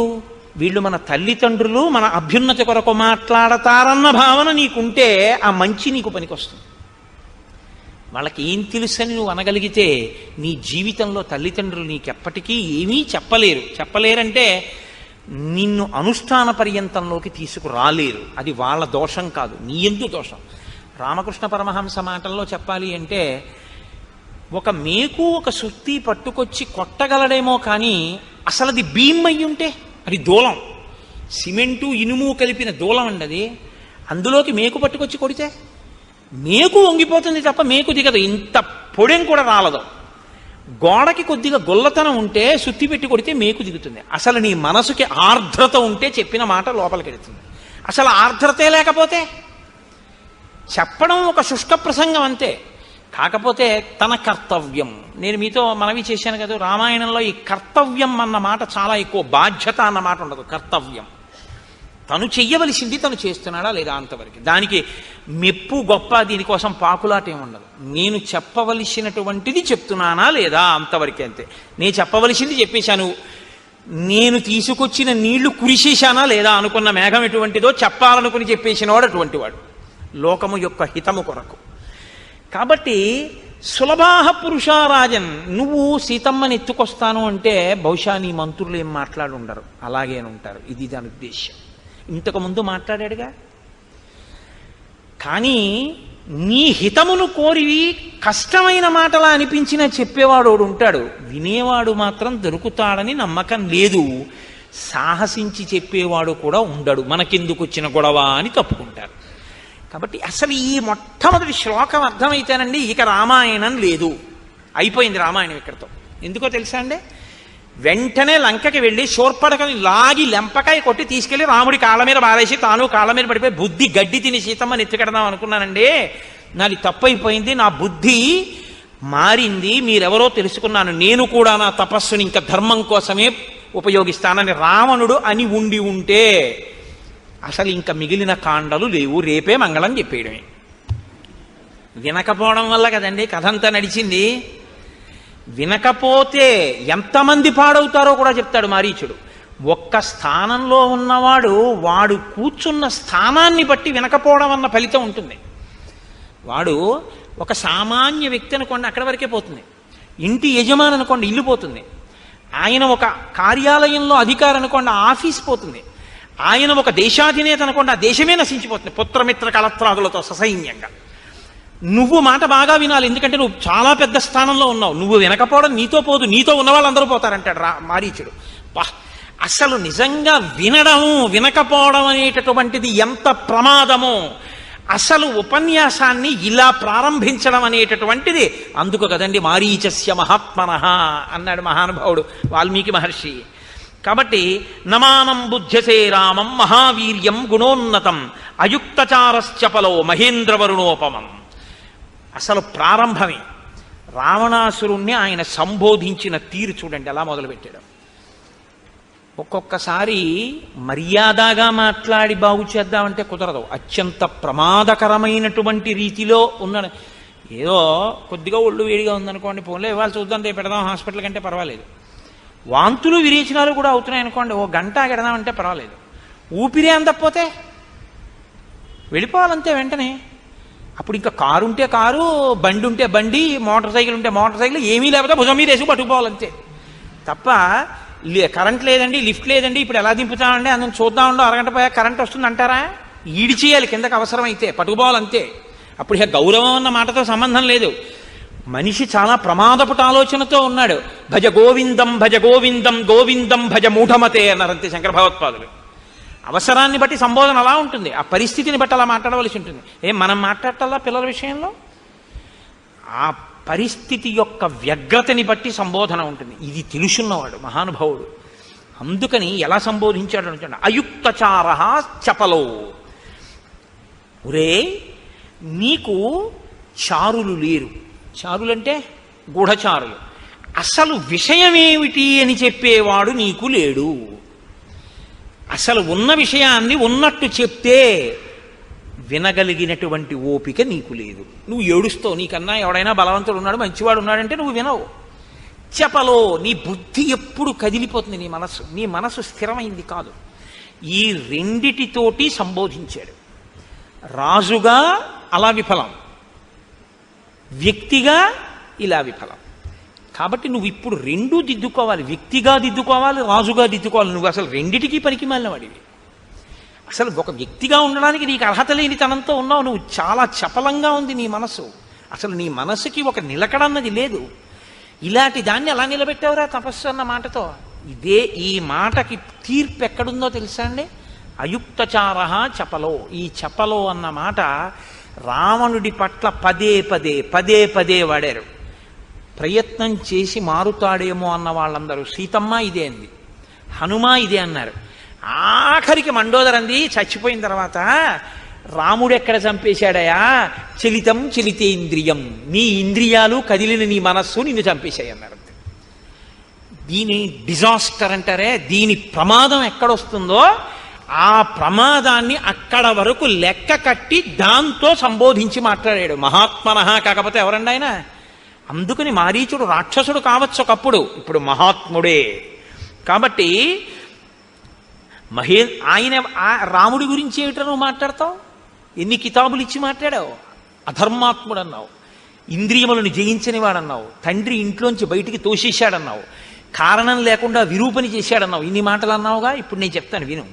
వీళ్ళు మన తల్లిదండ్రులు మన అభ్యున్నతి కొరకు మాట్లాడతారన్న భావన నీకుంటే ఆ మంచి నీకు పనికొస్తుంది. వాళ్ళకి ఏం తెలుసని నువ్వు అనగలిగితే నీ జీవితంలో తల్లిదండ్రులు నీకెప్పటికీ ఏమీ చెప్పలేరంటే నిన్ను అనుష్ఠాన పర్యంతంలోకి తీసుకురాలేరు. అది వాళ్ళ దోషం కాదు, నీ యందు దోషం. రామకృష్ణ పరమహంస మాటల్లో చెప్పాలి అంటే ఒక మేకు ఒక సుత్తి పట్టుకొచ్చి కొట్టగలడేమో కానీ అసలు అది భీమ్ అయ్యి ఉంటే అది దూలం, సిమెంటు ఇనుము కలిపిన దూలం అండి అది. అందులోకి మేకు పట్టుకొచ్చి కొడితే మేకు వంగిపోతుంది తప్ప మేకు దిగదు, ఇంత పొడెం కూడా రాలదు. గోడకి కొద్దిగా గొల్లతనం ఉంటే సుత్తి పెట్టి కొడితే మేకు దిగుతుంది. అసలు నీ మనసుకి ఆర్ద్రత ఉంటే చెప్పిన మాట లోపలికి వెళుతుంది. అసలు ఆర్ద్రతే లేకపోతే చెప్పడం ఒక శుష్క ప్రసంగం అంతే. కాకపోతే తన కర్తవ్యం, నేను మీతో మనవి చేశాను కదా, రామాయణంలో ఈ కర్తవ్యం అన్న మాట చాలా ఎక్కువ, బాధ్యత అన్న మాట ఉండదు. కర్తవ్యం తను చెయ్యవలసింది తను చేస్తున్నాడా లేదా అంతవరకు. దానికి మెప్పు గొప్ప దీనికోసం పాకులాట ఏముండదు. నేను చెప్పవలసినటువంటిది చెప్తున్నానా లేదా అంతవరకే అంతే. నేను చెప్పవలసింది చెప్పేశాను, నేను తీసుకొచ్చిన నీళ్లు కురిసేశానా లేదా, అనుకున్న మేఘం ఎటువంటిదో చెప్పాలనుకుని చెప్పేసినవాడు అటువంటి వాడు లోకము యొక్క హితము కొరకు. కాబట్టి సులభాహ పురుషారాజన్, నువ్వు సీతమ్మని ఎత్తుకొస్తాను అంటే బహుశా నీ మంత్రులు ఏం మాట్లాడుండరు, అలాగేనుంటారు. ఇది దాని ఉద్దేశ్యం. ఇంతకుముందు మాట్లాడాడుగా. కానీ నీ హితమును కోరి కష్టమైన మాటలా అనిపించినా చెప్పేవాడు ఉంటాడు, వినేవాడు మాత్రం దొరుకుతాడని నమ్మకం లేదు. సాహసించి చెప్పేవాడు కూడా ఉండడు, మనకెందుకు వచ్చిన గొడవ అని తప్పుకుంటారు. కాబట్టి అసలు ఈ మొట్టమొదటి శ్లోకం అర్థమైతేనండి ఇక రామాయణం లేదు, అయిపోయింది రామాయణం ఇక్కడితో. ఎందుకో తెలుసా అండి? వెంటనే లంకకి వెళ్ళి శూర్పణఖని లాగి లెంపకాయ కొట్టి తీసుకెళ్లి రాముడి కాళ్ళ మీద బారేసి తాను కాళ్ళ మీద పడిపోయి బుద్ధి గడ్డి తిని సీతమ్మని ఎత్తుకెడదాం అనుకున్నానండి, నాది తప్పైపోయింది, నా బుద్ధి మారింది, మీరెవరో తెలుసుకున్నాను, నేను కూడా నా తపస్సుని ఇంకా ధర్మం కోసమే ఉపయోగిస్తానని రావణుడు అని ఉంటే అసలు ఇంకా మిగిలిన కాండలు లేవు, రేపే మంగళం చెప్పేయడమే. వినకపోవడం వల్ల కదండి కథ అంతా నడిచింది. వినకపోతే ఎంతమంది పాడవుతారో కూడా చెప్తాడు మారీచుడు. ఒక్క స్థానంలో ఉన్నవాడు వాడు కూర్చున్న స్థానాన్ని బట్టి వినకపోవడం అన్న ఫలితం ఉంటుంది. వాడు ఒక సామాన్య వ్యక్తి అనుకోండి, అక్కడి వరకే పోతుంది. ఇంటి యజమాని అనుకోండి, ఇల్లు పోతుంది. ఆయన ఒక కార్యాలయంలో అధికారి అనుకోండి, ఆఫీస్ పోతుంది. ఆయన ఒక దేశాధినేత అనుకోండి, ఆ దేశమే నశించిపోతుంది పుత్రమిత్ర కలత్రాదులతో ససైన్యంగా. నువ్వు మాట బాగా వినాలి, ఎందుకంటే నువ్వు చాలా పెద్ద స్థానంలో ఉన్నావు. నువ్వు వినకపోవడం నీతో పోదు, నీతో ఉన్న వాళ్ళందరూ పోతారంటాడు మారీచుడు. అసలు నిజంగా వినకపోవడం అనేటటువంటిది ఎంత ప్రమాదమో, అసలు ఉపన్యాసాన్ని ఇలా ప్రారంభించడం అనేటటువంటిది. అందుకు కదండి మారీచస్య మహాత్మనః అన్నాడు మహానుభావుడు వాల్మీకి మహర్షి. కాబట్టి నమానం బుద్ధ్యసే రామం మహావీర్యం గుణోన్నతం అయుక్తచారశ్చపలో మహేంద్రవరుణోపమం. అసలు ప్రారంభమే. రావణాసురుణ్ణి ఆయన సంబోధించిన తీరు చూడండి ఎలా మొదలుపెట్టాడు. ఒక్కొక్కసారి మర్యాదగా మాట్లాడి బాగు చేద్దామంటే కుదరదు, అత్యంత ప్రమాదకరమైనటువంటి రీతిలో ఉన్న ఏదో కొద్దిగా ఒళ్ళు వేడిగా ఉందనుకోండి, ఫోన్లో ఇవాళ చూద్దాం రేపు పెడదాం హాస్పిటల్ కంటే పర్వాలేదు. వాంతులు విరేచనాలు కూడా అవుతున్నాయి అనుకోండి, ఓ గంట పెడదామంటే పర్వాలేదు. ఊపిరి అందకపోతే వెళ్ళిపోవాలంతే వెంటనే. అప్పుడు ఇంకా కారు ఉంటే కారు, బండి ఉంటే బండి, మోటార్ సైకిల్ ఉంటే మోటార్ సైకిల్, ఏమీ లేకపోతే భుజం మీద వేసి పట్టుకుపోవాలంతే తప్ప కరెంట్ లేదండి, లిఫ్ట్ లేదండి, ఇప్పుడు ఎలా దింపుతామండి అందులో చూద్దామండో అరగంట పోయా కరెంట్ వస్తుంది అంటారా? ఈడి చేయాలి కిందకి అవసరమైతే, పట్టుకుపోవాలంతే. అప్పుడు ఇక గౌరవం అన్న మాటతో సంబంధం లేదు. మనిషి చాలా ప్రమాదపుట ఆలోచనతో ఉన్నాడు. భజ గోవిందం భజ గోవిందం గోవిందం భజ మూఢమతే అన్నారంతే శంకర భగవత్పాదులు. అవసరాన్ని బట్టి సంబోధన అలా ఉంటుంది, ఆ పరిస్థితిని బట్టి అలా మాట్లాడవలసి ఉంటుంది. మనం మాట్లాడటల్లా పిల్లల విషయంలో ఆ పరిస్థితి యొక్క వ్యగ్రతని బట్టి సంబోధన ఉంటుంది. ఇది తెలుసున్నవాడు మహానుభావుడు. అందుకని ఎలా సంబోధించాడు అంటే, అయుక్తచార చపలో, ఒరే నీకు చారులు లేరు. చారులంటే గూఢచారులు. అసలు విషయమేమిటి అని చెప్పేవాడు నీకు లేడు. అసలు ఉన్న విషయాన్ని ఉన్నట్టు చెప్తే వినగలిగినటువంటి ఓపిక నీకు లేదు. నువ్వు ఏడుస్తావు. నీకన్నా ఎవడైనా బలవంతుడు ఉన్నాడు, మంచివాడు ఉన్నాడంటే నువ్వు వినవు. చెప్పలో నీ బుద్ధి ఎప్పుడు కదిలిపోతుంది, నీ మనసు స్థిరమైంది కాదు. ఈ రెండిటితోటి సంబోధించాడు. రాజుగా అలా విఫలం, వ్యక్తిగా ఇలా విఫలం. కాబట్టి నువ్వు ఇప్పుడు రెండూ దిద్దుకోవాలి. వ్యక్తిగా దిద్దుకోవాలి, రాజుగా దిద్దుకోవాలి. నువ్వు అసలు రెండిటికీ పనికి మాలిన వాడివి. అసలు ఒక వ్యక్తిగా ఉండడానికి నీకు అర్హత లేని తనంతో ఉన్నావు. నువ్వు చాలా చపలంగా ఉంది నీ మనసు. అసలు నీ మనసుకి ఒక నిలకడన్నది లేదు. ఇలాంటి దాన్ని ఎలా నిలబెట్టావురా తపస్సు అన్న మాటతో? ఈ మాటకి తీర్పు ఎక్కడుందో తెలుసా అండి? అయుక్తచార చపలో. ఈ చపలో అన్న మాట రావణుడి పట్ల పదే పదే వాడారు. ప్రయత్నం చేసి మారుతాడేమో అన్న వాళ్ళందరూ సీతమ్మ ఇదే అంది, హనుమ ఇదే అన్నారు. ఆఖరికి మండోదరంది చచ్చిపోయిన తర్వాత, రాముడు ఎక్కడ చంపేశాడయా? చలితం చలితేంద్రియం, నీ ఇంద్రియాలు కదిలిన నీ మనస్సు నిన్ను చంపేశాయి అన్నారు. దీని డిజాస్టర్ అంటారే, దీని ప్రమాదం ఎక్కడొస్తుందో ఆ ప్రమాదాన్ని అక్కడ వరకు లెక్క కట్టి దాంతో సంబోధించి మాట్లాడాడు. మహాత్మనః కాకపోతే ఎవరండి ఆయన? అందుకని మారీచుడు రాక్షసుడు కావచ్చు ఒకప్పుడు, ఇప్పుడు మహాత్ముడే. కాబట్టి ఆయన రాముడి గురించి ఏమిటో నువ్వు మాట్లాడతావు? ఎన్ని కితాబులు ఇచ్చి మాట్లాడావు? అధర్మాత్ముడు అన్నావు, ఇంద్రియములను జయించని వాడన్నావు, తండ్రి ఇంట్లోంచి బయటికి తోసేశాడన్నావు, కారణం లేకుండా విరూపని చేశాడన్నావు. ఇన్ని మాటలు అన్నావుగా. ఇప్పుడు నేను చెప్తాను విను.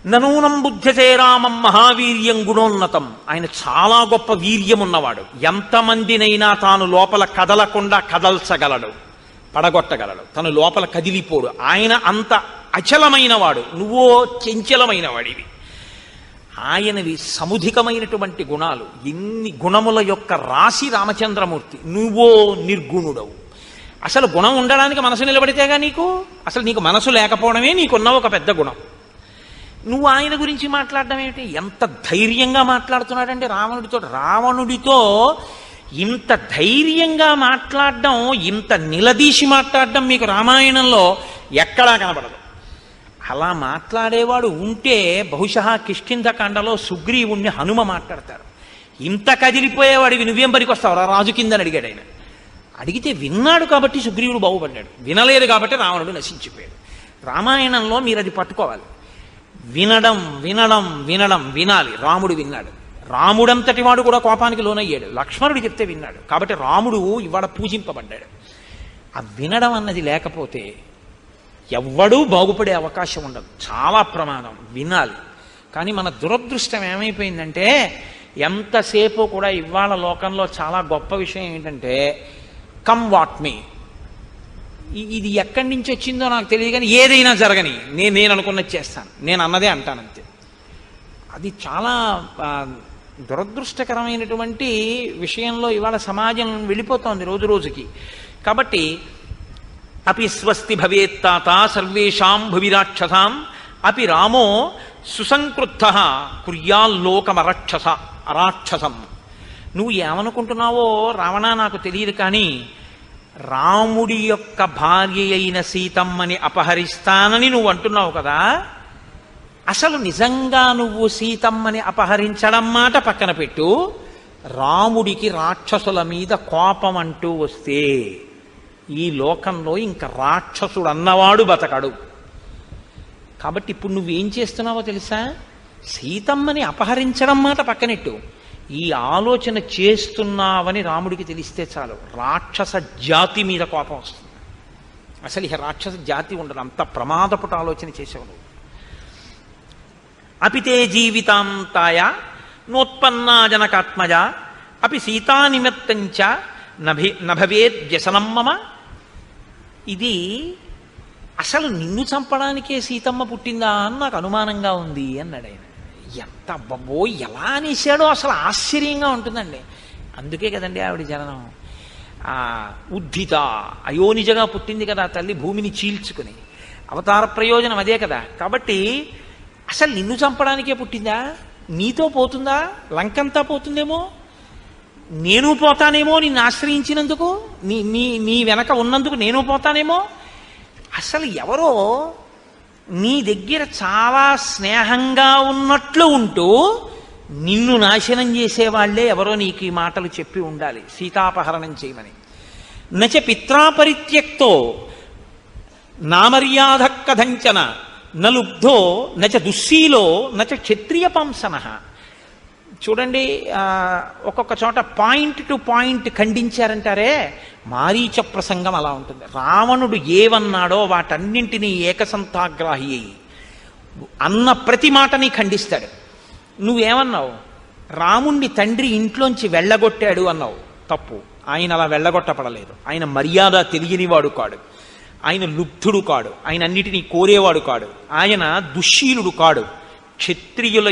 ననూనం బుద్ధ్యతే రామం మహావీర్యం గుణోన్నతం. ఆయన చాలా గొప్ప వీర్యం ఉన్నవాడు. ఎంతమందినైనా తాను లోపల కదలకుండా కదల్చగలడు, పడగొట్టగలడు. తను లోపల కదిలిపోడు. ఆయన అంత అచలమైన వాడు, నువ్వో చంచలమైన వాడివి. ఆయనవి సముధికమైనటువంటి గుణాలు. ఎన్ని గుణముల యొక్క రాశి రామచంద్రమూర్తి. నువ్వో నిర్గుణుడవు. అసలు గుణం ఉండడానికి మనసు నిలబడితేగా నీకు. అసలు నీకు మనసు లేకపోవడమే నీకున్న ఒక పెద్ద గుణం. నువ్వు ఆయన గురించి మాట్లాడడం ఏమిటి? ఎంత ధైర్యంగా మాట్లాడుతున్నాడంటే రావణుడితో ఇంత ధైర్యంగా మాట్లాడడం, ఇంత నిలదీసి మాట్లాడడం మీకు రామాయణంలో ఎక్కడా కనబడదు. అలా మాట్లాడేవాడు ఉంటే బహుశా కిష్కింధకాండలో సుగ్రీవుణ్ణి హనుమ మాట్లాడతారు. ఇంత కదిలిపోయేవాడివి నువ్వేం పనికొస్తావు రాజు కిందని అడిగాడు ఆయన. అడిగితే విన్నాడు కాబట్టి సుగ్రీవుడు బాగుపడ్డాడు, వినలేదు కాబట్టి రావణుడు నశించిపోయాడు. రామాయణంలో మీరు అది పట్టుకోవాలి. వినడం వినడం వినడం వినాలి. రాముడు విన్నాడు. రాముడంతటి వాడు కూడా కోపానికి లోనయ్యాడు. లక్ష్మణుడు చెప్తే విన్నాడు. కాబట్టి రాముడు ఇవాళ పూజింపబడ్డాడు. ఆ వినడం అన్నది లేకపోతే ఎవ్వడూ బాగుపడే అవకాశం ఉండదు. చాలా ప్రమాదం. వినాలి. కానీ మన దురదృష్టం ఏమైపోయిందంటే, ఎంతసేపు కూడా ఇవాళ లోకంలో చాలా గొప్ప విషయం ఏంటంటే, కమ్ వాట్ మీ, ఇది ఎక్కడి నుంచి వచ్చిందో నాకు తెలియదు కానీ ఏదైనా జరగని నేను అనుకున్నది చేస్తాను, నేను అన్నదే అంటానంతే. అది చాలా దురదృష్టకరమైనటువంటి విషయంలో ఇవాళ సమాజం వెళ్ళిపోతోంది రోజు రోజుకి. కాబట్టి అపి స్వస్తి భవేత్తాత సర్వేషాం భువిరాక్షసాం అపి రామో సుసంకృద్ధ అరాక్షసం. నువ్వు ఏమనుకుంటున్నావో రావణ నాకు తెలియదు, కానీ రాముడి యొక్క భార్య అయిన సీతమ్మని అపహరిస్తానని నువ్వు అంటున్నావు కదా. అసలు నిజంగా నువ్వు సీతమ్మని అపహరించడం మాట పక్కన పెట్టు, రాముడికి రాక్షసుల మీద కోపం అంటూ వస్తే ఈ లోకంలో ఇంకా రాక్షసుడు అన్నవాడు బతకడు. కాబట్టి ఇప్పుడు నువ్వేం చేస్తున్నావో తెలుసా? సీతమ్మని అపహరించడం మాట పక్కనెట్టు, ఈ ఆలోచన చేస్తున్నావని రాముడికి తెలిస్తే చాలు రాక్షస జాతి మీద కోపం వస్తుంది. అసలు ఇక రాక్షస జాతి ఉండదు, అంత ప్రమాదపుట ఆలోచన చేసేవాడు. అపితే జీవితాంతాయ నోత్పన్నా జనకాత్మజ అపి సీతానిమిత్తంచ నభవేద్ వ్యసనం మమ. ఇది అసలు నిన్ను చంపడానికే సీతమ్మ పుట్టిందా అని నాకు అనుమానంగా ఉంది అన్నాడు ఆయన. ఎంత అబ్బబ్బో ఎలా అనేసాడో అసలు ఆశ్చర్యంగా ఉంటుందండి. అందుకే కదండి ఆవిడ జననం. ఉద్ధిత అయోనిజగా పుట్టింది కదా తల్లి, భూమిని చీల్చుకుని. అవతార ప్రయోజనం అదే కదా. కాబట్టి అసలు నిన్ను చంపడానికే పుట్టిందా? నీతో పోతుందా? లంకంతా పోతుందేమో, నేను పోతానేమో నిన్ను ఆశ్రయించినందుకు, నీ వెనక ఉన్నందుకు నేను పోతానేమో. అసలు ఎవరో నీ దగ్గర చాలా స్నేహంగా ఉన్నట్లు ఉంటూ నిన్ను నాశనం చేసేవాళ్లే ఎవరో నీకు ఈ మాటలు చెప్పి ఉండాలి సీతాపహరణం చేయమని. నచ పిత్రాపరిత్యక్తో నామర్యాద కథంచన నలుబ్ధో నచ దుశ్శీలో నచ క్షత్రియ పంసన. చూడండి, ఒక్కొక్క చోట పాయింట్ టు పాయింట్ ఖండించారంటారే, మారీచ ప్రసంగం అలా ఉంటుంది. రావణుడు ఏవన్నాడో వాటన్నింటినీ ఏకసంతాగ్రాహి అయి అన్న ప్రతి మాటని ఖండిస్తాడు. నువ్వేమన్నావు? రాముణ్ణి తండ్రి ఇంట్లోంచి వెళ్ళగొట్టాడు అన్నావు. తప్పు. ఆయన అలా వెళ్ళగొట్టపడలేదు. ఆయన మర్యాద తెలియనివాడు కాడు, ఆయన లుబ్ధుడు కాడు, ఆయన అన్నిటినీ కోరేవాడు కాడు, ఆయన దుశ్శీలుడు కాడు, క్షత్రియుల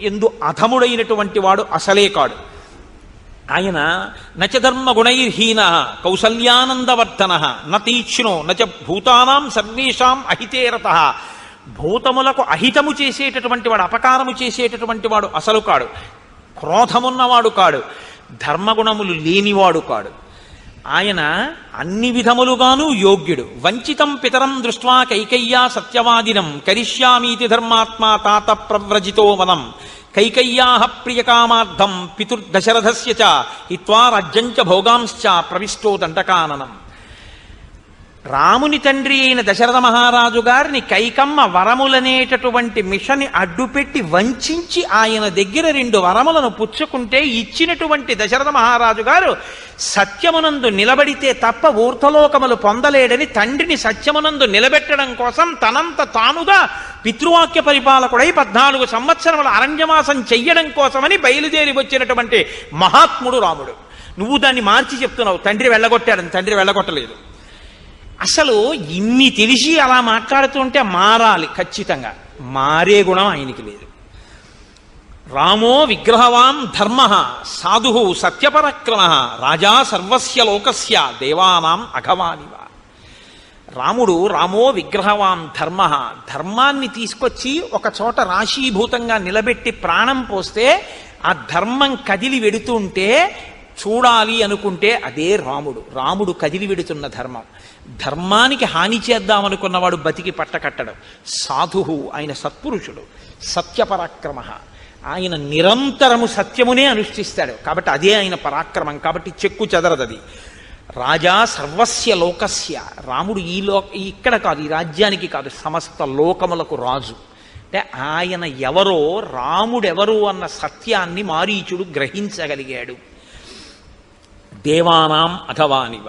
ఎందు అధముడైనటువంటి వాడు అసలే కాడు. ఆయన నచ ధర్మగుణైర్హీన కౌసల్యానందవర్ధన నతీక్ష్ణో నచ భూతానాం సర్వేషాం అహితేరత. భూతములకు అహితము చేసేటటువంటి వాడు, అపకారము చేసేటటువంటి వాడు అసలు కాడు, క్రోధమున్నవాడు కాడు, ధర్మగుణములు లేనివాడు కాడు. ఆయన అన్ని విధములుగాను యోగ్యుడు. వంచితం పితరం దృష్ట్వా కైకయ్యా సత్యవాదినం కరిష్యామీతి ధర్మాత్మా తాత ప్రవ్రజితో వనం కైకయ్యా ప్రియకామార్థం పితుర్దశరథస్య చ హిత్వా రాజ్యంచ భోగాంశ్చ ప్రవిష్టో దండకాననం. రాముని తండ్రి అయిన దశరథ మహారాజు గారిని కైకమ్మ వరములనేటటువంటి మిషని అడ్డుపెట్టి వంచి ఆయన దగ్గర 2 వరములను పుచ్చుకుంటే ఇచ్చినటువంటి దశరథ మహారాజు గారు సత్యమునందు నిలబడితే తప్ప ఊర్ధ్వలోకములు పొందలేడని తండ్రిని సత్యమునందు నిలబెట్టడం కోసం తనంత తానుగా పితృవాక్య పరిపాలకుడై 14 సంవత్సరముల అరణ్యవాసం చెయ్యడం కోసమని బయలుదేరి వచ్చినటువంటి మహాత్ముడు రాముడు. నువ్వు దాన్ని మార్చి చెప్తున్నావు, తండ్రి వెళ్ళగొట్టాడని. తండ్రి వెళ్ళగొట్టలేదు. అసలు ఇన్ని తెలిసి అలా మాట్లాడుతుంటే మారాలి ఖచ్చితంగా. మారే గుణం ఆయనకి లేదు. రామో విగ్రహవాన్ ధర్మ సాధు సత్యపరక్రమ రాజా సర్వస్య లోకస్య దేవానాం అఘవానివ. రామో విగ్రహవాన్ ధర్మ, ధర్మాన్ని తీసుకొచ్చి ఒక చోట రాశీభూతంగా నిలబెట్టి ప్రాణం పోస్తే ఆ ధర్మం కదిలి వెడుతుంటే చూడాలి అనుకుంటే అదే రాముడు. రాముడు కదిలి వెడుతున్న ధర్మం. ధర్మానికి హాని చేద్దామనుకున్నవాడు బతికి పట్టకట్టడం. సాధువు, ఆయన సత్పురుషుడు. సత్యపరాక్రమ, ఆయన నిరంతరము సత్యమునే అనుష్ఠిస్తాడు. కాబట్టి అదే ఆయన పరాక్రమం. కాబట్టి చెక్కు చెదరదది. రాజా సర్వస్య లోకస్య, రాముడు ఇక్కడ కాదు, ఈ రాజ్యానికి కాదు, సమస్త లోకములకు రాజు. అంటే ఆయన ఎవరో, రాముడెవరు అన్న సత్యాన్ని మారీచుడు గ్రహించగలిగాడు. దేవానాం అథవానివ,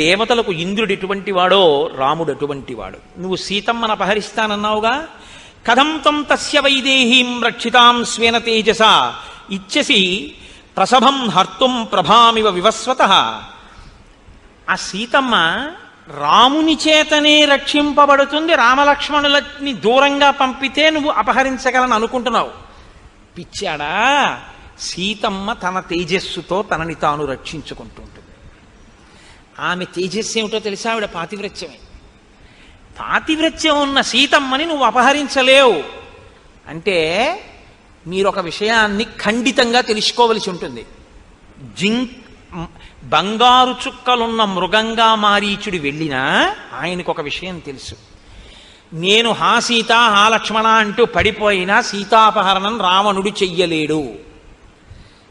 దేవతలకు ఇంద్రుడు ఎటువంటి వాడో రాముడు అటువంటి వాడు. నువ్వు సీతమ్మను అపహరిస్తానన్నావుగా, కథం తం తస్య వైదేహీం రక్షితాం స్వేన తేజస ఇచ్చసి ప్రసభం హర్తుం ప్రభామివ వివస్వతః. ఆ సీతమ్మ రాముని చేతనే రక్షింపబడుతుంది, రామలక్ష్మణులని దూరంగా పంపితే నువ్వు అపహరించగలని అనుకుంటున్నావు. పిచ్చాడా? సీతమ్మ తన తేజస్సుతో తనని తాను రక్షించుకుంటుంటుంది. ఆమె తేజస్సు ఏమిటో తెలుసా? ఆవిడ పాతివ్రత్యమే. పాతివ్రత్యం ఉన్న సీతమ్మని నువ్వు అపహరించలేవు అంటే మీరు ఒక విషయాన్ని ఖండితంగా తెలుసుకోవలసి ఉంటుంది. బంగారు చుక్కలున్న మృగంగా మారీచుడు వెళ్ళినా ఆయనకు ఒక విషయం తెలుసు. నేను హా సీత హా లక్ష్మణ అంటూ పడిపోయినా సీతాపహరణం రావణుడు చెయ్యలేడు.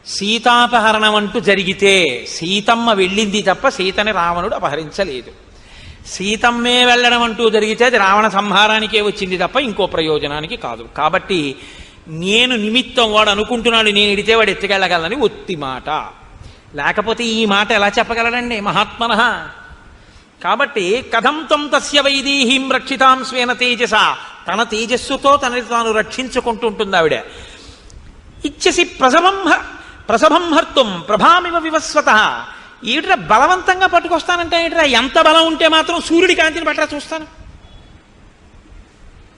సీతాపహరణం అంటూ జరిగితే సీతమ్మ వెళ్ళింది తప్ప సీతని రావణుడు అపహరించలేదు. సీతమ్మే వెళ్ళడం అంటూ జరిగితే అది రావణ సంహారానికే వచ్చింది తప్ప ఇంకో ప్రయోజనానికి కాదు. కాబట్టి నేను నిమిత్తం, వాడు అనుకుంటున్నాడు నేను ఎడితే వాడు ఎత్తుకెళ్ళగలని ఒత్తి మాట. లేకపోతే ఈ మాట ఎలా చెప్పగలడండి మహాత్మనః? కాబట్టి కథం తం తస్య వైదేహీం రక్షితాం స్వేన తేజస, తన తేజస్సుతో తనని తాను రక్షించుకుంటుంటుంది ఆవిడ. ఇచ్చసి ప్రసభం హర్తుం ప్రభామివ వివస్వత. ఏమిట్రా బలవంతంగా పట్టుకొస్తానంటే ఏమిట్రా? ఎంత బలం ఉంటే మాత్రం సూర్యుడి కాంతిని పట్టరా చూస్తాను.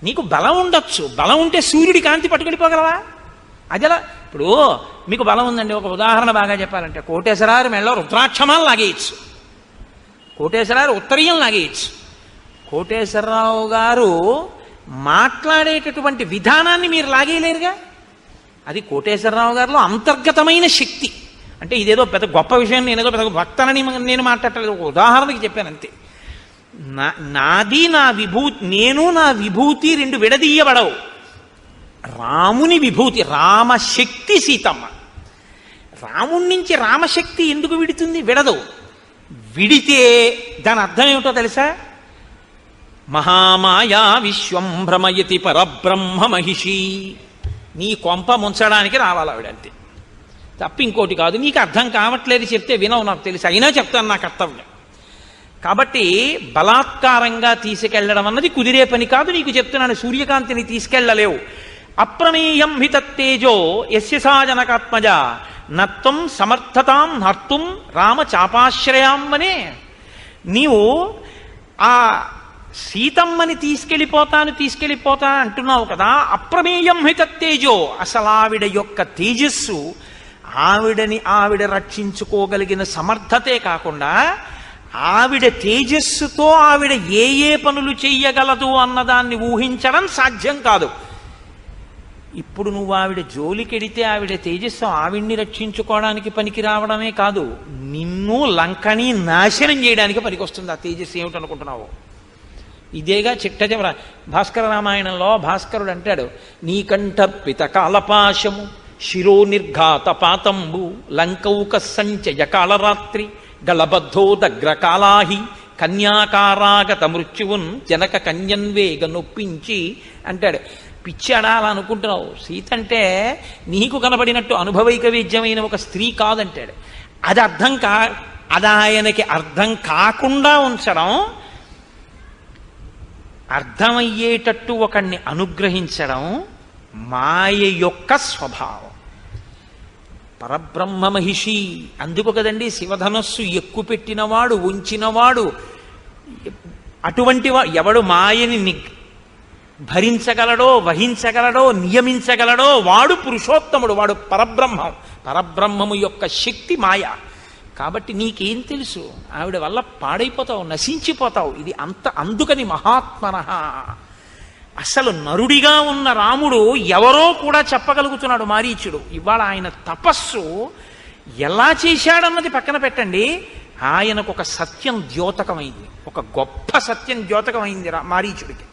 నీకు బలం ఉండొచ్చు, బలం ఉంటే సూర్యుడి కాంతి పట్టుకెళ్ళిపోగలవా? అదిలా. ఇప్పుడు మీకు బలం ఉందండి, ఒక ఉదాహరణ బాగా చెప్పాలంటే కోటేశ్వరారు మెళ్ళలో రుద్రాక్షమాలు లాగేయచ్చు, కోటేశ్వరారు ఉత్తరీయం లాగేయచ్చు. కోటేశ్వరరావు గారు మాట్లాడేటటువంటి విధానాన్ని మీరు లాగేయలేరుగా. అది కోటేశ్వరరావు గారిలో అంతర్గతమైన శక్తి. అంటే ఇదేదో పెద్ద గొప్ప విషయం, నేనేదో పెద్ద భక్తనని నేను మాట్లాడలేదు, ఒక ఉదాహరణకి చెప్పాను అంతే. నాది నా విభూతి, నేను నా విభూతి రెండు విడదీయబడవు. రాముని విభూతి, రామశక్తి సీతమ్మ. రాముడి నుంచి రామశక్తి ఎందుకు విడుతుంది? విడదు. విడితే దాని అర్థం ఏమిటో తెలుసా? మహామాయా విశ్వం భ్రమయతి పరబ్రహ్మ మహిషి. నీ కొంప ముంచడానికి రావాలి ఆవిడ, అంతే తప్ప ఇంకోటి కాదు. నీకు అర్థం కావట్లేదు చెప్తే వినవు, నాకు తెలుసు, అయినా చెప్తాను, నా కర్తవ్యం. కాబట్టి బలాత్కారంగా తీసుకెళ్లడం అన్నది కుదిరే పని కాదు. నీకు చెప్తున్నాను, సూర్యకాంతిని తీసుకెళ్లలేవు. అప్రమేయం హి తత్తేజో యస్య సా జనకాత్మజ నత్వం సమర్థతాం హర్తుం రామ చాపాశ్రయామ్మనే. నీవు ఆ సీతమ్మని తీసుకెళ్ళిపోతా అంటున్నావు కదా. అప్రమేయం హి తత్తేజో, అసలు ఆవిడ యొక్క తేజస్సు, ఆవిడ రక్షించుకోగలిగిన సమర్థతే కాకుండా ఆవిడ తేజస్సుతో ఆవిడ ఏ ఏ పనులు చెయ్యగలదు అన్నదాన్ని ఊహించడం సాధ్యం కాదు. ఇప్పుడు నువ్వు ఆవిడ జోలికెడితే ఆవిడ తేజస్సు ఆవిడ్ని రక్షించుకోవడానికి పనికి రావడమే కాదు, నిన్ను లంకని నాశనం చేయడానికి పనికొస్తుంది ఆ తేజస్సు. ఏమిటనుకుంటున్నావు? ఇదేగా చిట్ట భాస్కర రామాయణంలో భాస్కరుడు అంటాడు, నీకంఠర్పిత కాలపాశము శిరో నిర్ఘాత పాతంబు లంకౌక సంచయ కాళరాత్రి గళబద్ధోదగ్రకాలాహి కన్యాకారాగత మృత్యువున్ జనక కన్యన్వేగ నొప్పించి అంటాడు. పిచ్చాడా అలా అనుకుంటున్నావు? సీత అంటే నీకు కనబడినట్టు అనుభవైక వేద్యమైన ఒక స్త్రీ కాదంటాడు. అది ఆయనకి అర్థం కాకుండా ఉంచడం, అర్థమయ్యేటట్టు ఒకణ్ణి అనుగ్రహించడం మాయ యొక్క స్వభావం. పరబ్రహ్మ మహిషి. అందుకు కదండి శివధనస్సు ఎక్కుపెట్టినవాడు, ఉంచినవాడు, అటువంటి ఎవడు మాయని భరించగలడో, వహించగలడో, నియమించగలడో వాడు పురుషోత్తముడు, వాడు పరబ్రహ్మం. పరబ్రహ్మము యొక్క శక్తి మాయ. కాబట్టి నీకేం తెలుసు? ఆవిడ వల్ల పాడైపోతావు, నశించిపోతావు. ఇది అందుకని మహాత్మనః. అసలు నరుడిగా ఉన్న రాముడు ఎవరో కూడా చెప్పగలుగుతున్నాడు మారీచుడు. ఇవాళ ఆయన తపస్సు ఎలా చేశాడన్నది పక్కన పెట్టండి, ఆయనకు ఒక సత్యం ద్యోతకమైంది, ఒక గొప్ప సత్యం ద్యోతకమైంది మారీచుడికి.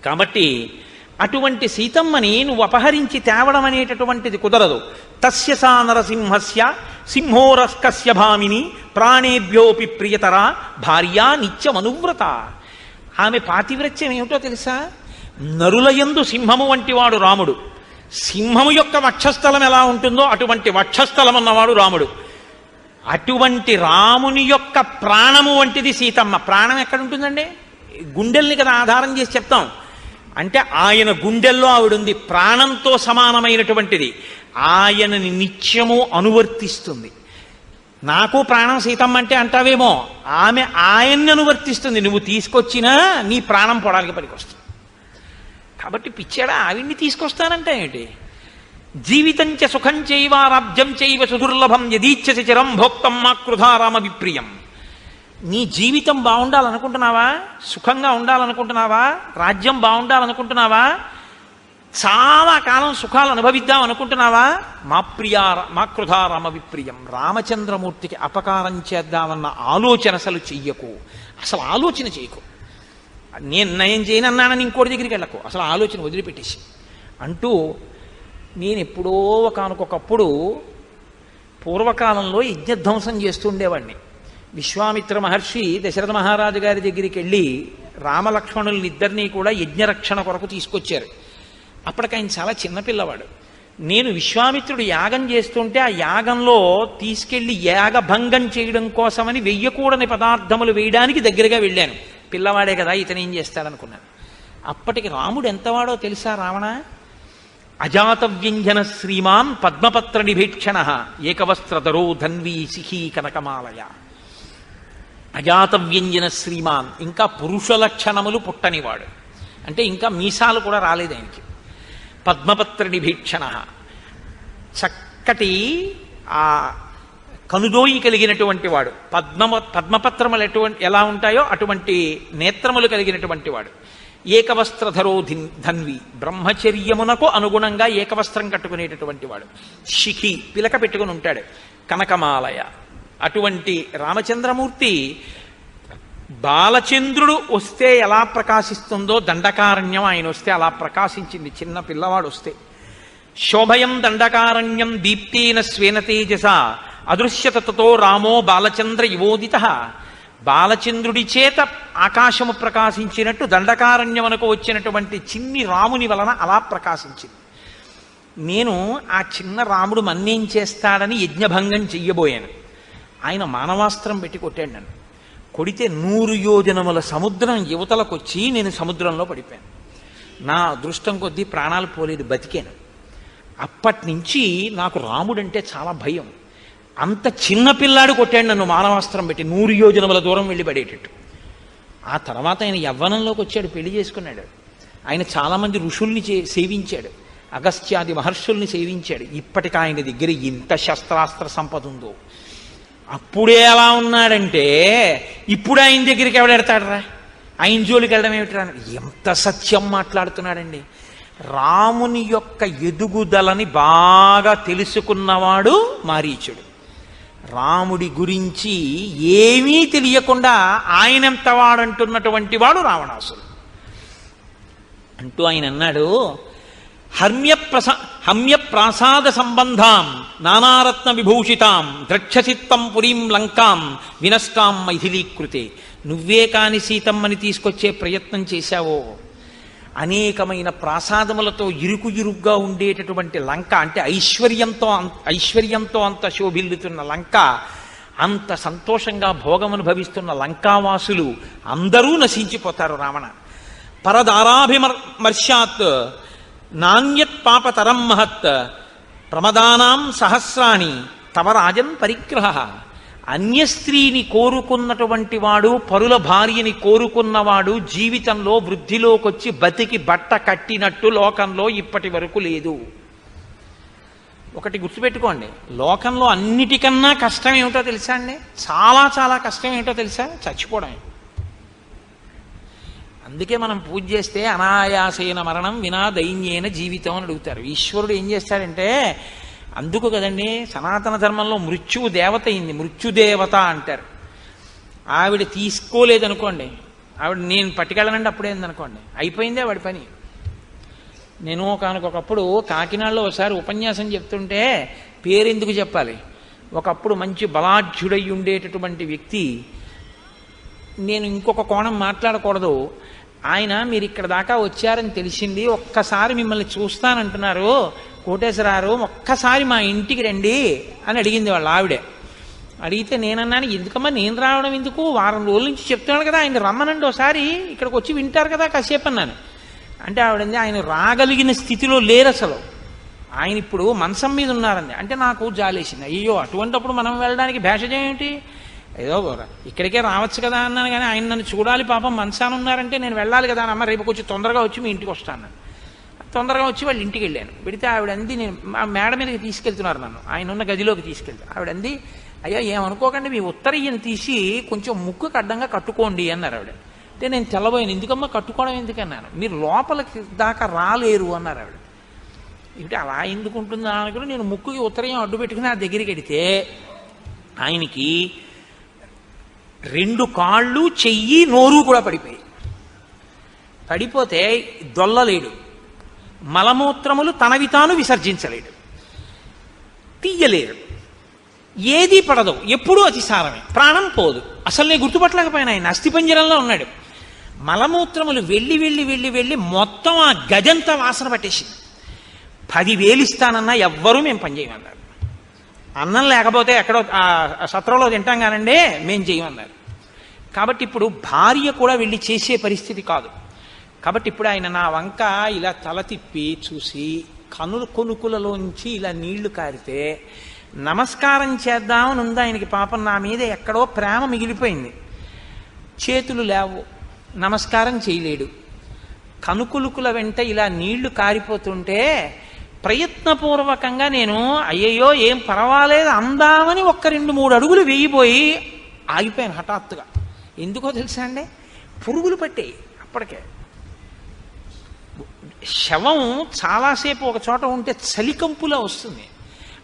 కాబట్టి అటువంటి సీతమ్మని నువ్వు అపహరించి తేవడం అనేటటువంటిది కుదరదు. తస్య సా నరసింహస్య సింహోరస్కస్య భామిని ప్రాణేభ్యోపి ప్రియతర భార్యా నిత్యమనువ్రత. ఆమె పాతివ్రత్యం ఏమిటో తెలుసా? నరులయందు సింహము వంటి వాడు రాముడు. సింహము యొక్క వక్షస్థలం ఎలా ఉంటుందో అటువంటి వక్షస్థలం అన్నవాడు రాముడు. అటువంటి రాముని యొక్క ప్రాణము వంటిది సీతమ్మ. ప్రాణం ఎక్కడుంటుందండి? గుండెల్ని కదా ఆధారం చేసి చెప్తాం. అంటే ఆయన గుండెల్లో ఆవిడుంది, ప్రాణంతో సమానమైనటువంటిది. ఆయనని నిత్యము అనువర్తిస్తుంది. నాకు ప్రాణం సీతమ్మ అంటే అంటావేమో, ఆమె ఆయన్ని అనువర్తిస్తుంది. నువ్వు తీసుకొచ్చినా నీ ప్రాణం పొడానికి పనికొస్తుంది. కాబట్టి పిచ్చాడా ఆవిడ్ని తీసుకొస్తానంటే ఏంటి? జీవితం చ సుఖం చైవ రాజ్యం చైవ సుదుర్లభం యదీచ్ఛసి చిరం భోక్తం మా కృధారామ విప్రియం. నీ జీవితం బాగుండాలనుకుంటున్నావా? సుఖంగా ఉండాలనుకుంటున్నావా? రాజ్యం బాగుండాలనుకుంటున్నావా? చాలా కాలం సుఖాలు అనుభవిద్దాం అనుకుంటున్నావా? మా కృధారామ విప్రియం. రామచంద్రమూర్తికి అపకారం చేద్దామన్న ఆలోచన అసలు చెయ్యకు. అసలు ఆలోచన చేయకు. నేను నయం చేయనన్నానని ఇంకోటి దగ్గరికి వెళ్ళకు. అసలు ఆలోచన వదిలిపెట్టేసి అంటూ నేను ఎప్పుడో ఒకనకొకప్పుడు పూర్వకాలంలో యజ్ఞధ్వంసం చేస్తూ ఉండేవాడిని. విశ్వామిత్ర మహర్షి దశరథ మహారాజు గారి దగ్గరికి వెళ్ళి రామలక్ష్మణుల్ని ఇద్దరినీ కూడా యజ్ఞరక్షణ కొరకు తీసుకొచ్చారు. అప్పటికి ఆయన చాలా చిన్నపిల్లవాడు. నేను విశ్వామిత్రుడు యాగం చేస్తుంటే ఆ యాగంలో తీసుకెళ్లి యాగభంగం చేయడం కోసమని వెయ్యకూడని పదార్థములు వేయడానికి దగ్గరగా వెళ్ళాను. పిల్లవాడే కదా, ఇతను ఏం చేస్తాడనుకున్నాను. అప్పటికి రాముడు ఎంతవాడో తెలుసా? రావణ అజాతవ్యంజన శ్రీమాన్ పద్మపత్ర నిభీక్షణ ఏకవస్త్రధరో ధన్వీ శిఖీ కనకమాలయ. అజాతవ్యంజన శ్రీమాన్, ఇంకా పురుష లక్షణములు పుట్టనివాడు, అంటే ఇంకా మీసాలు కూడా రాలేదు ఆయనకి. పద్మపత్ర నిభీక్షణ, చక్కటి ఆ కనుదోయి కలిగినటువంటి వాడు. పద్మపత్రములు ఎలా ఉంటాయో అటువంటి నేత్రములు కలిగినటువంటి వాడు. ఏకవస్త్రధరో ధన్వి, బ్రహ్మచర్యమునకు అనుగుణంగా ఏకవస్త్రం కట్టుకునేటటువంటి వాడు. శిఖి, పిలక పెట్టుకుని ఉంటాడు. కనకమాలయ, అటువంటి రామచంద్రమూర్తి బాలచంద్రుడు వస్తే ఎలా ప్రకాశిస్తుందో దండకారణ్యం ఆయన వస్తే అలా ప్రకాశించింది. చిన్న పిల్లవాడు వస్తే శోభయం దండకారణ్యం దీప్తేన స్వేన తేజస అదృశ్యతతో రామో బాలచంద్ర యువోదిత. బాలచంద్రుడి చేత ఆకాశము ప్రకాశించినట్టు దండకారణ్యమునకు వచ్చినటువంటి చిన్ని రాముని వలన అలా ప్రకాశించింది. నేను ఆ చిన్న రాముడు మన్నేం చేస్తాడని యజ్ఞభంగం చెయ్యబోయాను. ఆయన మానవాస్త్రం పెట్టి కొట్టాడు నన్ను. కొడితే 100 యోజనముల సముద్రం యువతలకొచ్చి నేను సముద్రంలో పడిపోయాను. నా అదృష్టం కొద్దీ ప్రాణాలు పోలేదు, బతికాను. అప్పటి నుంచి నాకు రాముడంటే చాలా భయం. అంత చిన్న పిల్లాడు కొట్టాడు నన్ను మానవాస్త్రం పెట్టి 100 యోజనముల దూరం వెళ్ళి పడేటట్టు. ఆ తర్వాత ఆయన యవ్వనంలోకి వచ్చాడు, పెళ్లి చేసుకున్నాడు. ఆయన చాలామంది ఋషుల్ని సేవించాడు, అగస్త్యాది మహర్షుల్ని సేవించాడు. ఇప్పటికి ఆయన దగ్గర ఇంత శస్త్రాస్త్ర సంపద ఉందో. అప్పుడే ఎలా ఉన్నాడంటే ఇప్పుడు ఆయన దగ్గరికి ఎవడెడతాడరా, ఆయన జోలికి వెళ్ళడం ఏమిటిరా? ఎంత సత్యం మాట్లాడుతున్నాడండి. రాముని యొక్క ఎదుగుదలని బాగా తెలుసుకున్నవాడు మారీచుడు. రాముడి గురించి ఏమీ తెలియకుండా ఆయనంత వాడంటున్నటువంటి వాడు రావణాసుడు. అంటూ ఆయన అన్నాడు, హమ్య ప్రాసాద సంబంధాం నానారత్న విభూషితాం ద్రక్షచిత్తం పురీం లంకాం వినష్టాం మైథిలీకృతే. నువ్వే కాని సీతమ్మని తీసుకొచ్చే ప్రయత్నం చేశావో, అనేకమైన ప్రాసాదములతో ఇరుగ్గా ఉండేటటువంటి లంక, అంటే ఐశ్వర్యంతో అంత శోభిల్లుతున్న లంక, అంత సంతోషంగా భోగమనుభవిస్తున్న లంకావాసులు అందరూ నశించిపోతారు. రావణ పరదారాభిమర్శాత్ నాణ్యత్ పాపతరం మహత్ ప్రమదానాం సహస్రాణి తవ రాజన్ పరిగ్రహ. అన్య స్త్రీని కోరుకున్నటువంటి వాడు, పరుల భార్యని కోరుకున్నవాడు జీవితంలో వృద్ధిలోకొచ్చి బతికి బట్ట కట్టినట్టు లోకంలో ఇప్పటి వరకు లేదు. ఒకటి గుర్తుపెట్టుకోండి, లోకంలో అన్నిటికన్నా కష్టం ఏమిటో తెలుసా అండి? చాలా చాలా కష్టం ఏమిటో తెలుసా? చచ్చిపోవడమే. అందుకే మనం పూజ చేస్తే అనాయాసైన మరణం వినా దైన్యేన జీవితం అని అడుగుతారు. ఈశ్వరుడు ఏం చేస్తాడంటే, అందుకు కదండి సనాతన ధర్మంలో మృత్యువు దేవత అయింది, మృత్యుదేవత అంటారు. ఆవిడ తీసుకోలేదనుకోండి, ఆవిడ నేను పట్టుకెళ్ళనండి అప్పుడేందనుకోండి, అయిపోయిందే వాడి పని. నేను ఒకనకొకప్పుడు కాకినాడలో ఒకసారి ఉపన్యాసం చెప్తుంటే పేరెందుకు చెప్పాలి, ఒకప్పుడు మంచి బలాఢ్యుడై ఉండేటటువంటి వ్యక్తి, నేను ఇంకొక కోణం మాట్లాడకూడదు, ఆయన మీరు ఇక్కడ దాకా వచ్చారని తెలిసింది, ఒక్కసారి మిమ్మల్ని చూస్తానంటున్నారు కోటేశ్వరారు, ఒక్కసారి మా ఇంటికి రండి అని అడిగింది వాళ్ళ ఆవిడే. అడిగితే నేనన్నాను, ఎందుకమ్మా నేను రావడం ఎందుకు, వారం రోజుల నుంచి చెప్తున్నాడు కదా ఆయన రమ్మనండి ఒకసారి, ఇక్కడికి వచ్చి వింటారు కదా కాసేపు అన్నాను. అంటే ఆవిడంది, ఆయన రాగలిగిన స్థితిలో లేరు అసలు, ఆయన ఇప్పుడు మంచం మీద ఉన్నారండి. అంటే నాకు జాలేసింది, అయ్యో అటువంటిప్పుడు మనం వెళ్ళడానికి భేషజం ఏమిటి, ఏదో ఇక్కడికే రావచ్చు కదా అన్నాను. కానీ ఆయన నన్ను చూడాలి, పాపం మంచాన ఉన్నారంటే నేను వెళ్ళాలి కదా అమ్మ, రేపు కొంచెం తొందరగా వచ్చి మీ ఇంటికి వస్తాను. తొందరగా వచ్చి వాళ్ళ ఇంటికి వెళ్ళాను. పెడితే ఆవిడంది, నేను మేడ మీదకి తీసుకెళ్తున్నారు నన్ను, ఆయన ఉన్న గదిలోకి తీసుకెళ్తే ఆవిడంది, అయ్యా ఏమనుకోకండి మీ ఉత్తరీయం తీసి కొంచెం ముక్కుకు అడ్డంగా కట్టుకోండి అన్నారు ఆవిడ. అంటే నేను తెల్లబోయాను, ఎందుకమ్మా కట్టుకోవడం ఎందుకన్నాను, మీరు లోపలికి దాకా రాలేరు అన్నారు ఆవిడ. ఇటు అలా ఎందుకు ఉంటుందా అనుకుని నేను ముక్కుకి ఉత్తరీయం అడ్డు పెట్టుకుని ఆ దగ్గరికి వెడితే ఆయనకి 2 కాళ్ళు చెయ్యి నోరు కూడా పడిపోయి, పడిపోతే దొల్లలేడు, మలమూత్రములు తనవి తాను విసర్జించలేడు, తీయలేరు, ఏదీ పడదు, ఎప్పుడూ అతిసారమే, ప్రాణం పోదు. అసలు నేను గుర్తుపట్టలేకపోయినా ఆయన అస్థిపంజరంలో ఉన్నాడు. మలమూత్రములు వెళ్ళి వెళ్ళి వెళ్ళి వెళ్ళి మొత్తం ఆ గదంతా వాసన పట్టేసింది. 10,000 ఇస్తానన్నా ఎవ్వరూ మేము పనిచేయమన్నారు. అన్నం లేకపోతే ఎక్కడో సత్రంలో తింటాం కానండి, మేం చేయమన్నారు. కాబట్టి ఇప్పుడు భార్య కూడా వెళ్ళి చేసే పరిస్థితి కాదు. కాబట్టి ఇప్పుడు ఆయన నా వంక ఇలా తల తిప్పి చూసి కొనుకులలోంచి ఇలా నీళ్లు కారితే నమస్కారం చేద్దామని ఉంది ఆయనకి. పాపం నా మీద ఎక్కడో ప్రేమ మిగిలిపోయింది. చేతులు లేవు, నమస్కారం చేయలేడు. కనుకులుకుల వెంట ఇలా నీళ్లు కారిపోతుంటే ప్రయత్నపూర్వకంగా నేను అయ్యయ్యో ఏం పర్వాలేదు అందామని 1-2-3 అడుగులు వేయిపోయి ఆగిపోయాను హఠాత్తుగా. ఎందుకో తెలుసా అండి, పురుగులు పట్టాయి అప్పటికే. శవం చాలాసేపు ఒక చోట ఉంటే చలికంపులా వస్తుంది,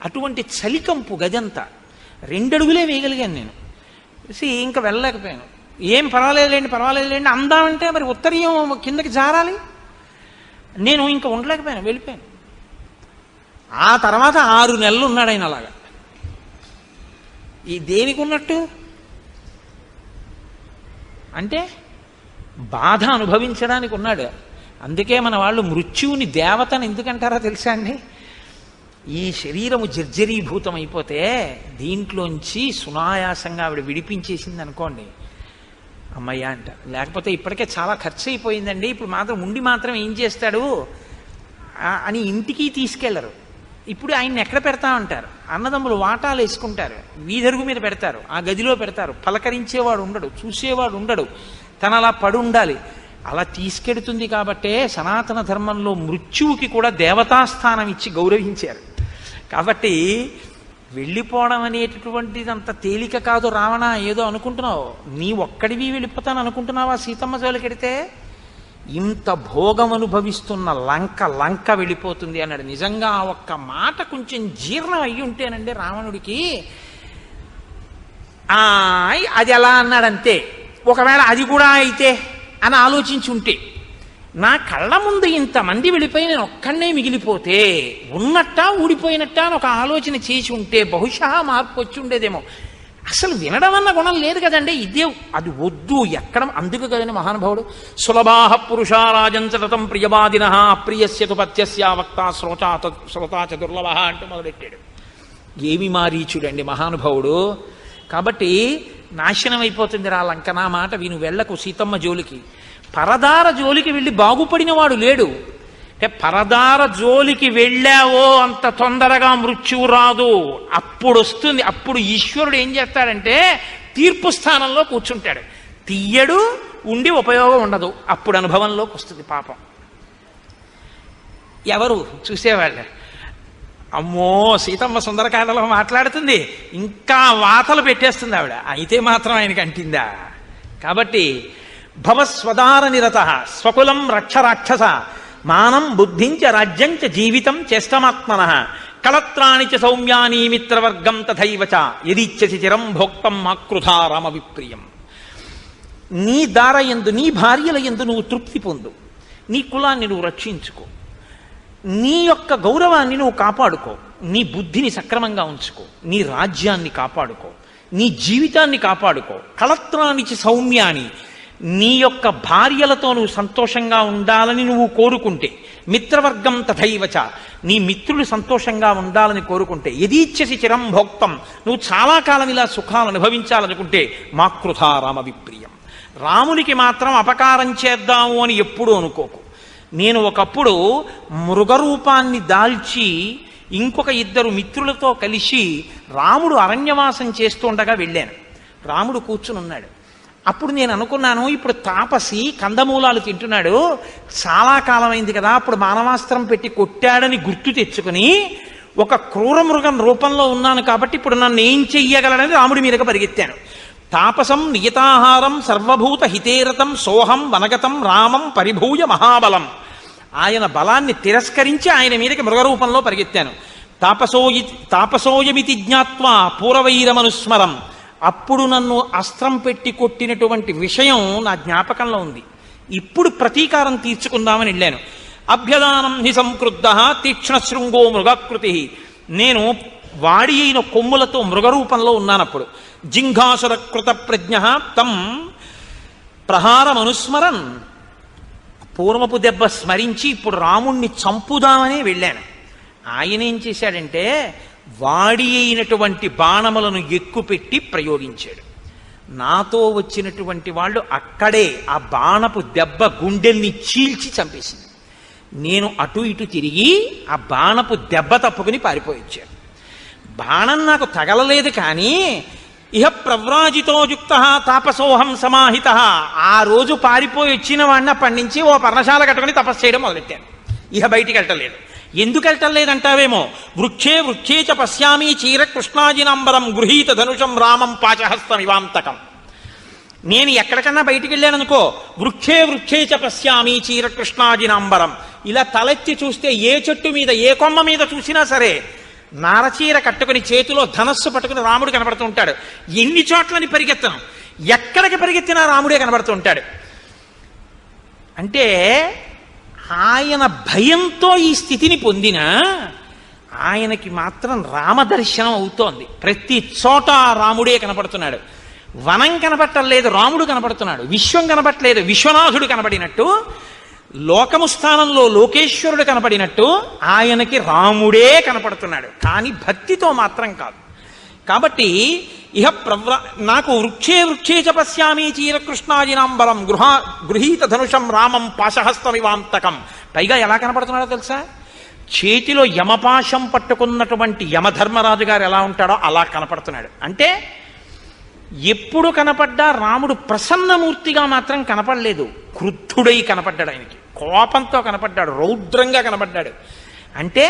అటువంటి చలికంపు గదంతా. 2 అడుగులే వేయగలిగాను నేను. ఇంకా వెళ్ళలేకపోయాను. ఏం పర్వాలేదులేండి అందామంటే మరి ఉత్తరీయం కిందకి జారాలి. నేను ఇంకా ఉండలేకపోయాను, వెళ్ళిపోయాను. ఆ తర్వాత 6 నెలలు ఉన్నాడు ఆయన అలాగా. ఈ దేనికి ఉన్నట్టు అంటే బాధ అనుభవించడానికి ఉన్నాడు. అందుకే మన వాళ్ళు మృత్యువుని దేవతను ఎందుకంటారో తెలుసా అండి? ఈ శరీరము జర్జరీభూతం అయిపోతే దీంట్లోంచి సునాయాసంగా ఆవిడ విడిపించేసింది అనుకోండి, అమ్మయ్య అంట. లేకపోతే ఇప్పటికే చాలా ఖర్చు అయిపోయిందండి, ఇప్పుడు మాత్రం ఉండి మాత్రం ఏం చేస్తాడు అని ఇంటికి తీసుకెళ్లరు. ఇప్పుడు ఆయన్ని ఎక్కడ పెడతామంటారు? అన్నదమ్ములు వాటాలు వేసుకుంటారు, వీధరుగు మీద పెడతారు, ఆ గదిలో పెడతారు. పలకరించేవాడు ఉండడు, చూసేవాడు ఉండడు, తన అలా పడి ఉండాలి. అలా తీసుకెడుతుంది కాబట్టే సనాతన ధర్మంలో మృత్యువుకి కూడా దేవతాస్థానం ఇచ్చి గౌరవించారు. కాబట్టి వెళ్ళిపోవడం అనేటటువంటిది అంత తేలిక కాదు. రావణ, ఏదో అనుకుంటున్నావు, నీ ఒక్కడివి వెళ్ళిపోతాను అనుకుంటున్నావా? సీతమ్మ జోలికెడితే ఇంత భోగం అనుభవిస్తున్న లంక వెళ్ళిపోతుంది అన్నాడు. నిజంగా ఆ ఒక్క మాట కొంచెం జీర్ణం అయ్యి ఉంటేనండి రావణుడికి, అది ఎలా అన్నాడంతే. ఒకవేళ అది కూడా అయితే అని ఆలోచించి ఉంటే, నా కళ్ళ ముందు ఇంతమంది వెళ్ళిపోయి నేను ఒక్కడనే మిగిలిపోతే ఉన్నట్టా ఊడిపోయినట్టా అని ఒక ఆలోచన చేసి ఉంటే బహుశా మార్పు వచ్చి ఉండేదేమో. అసలు వినడం అన్న గుణం లేదు కదండి. ఇదే అది వద్దు ఎక్కడ. అందుకు కదండి మహానుభావుడు సులభాహ పురుషారాజంచతం ప్రియవాదిన అప్రియస్యతు పత్యస్య వక్త శ్రోతాచ దుర్లభ అంటూ మొదలెట్టాడు. ఏమి మారీచుడండి మహానుభావుడు. కాబట్టి నాశనం అయిపోతుంది రా లంక. నా మాట విను, వెళ్ళకు సీతమ్మ జోలికి. పరదార జోలికి వెళ్ళి బాగుపడిన వాడు లేడు. అంటే పరదార జోలికి వెళ్ళావో అంత తొందరగా మృత్యువు రాదు, అప్పుడు వస్తుంది. అప్పుడు ఈశ్వరుడు ఏం చేస్తాడంటే తీర్పు స్థానంలో కూర్చుంటాడు, తీయడు, ఉండి ఉపయోగం ఉండదు. అప్పుడు అనుభవంలోకి వస్తుంది పాపం. ఎవరు చూసేవాళ్ళు, అమ్మో సీతమ్మ సుందరకాండలో మాట్లాడుతుంది, ఇంకా వాతలు పెట్టేస్తుంది ఆవిడ. అయితే మాత్రం ఆయనకి అంటిందా? కాబట్టి భవస్వదార నిరత స్వకులం రక్ష రాక్షస మానం బుద్ధించ రాజ్యంచ జీవితం చేష్టమాత్మన కళత్రాణి చ సౌమ్యాని మిత్రవర్గం తథైవ చ యదిచ్ఛసి చిరం భోక్తం మాకృధా రామ విప్రియం. నీ దారయందు, నీ భార్యల యందు నువ్వు తృప్తి పొందు, నీ కులాన్ని నువ్వు రక్షించుకో, నీ యొక్క గౌరవాన్ని నువ్వు కాపాడుకో, నీ బుద్ధిని సక్రమంగా ఉంచుకో, నీ రాజ్యాన్ని కాపాడుకో, నీ జీవితాన్ని కాపాడుకో. కళత్రానిచి సౌమ్యాని, నీ యొక్క భార్యలతో నువ్వు సంతోషంగా ఉండాలని నువ్వు కోరుకుంటే, మిత్రవర్గం తథైవచ, నీ మిత్రులు సంతోషంగా ఉండాలని కోరుకుంటే, యదీచ్ఛసి చిరం భోక్తం, నువ్వు చాలా కాలం ఇలా సుఖాలు అనుభవించాలనుకుంటే, మాకృధా రామ విప్రియం, రామునికి మాత్రం అపకారం చేద్దాము అని ఎప్పుడూ అనుకోకు. నేను ఒకప్పుడు మృగరూపాన్ని దాల్చి ఇంకొక 2 మిత్రులతో కలిసి రాముడు అరణ్యవాసం చేస్తుండగా వెళ్ళాను. రాముడు కూర్చుని ఉన్నాడు. అప్పుడు నేను అనుకున్నాను, ఇప్పుడు తాపసి కందమూలాలు తింటున్నాడు, చాలా కాలమైంది కదా, అప్పుడు మానవాస్త్రం పెట్టి కొట్టాడని గుర్తు తెచ్చుకుని ఒక క్రూర మృగం రూపంలో ఉన్నాను కాబట్టి ఇప్పుడు నన్ను ఏం చెయ్యగలడని రాముడి మీదకి పరిగెత్తాను. తాపసం నియతాహారం సర్వభూత హితేరతం సోహం వనగతం రామం పరిభూయ మహాబలం. ఆయన బలాన్ని తిరస్కరించి ఆయన మీదకి మృగరూపంలో పరిగెత్తాను. తాపసోయమితి జ్ఞాత్వా పూర్వవైరమనుస్మరం. అప్పుడు నన్ను అస్త్రం పెట్టి కొట్టినటువంటి విషయం నా జ్ఞాపకంలో ఉంది. ఇప్పుడు ప్రతీకారం తీర్చుకుందామని వెళ్ళాను. అభ్యదానం హి సంక్రుద్ధ తీక్ష్ణశృంగో మృగాకృతి. నేను వాడి అయిన కొమ్ములతో మృగరూపంలో ఉన్నానప్పుడు. జింఘాసుర కృత ప్రజ్ఞ తం ప్రహారమనుస్మరన్. పూర్వపు దెబ్బ స్మరించి ఇప్పుడు రాముణ్ణి చంపుదామని వెళ్ళాను. ఆయన ఏం చేశాడంటే వాడి అయినటువంటి బాణములను ఎక్కుపెట్టి ప్రయోగించాడు. నాతో వచ్చినటువంటి వాళ్ళు అక్కడే ఆ బాణపు దెబ్బ గుండెల్ని చీల్చి చంపేసింది. నేను అటు ఇటు తిరిగి ఆ బాణపు దెబ్బ తప్పుకుని పారిపోయించాను. బాణం నాకు తగలలేదు, కానీ ఇహ ప్రవ్రాజితో యుక్త తాపసోహం సమాహిత. ఆ రోజు పారిపోయి వచ్చిన వాడిని అప్పటి నుంచి ఓ పర్ణశాల కట్టుకుని తపస్సు చేయడం మొదలెట్టాను. ఇహ బయటికి వెళ్ళటలేదు. ఎందుకు వెళ్ళటలేదంటావేమో, వృక్షే వృక్షే చ పశ్యామి చీర కృష్ణాజినాంబరం గృహీత ధనుషం రామం పాచహస్తం ఇవాంతకం. నేను ఎక్కడికన్నా బయటికి వెళ్ళాననుకో, వృక్షే వృక్షే చ పశ్యామి చీర కృష్ణాజినాంబరం, ఇలా తలెత్తి చూస్తే ఏ చెట్టు మీద ఏ కొమ్మ మీద చూసినా సరే నారచీర కట్టుకుని చేతిలో ధనస్సు పట్టుకుని రాముడు కనబడుతూ ఉంటాడు. ఎన్ని చోట్లని పరిగెత్తను, ఎక్కడికి పరిగెత్తినా రాముడే కనబడుతూ ఉంటాడు. అంటే ఆయన భయంతో ఈ స్థితిని పొందిన ఆయనకి మాత్రం రామదర్శనం అవుతోంది. ప్రతి చోట రాముడే కనపడుతున్నాడు. వనం కనపట్టలేదు, రాముడు కనపడుతున్నాడు. విశ్వం కనపట్టలేదు, విశ్వనాథుడు కనపడినట్టు. లోకము స్థానంలో లోకేశ్వరుడు కనపడినట్టు ఆయనకి రాముడే కనపడుతున్నాడు. కానీ భక్తితో మాత్రం కాదు. కాబట్టి ఇహ నాకు వృక్షే వృక్షే చ పశ్యామి చీరకృష్ణాజినాంబరం గృహీత ధనుషం రామం పాశహస్తమివాంతకం. పైగా ఎలా కనపడుతున్నాడో తెలుసా? చేతిలో యమపాశం పట్టుకున్నటువంటి యమధర్మరాజు గారు ఎలా ఉంటాడో అలా కనపడుతున్నాడు. అంటే ఎప్పుడు కనపడ్డా రాముడు ప్రసన్నమూర్తిగా మాత్రం కనపడలేదు, క్రుద్ధుడై కనపడ్డాడు. ఆయనకి కోపంతో కనపడ్డాడు, రౌద్రంగా కనపడ్డాడు. అంటే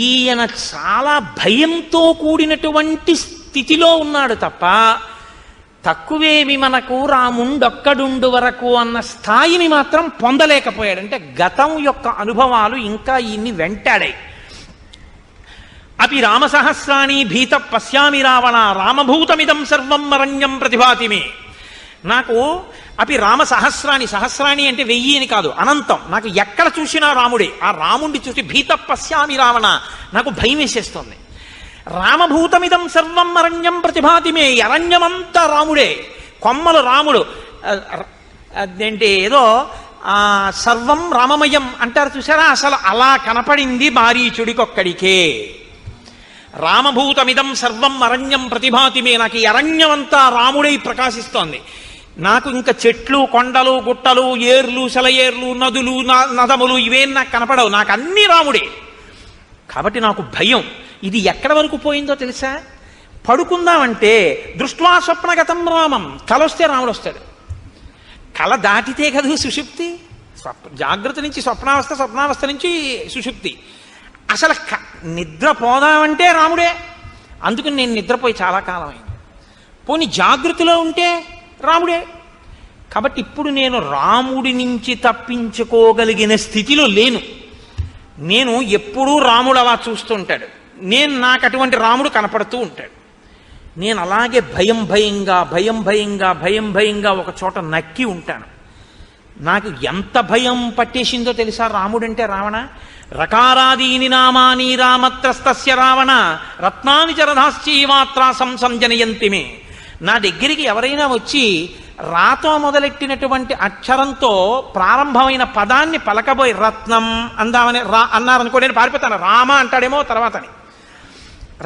ఈయన చాలా భయంతో కూడినటువంటి స్థితిలో ఉన్నాడు తప్ప తక్కువేమి మనకు రాముండొక్కడుండు వరకు అన్న స్థాయిని మాత్రం పొందలేకపోయాడు. అంటే గతం యొక్క అనుభవాలు ఇంకా ఈయన్ని వెంటాడాయి. అపి రామసహస్రాణి భీత పశ్యామి రావణ రామభూతమిదం సర్వం అరణ్యం ప్రతిభాతిమే. నాకు అపి రామ సహస్రాణి, సహస్రాణి అంటే 1000 అని కాదు, అనంతం. నాకు ఎక్కడ చూసినా రాముడే. ఆ రాముడిని చూసి భీత పశ్యామి రావణ, నాకు భయం వేసేస్తుంది. రామభూతమిదం సర్వం అరణ్యం ప్రతిభాతిమే, అరణ్యమంతా రాముడే. కొమ్మలు రాముడు, అదేంటి ఏదో సర్వం రామమయం అంటారు చూసారా, అసలు అలా కనపడింది మారీచుడికొక్కడికే. రామభూతమిదం సర్వం అరణ్యం ప్రతిభాతిమే, నాకు ఈ అరణ్యమంతా రాముడై ప్రకాశిస్తోంది. నాకు ఇంకా చెట్లు, కొండలు, గుట్టలు, ఏర్లు, సెలయేర్లు, నదులు, నదములు ఇవేం నాకు కనపడవు, నాకు అన్నీ రాముడే. కాబట్టి నాకు భయం. ఇది ఎక్కడి వరకు పోయిందో తెలుసా? పడుకుందామంటే దృష్ట్వా స్వప్నగతం రామం, కల వస్తే రాముడు వస్తాడు. కల దాటితే కదా సుషుప్తి. జాగ్రత్త నుంచి స్వప్నావస్థ, స్వప్నావస్థ నుంచి సుషుప్తి. అసలు నిద్రపోదామంటే రాముడే. అందుకని నేను నిద్రపోయి చాలా కాలం అయింది. పోనీ జాగృతిలో ఉంటే రాముడే. కాబట్టి ఇప్పుడు నేను రాముడి నుంచి తప్పించుకోగలిగిన స్థితిలో లేను. నేను ఎప్పుడూ రాముడు అలా చూస్తుంటాడు, నాకు అటువంటి రాముడు కనపడుతూ ఉంటాడు. నేను అలాగే భయం భయంగా ఒక చోట నక్కి ఉంటాను. నాకు ఎంత భయం పట్టేసిందో తెలుసా రాముడంటే? రావణ రకారాదీని నామాని రామత్రస్తస్య రావణ రత్నాని చరధాశ్చీమాత్రా సంజనయంతిమే. నా దగ్గరికి ఎవరైనా వచ్చి రాతో మొదలెట్టినటువంటి అక్షరంతో ప్రారంభమైన పదాన్ని పలకబోయి రత్నం అందామని అన్నారనుకో, నేను పారిపోతాను. రామ అంటాడేమో తర్వాతని.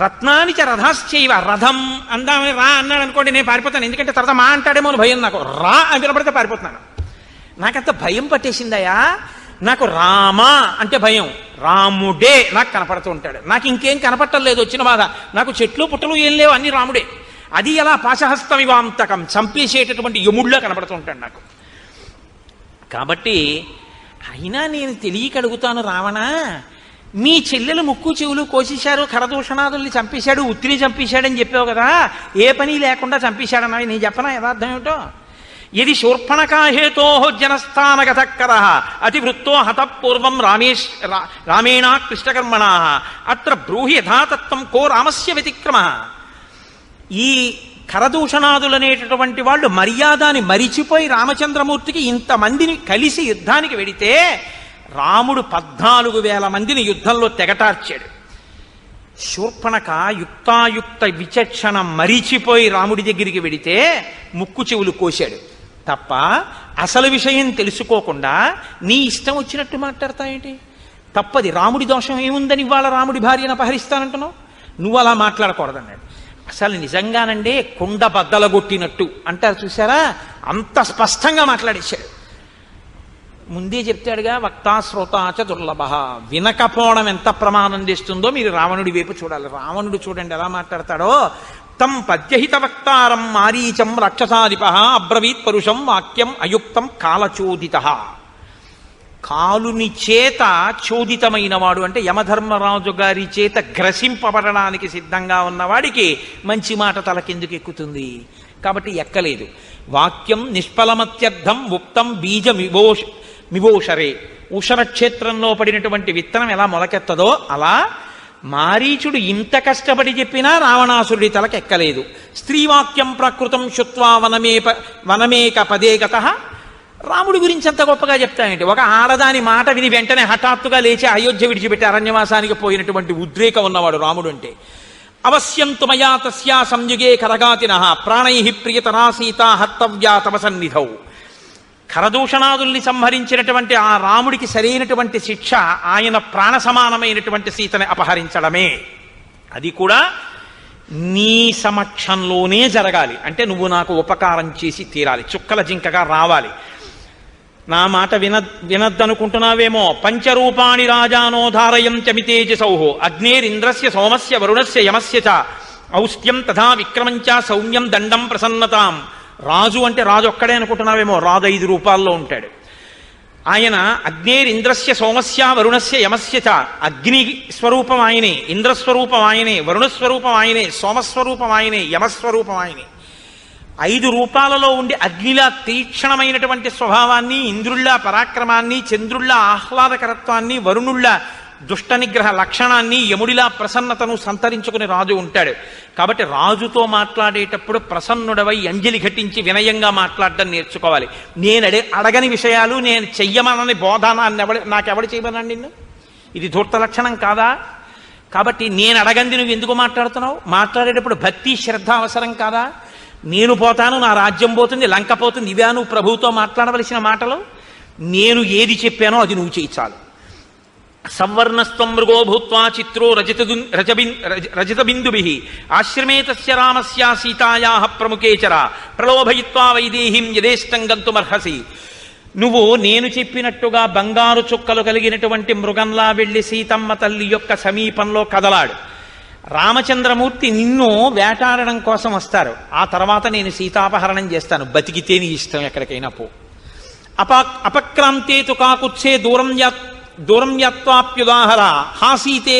రత్నాని చ రథాశ్చైవ, రథం అందామని రా అన్నాడు అనుకోండి, నేను పారిపోతాను. ఎందుకంటే తర్వాత మా అంటాడేమో అని భయం. నాకు రా అని వినపడితే పారిపోతున్నాను. నాకంత భయం పట్టేసిందయా. నాకు రామ అంటే భయం, రాముడే నాకు కనపడుతూ ఉంటాడు. నాకు ఇంకేం కనపట్టలేదు వచ్చిన బాధ. నాకు చెట్లు పుట్టలు ఏం లేవు, అన్ని రాముడే. అది ఎలా పాశహస్తమివాంతకం, చంపేసేటటువంటి యముడిలో కనపడుతూ ఉంటాడు నాకు. కాబట్టి అయినా నేను తెలియక అడుగుతాను, రావణ మీ చెల్లెలు ముక్కు చెవులు కోసేశారు, ఖరదూషణాదుల్ని చంపేశాడు, ఉత్తిని చంపేశాడని చెప్పావు కదా, ఏ పని లేకుండా చంపేశాడన్నా? నేను చెప్పనా యథార్థం ఏమిటో? యది శూర్పణకాహేతో జనస్థానగతకర అతివృత్తో హతపూర్వం రామేణ కృష్ణకర్మణ అత్ర బ్రూహి యథాతత్వం కో రామస్య వ్యతిక్రమ. ఈ ఖరదూషణాదులనేటటువంటి వాళ్ళు మర్యాదని మరిచిపోయి రామచంద్రమూర్తికి ఇంతమందిని కలిసి యుద్ధానికి వెడితే రాముడు 14,000 మందిని యుద్ధంలో తెగటార్చాడు. శూర్పణఖ యుక్తాయుక్త విచక్షణ మరిచిపోయి రాముడి దగ్గరికి వెడితే ముక్కు చెవులు కోశాడు తప్ప అసలు విషయం తెలుసుకోకుండా నీ ఇష్టం వచ్చినట్టు మాట్లాడతాయేంటి? తప్పది. రాముడి దోషం ఏముందని ఇవాళ రాముడి భార్యను అపహరిస్తానంటున్నావు? నువ్వు అలా మాట్లాడకూడదన్నాడు. అసలు నిజంగానండే కుండ బద్దలగొట్టినట్టు అంటారు చూసారా, అంత స్పష్టంగా మాట్లాడేశాడు. ముందే చెప్తాడుగా, వక్తా శ్రోతాచ దుర్లభ. వినకపోవడం ఎంత ప్రమాదం తెస్తుందో మీరు రావణుడి వైపు చూడాలి. రావణుడు చూడండి ఎలా మాట్లాడతాడో. తం పద్యహిత వక్తారం మారీచం రాక్షసాధిప అబ్రవీత్ పరుషం వాక్యం అయుక్తం కాలచోదిత. కాలుని చేత చోదితమైన వాడు అంటే యమధర్మరాజు గారి చేత గ్రసింపబడడానికి సిద్ధంగా ఉన్నవాడికి మంచి మాట తలకెందుకు ఎక్కుతుంది? కాబట్టి ఎక్కలేదు. వాక్యం నిష్ఫలమత్యర్థం ఉక్తం బీజ మివోషరే. ఉషరక్షేత్రంలో పడినటువంటి విత్తనం ఎలా మొలకెత్తదో అలా మారీచుడు ఇంత కష్టపడి చెప్పినా రావణాసురుడి తలకెక్కలేదు. స్త్రీవాక్యం ప్రకృతం శుత్వా వనమేక పదే గతః. రాముడి గురించి అంత గొప్పగా చెప్తానంటే ఒక ఆడదాని మాట విని వెంటనే హఠాత్తుగా లేచి అయోధ్య విడిచిపెట్టి అరణ్యవాసానికి పోయినటువంటి ఉద్రేకం ఉన్నవాడు రాముడు అంటే. అవశ్యంతు మయా తస్యా సంయుగే కరగాతినః ప్రాణైః ప్రియతరా సీతా హర్తవ్యా తవ సన్నిధౌ. కరదూషణాదుల్ని సంహరించినటువంటి ఆ రాముడికి సరైనటువంటి శిక్ష ఆయన ప్రాణ సమానమైనటువంటి సీతని అపహరించడమే. అది కూడా నీ సమక్షంలోనే జరగాలి. అంటే నువ్వు నాకు ఉపకారం చేసి తీరాలి, చుక్కల జింకగా రావాలి. నా మాట వినద్దనుకుంటున్నావేమో. పంచరూపాణి రాజానో ధారయం చమితేజసౌః అగ్నేరింద్రస్య సోమస్య వరుణస్య యమస్య చ ఔష్ట్యం తథా విక్రమంచ సౌమ్యం దండం ప్రసన్నతాం. రాజు అంటే రాజు ఒక్కడే అనుకుంటున్నావేమో, రాజు 5 రూపాల్లో ఉంటాడు. ఆయన అగ్నేరింద్రస్య సోమస్య వరుణస్య యమస్య చ. అగ్ని స్వరూపం ఆయనే, ఇంద్రస్వరూపం ఆయనే, వరుణస్వరూపం ఆయనే, సోమస్వరూపం ఆయనే, యమస్వరూపం ఆయనే. 5 రూపాలలో ఉండి అగ్నిలా తీక్షణమైనటువంటి స్వభావాన్ని, ఇంద్రుళ్ళ పరాక్రమాన్ని, చంద్రుళ్ళ ఆహ్లాదకరత్వాన్ని, వరుణుళ్ళ దుష్ట నిగ్రహ లక్షణాన్ని, యముడిలా ప్రసన్నతను సంతరించుకుని రాజు ఉంటాడు. కాబట్టి రాజుతో మాట్లాడేటప్పుడు ప్రసన్నుడవై అంజలి ఘటించి వినయంగా మాట్లాడడం నేర్చుకోవాలి. నేను అడగని విషయాలు నేను చెయ్యమనని బోధనాన్ని నాకెవడు చేయమనండి నిన్ను? ఇది ధూర్త లక్షణం కాదా? కాబట్టి నేను అడగంది నువ్వు ఎందుకు మాట్లాడుతున్నావు? మాట్లాడేటప్పుడు భక్తి శ్రద్ధ అవసరం కాదా? నేను పోతాను, నా రాజ్యం పోతుంది, లంక పోతుంది, ఇవే నువ్వు ప్రభువుతో మాట్లాడవలసిన మాటలు? నేను ఏది చెప్పానో అది నువ్వు చేయి చాలు. సంవర్ణస్త్వం మృగో భూత్వా చిత్రో రజతబిందుభిః ఆశ్రమే తస్య రామస్య సీతాయాః ప్రముఖేచర ప్రలోభయిత్వా వైదేహీం యథేష్టం గంతుమర్హసి. నువ్వు నేను చెప్పినట్టుగా బంగారు చుక్కలు కలిగినటువంటి మృగంలా వెళ్ళి సీతమ్మ తల్లి యొక్క సమీపంలో కదలాడు. రామచంద్రమూర్తి నిన్ను వేటాడడం కోసం వస్తారు. ఆ తర్వాత నేను సీతాపహరణం చేస్తాను. బతికితే నీ ఇష్టం, ఎక్కడికైనా పో. అపక్రాంతే తు కాకుత్సే దూరం యాత్వాప్యుదాహర హాసీతే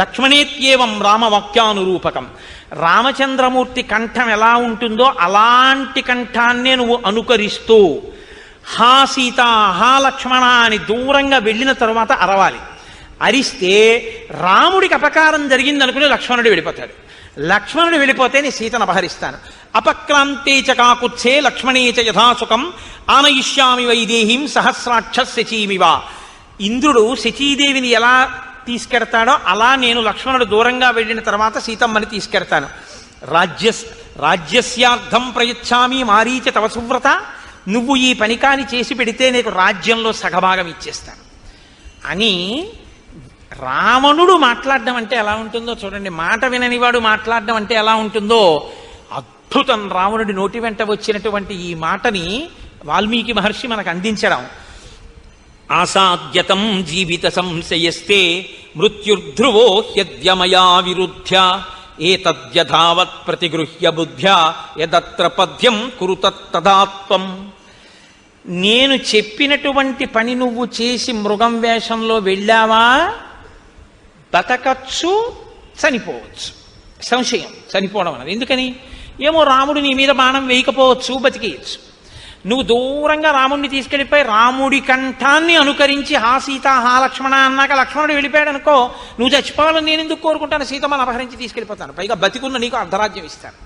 లక్ష్మణేత్యేవం రామవాక్యానురూపకం. రామచంద్రమూర్తి కంఠం ఎలా ఉంటుందో అలాంటి కంఠాన్నే నువ్వు అనుకరిస్తూ హా సీత హా లక్ష్మణ అని దూరంగా వెళ్ళిన తరువాత అరవాలి. అరిస్తే రాముడికి అపకారం జరిగిందనుకుని లక్ష్మణుడు వెళ్ళిపోతాడు. లక్ష్మణుడు వెళ్ళిపోతే నీ సీతను అపహరిస్తాను. అపక్రాంతే చ కాకుత్సే లక్ష్మణే చ యథాసుఖం ఆనయిష్యామి వైదేహీం సహస్రాక్ష శచీమివ. ఇంద్రుడు శచీదేవిని ఎలా తీసుకెడతాడో అలా నేను లక్ష్మణుడు దూరంగా వెళ్ళిన తర్వాత సీతమ్మని తీసుకెడతాను. రాజ్యస్యార్థం ప్రయచ్ఛామి మారీచ తవ సువ్రత. నువ్వు ఈ పనికాని చేసి పెడితే నీకు రాజ్యంలో సగభాగం ఇచ్చేస్తాను అని రావణుడు మాట్లాడడం అంటే ఎలా ఉంటుందో చూడండి. మాట విననివాడు మాట్లాడడం అంటే ఎలా ఉంటుందో అద్భుతం. రావణుడి నోటి వెంట వచ్చినటువంటి ఈ మాటని వాల్మీకి మహర్షి మనకు అందించడం. ఆసాద్యతం జీవిత సంశయస్తే మృత్యుర్ధ్రువో హ్యద్యమయా విరుధ్య ఏతద్యథావత్ ప్రతిగృహ్య బుద్ధ్యా యదత్ర పద్యం కురుతత్తదాత్వం. నేను చెప్పినటువంటి పని నువ్వు చేసి మృగం వేషంలో వెళ్ళావా, బతకచ్చు, చనిపోవచ్చు. సంశయం చనిపోవడం అన్నది. ఎందుకని? ఏమో రాముడు నీ మీద బాణం వేయకపోవచ్చు, బతికేయచ్చు. నువ్వు దూరంగా రాముడిని తీసుకెళ్ళిపోయి రాముడి కంఠాన్ని అనుకరించి హా సీత హా లక్ష్మణ అన్నాక లక్ష్మణుడు వెళ్ళిపోయాడు అనుకో, నువ్వు చచ్చిపోవాలని నేను ఎందుకు కోరుకుంటాను? సీతమ్మని అపహరించి తీసుకెళ్ళిపోతాను, పైగా బతికున్న నీకు అర్ధరాజ్యం ఇస్తాను.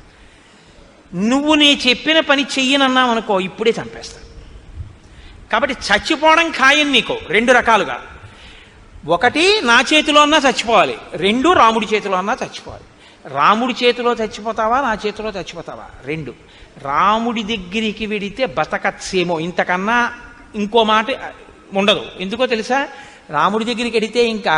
నువ్వు నీ చెప్పిన పని చెయ్యనన్నావు అనుకో, ఇప్పుడే చంపేస్తాను. కాబట్టి చచ్చిపోవడం ఖాయం నీకు రెండు రకాలుగా. ఒకటి నా చేతిలో అన్నా చచ్చిపోవాలి, రెండు రాముడి చేతిలో అన్నా చచ్చిపోవాలి. రాముడి చేతిలో చచ్చిపోతావా, నా చేతిలో చచ్చిపోతావా? రెండు. రాముడి దగ్గరికి వెడితే బతకచ్చేమో, ఇంతకన్నా ఇంకో మాట ఉండదు. ఎందుకో తెలుసా? రాముడి దగ్గరికి వెడితే ఇంకా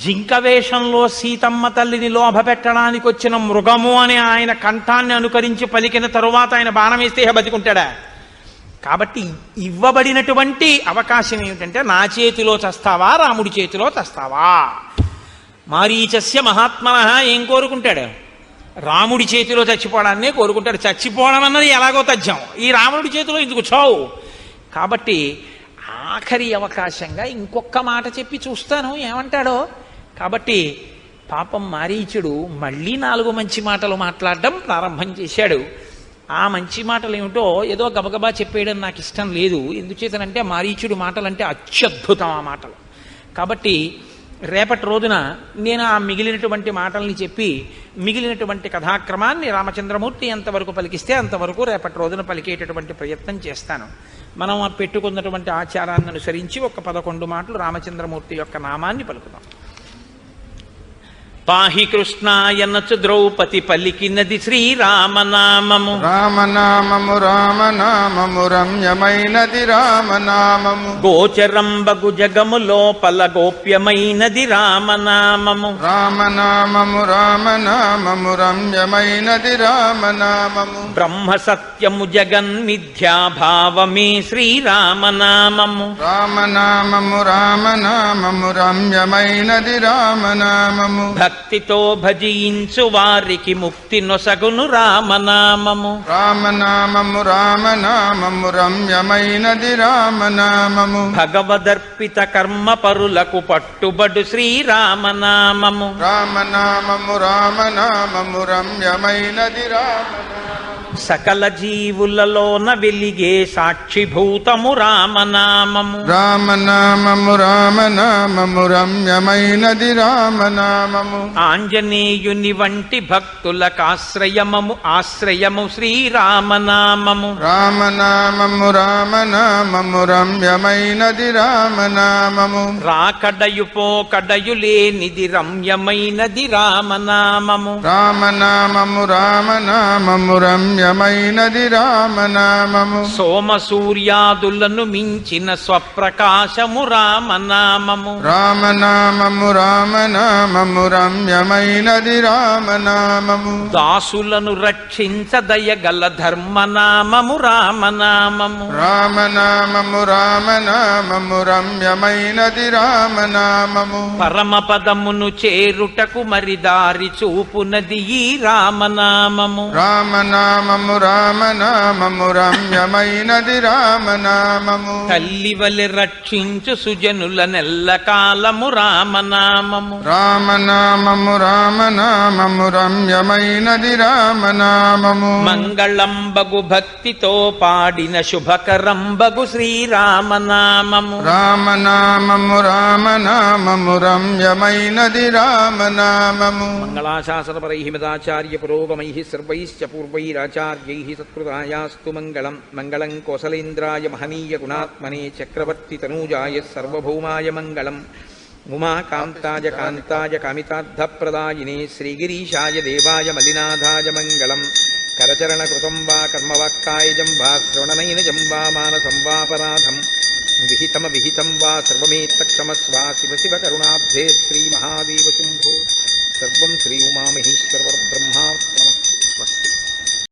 జింక వేషంలో సీతమ్మ తల్లిని లోభ పెట్టడానికి వచ్చిన మృగము అని ఆయన కంఠాన్ని అనుకరించి పలికిన తరువాత ఆయన బాణం వేస్తే బతికుంటాడా? కాబట్టి ఇవ్వబడినటువంటి అవకాశం ఏమిటంటే నా చేతిలో చస్తావా, రాముడి చేతిలో చస్తావా? మారీచస్య మహాత్మనః ఏం కోరుకుంటాడు? రాముడి చేతిలో చచ్చిపోవడాన్నే కోరుకుంటాడు. చచ్చిపోవడం అన్నది ఎలాగో తథ్యం, ఈ రాముడి చేతిలో ఎందుకు చావు? కాబట్టి ఆఖరి అవకాశంగా ఇంకొక మాట చెప్పి చూస్తాను ఏమంటాడో. కాబట్టి పాపం మారీచుడు మళ్ళీ 4 మంచి మాటలు మాట్లాడడం ప్రారంభం చేశాడు. ఆ మంచి మాటలు ఏమిటో ఏదో గబగబా చెప్పేయడం నాకు ఇష్టం లేదు. ఎందుచేతనంటే మారీచుడి మాటలంటే అత్యద్భుతం ఆ మాటలు. కాబట్టి రేపటి రోజున నేను ఆ మిగిలినటువంటి మాటల్ని చెప్పి మిగిలినటువంటి కథాక్రమాన్ని రామచంద్రమూర్తి ఎంతవరకు పలికిస్తే అంతవరకు రేపటి రోజున పలికేటటువంటి ప్రయత్నం చేస్తాను. మనం పెట్టుకున్నటువంటి ఆచారాన్ని అనుసరించి ఒక 11 మాటలు రామచంద్రమూర్తి యొక్క నామాన్ని పలుకుదాం. పాహి కృష్ణాయనచు ద్రౌపది పలికినది శ్రీరామనామము. రామనామము రామనామము రమ్యమైనది రామనామము. గోచరంబగు జగము లోపల గోప్యమైనది రామనామము. రామనామము రామనామము రమ్యమైనది రామనామము. బ్రహ్మ సత్యము జగన్మిథ్యాభావమే శ్రీరామనామము. రామనామము రామనామము రమ్యమైనది రామనామము. భక్తితో భజించు వారికి ముక్తి నొసగును రామనామము. రామనామము రామనామము రమ్యమైనది రామనామము. భగవదర్పిత కర్మ పరులకు పట్టుబడు శ్రీరామనామము. రామనామము రామనామము రమ్యమైనది రామనామము. సకల జీవులలోన వెలిగే సాక్షిభూతము రామనామము. రామనామము రామనామము రమ్యమైనది రామనామము. ఆంజనేయుని వంటి భక్తులకు ఆశ్రయము శ్రీరామనామము. రామనామము రామనామము రమ్యమైనది రామనామము. రాకడయు పోకడయు లేనిది రమ్యమైనది రామనామము. రామనామము రామనామము రమ్యమైనది రామనామము. సోమ సూర్యాదులను మించిన స్వప్రకాశము రామనామము. రామనామము రామనామము రమ్యమైనది రామనామము. దాసులను రక్షించదయగల ధర్మనామము రామనామము. రామనామము రామనామము రమ్యమైనది రామనామము. పరమపదమును చేరుటకు మరి దారి చూపునది ఈ రామనామము. రామనామము రామనామము రమ్యమైనది రామనామము. తల్లివలె రక్షించు సుజనుల నెల్ల కాలము రామనామము. రామనామము రామనామము రమ్యమైనది రామనామము. మంగళంబగు భక్తితో పాడిన శుభకరంబగు శ్రీరామనామము. రామనామము రామనామము రమ్యమైనది రామనామము. మంగళాశాసనపరై మదాచార్య పురోగమై సర్వైశ్చ పూర్వైరాచార్యై సత్కృతాయాస్తు మంగళం. మంగళం కోసలేంద్రాయ మహనీయ గుణాత్మనే చక్రవర్తి తనూజాయ సర్వభౌమాయ మంగళం. ఉమాకాంతాయ కాంతాయ కామితార్థప్రదాయినే శ్రీగిరీశాయ దేవాయ మలినాథాయ మంగళం. కరచరణకృతం వా కర్మవాక్కాయజం వా శ్రవణనైనజం వా మానసం వాపరాధం విహితం వా సర్వమేత్తక్షమస్వ. శివ శివ కరుణాబ్ధే శ్రీ మహాదేవ శంభో. సర్వం శ్రీ ఉమామహేశ్వర బ్రహ్మార్పణ.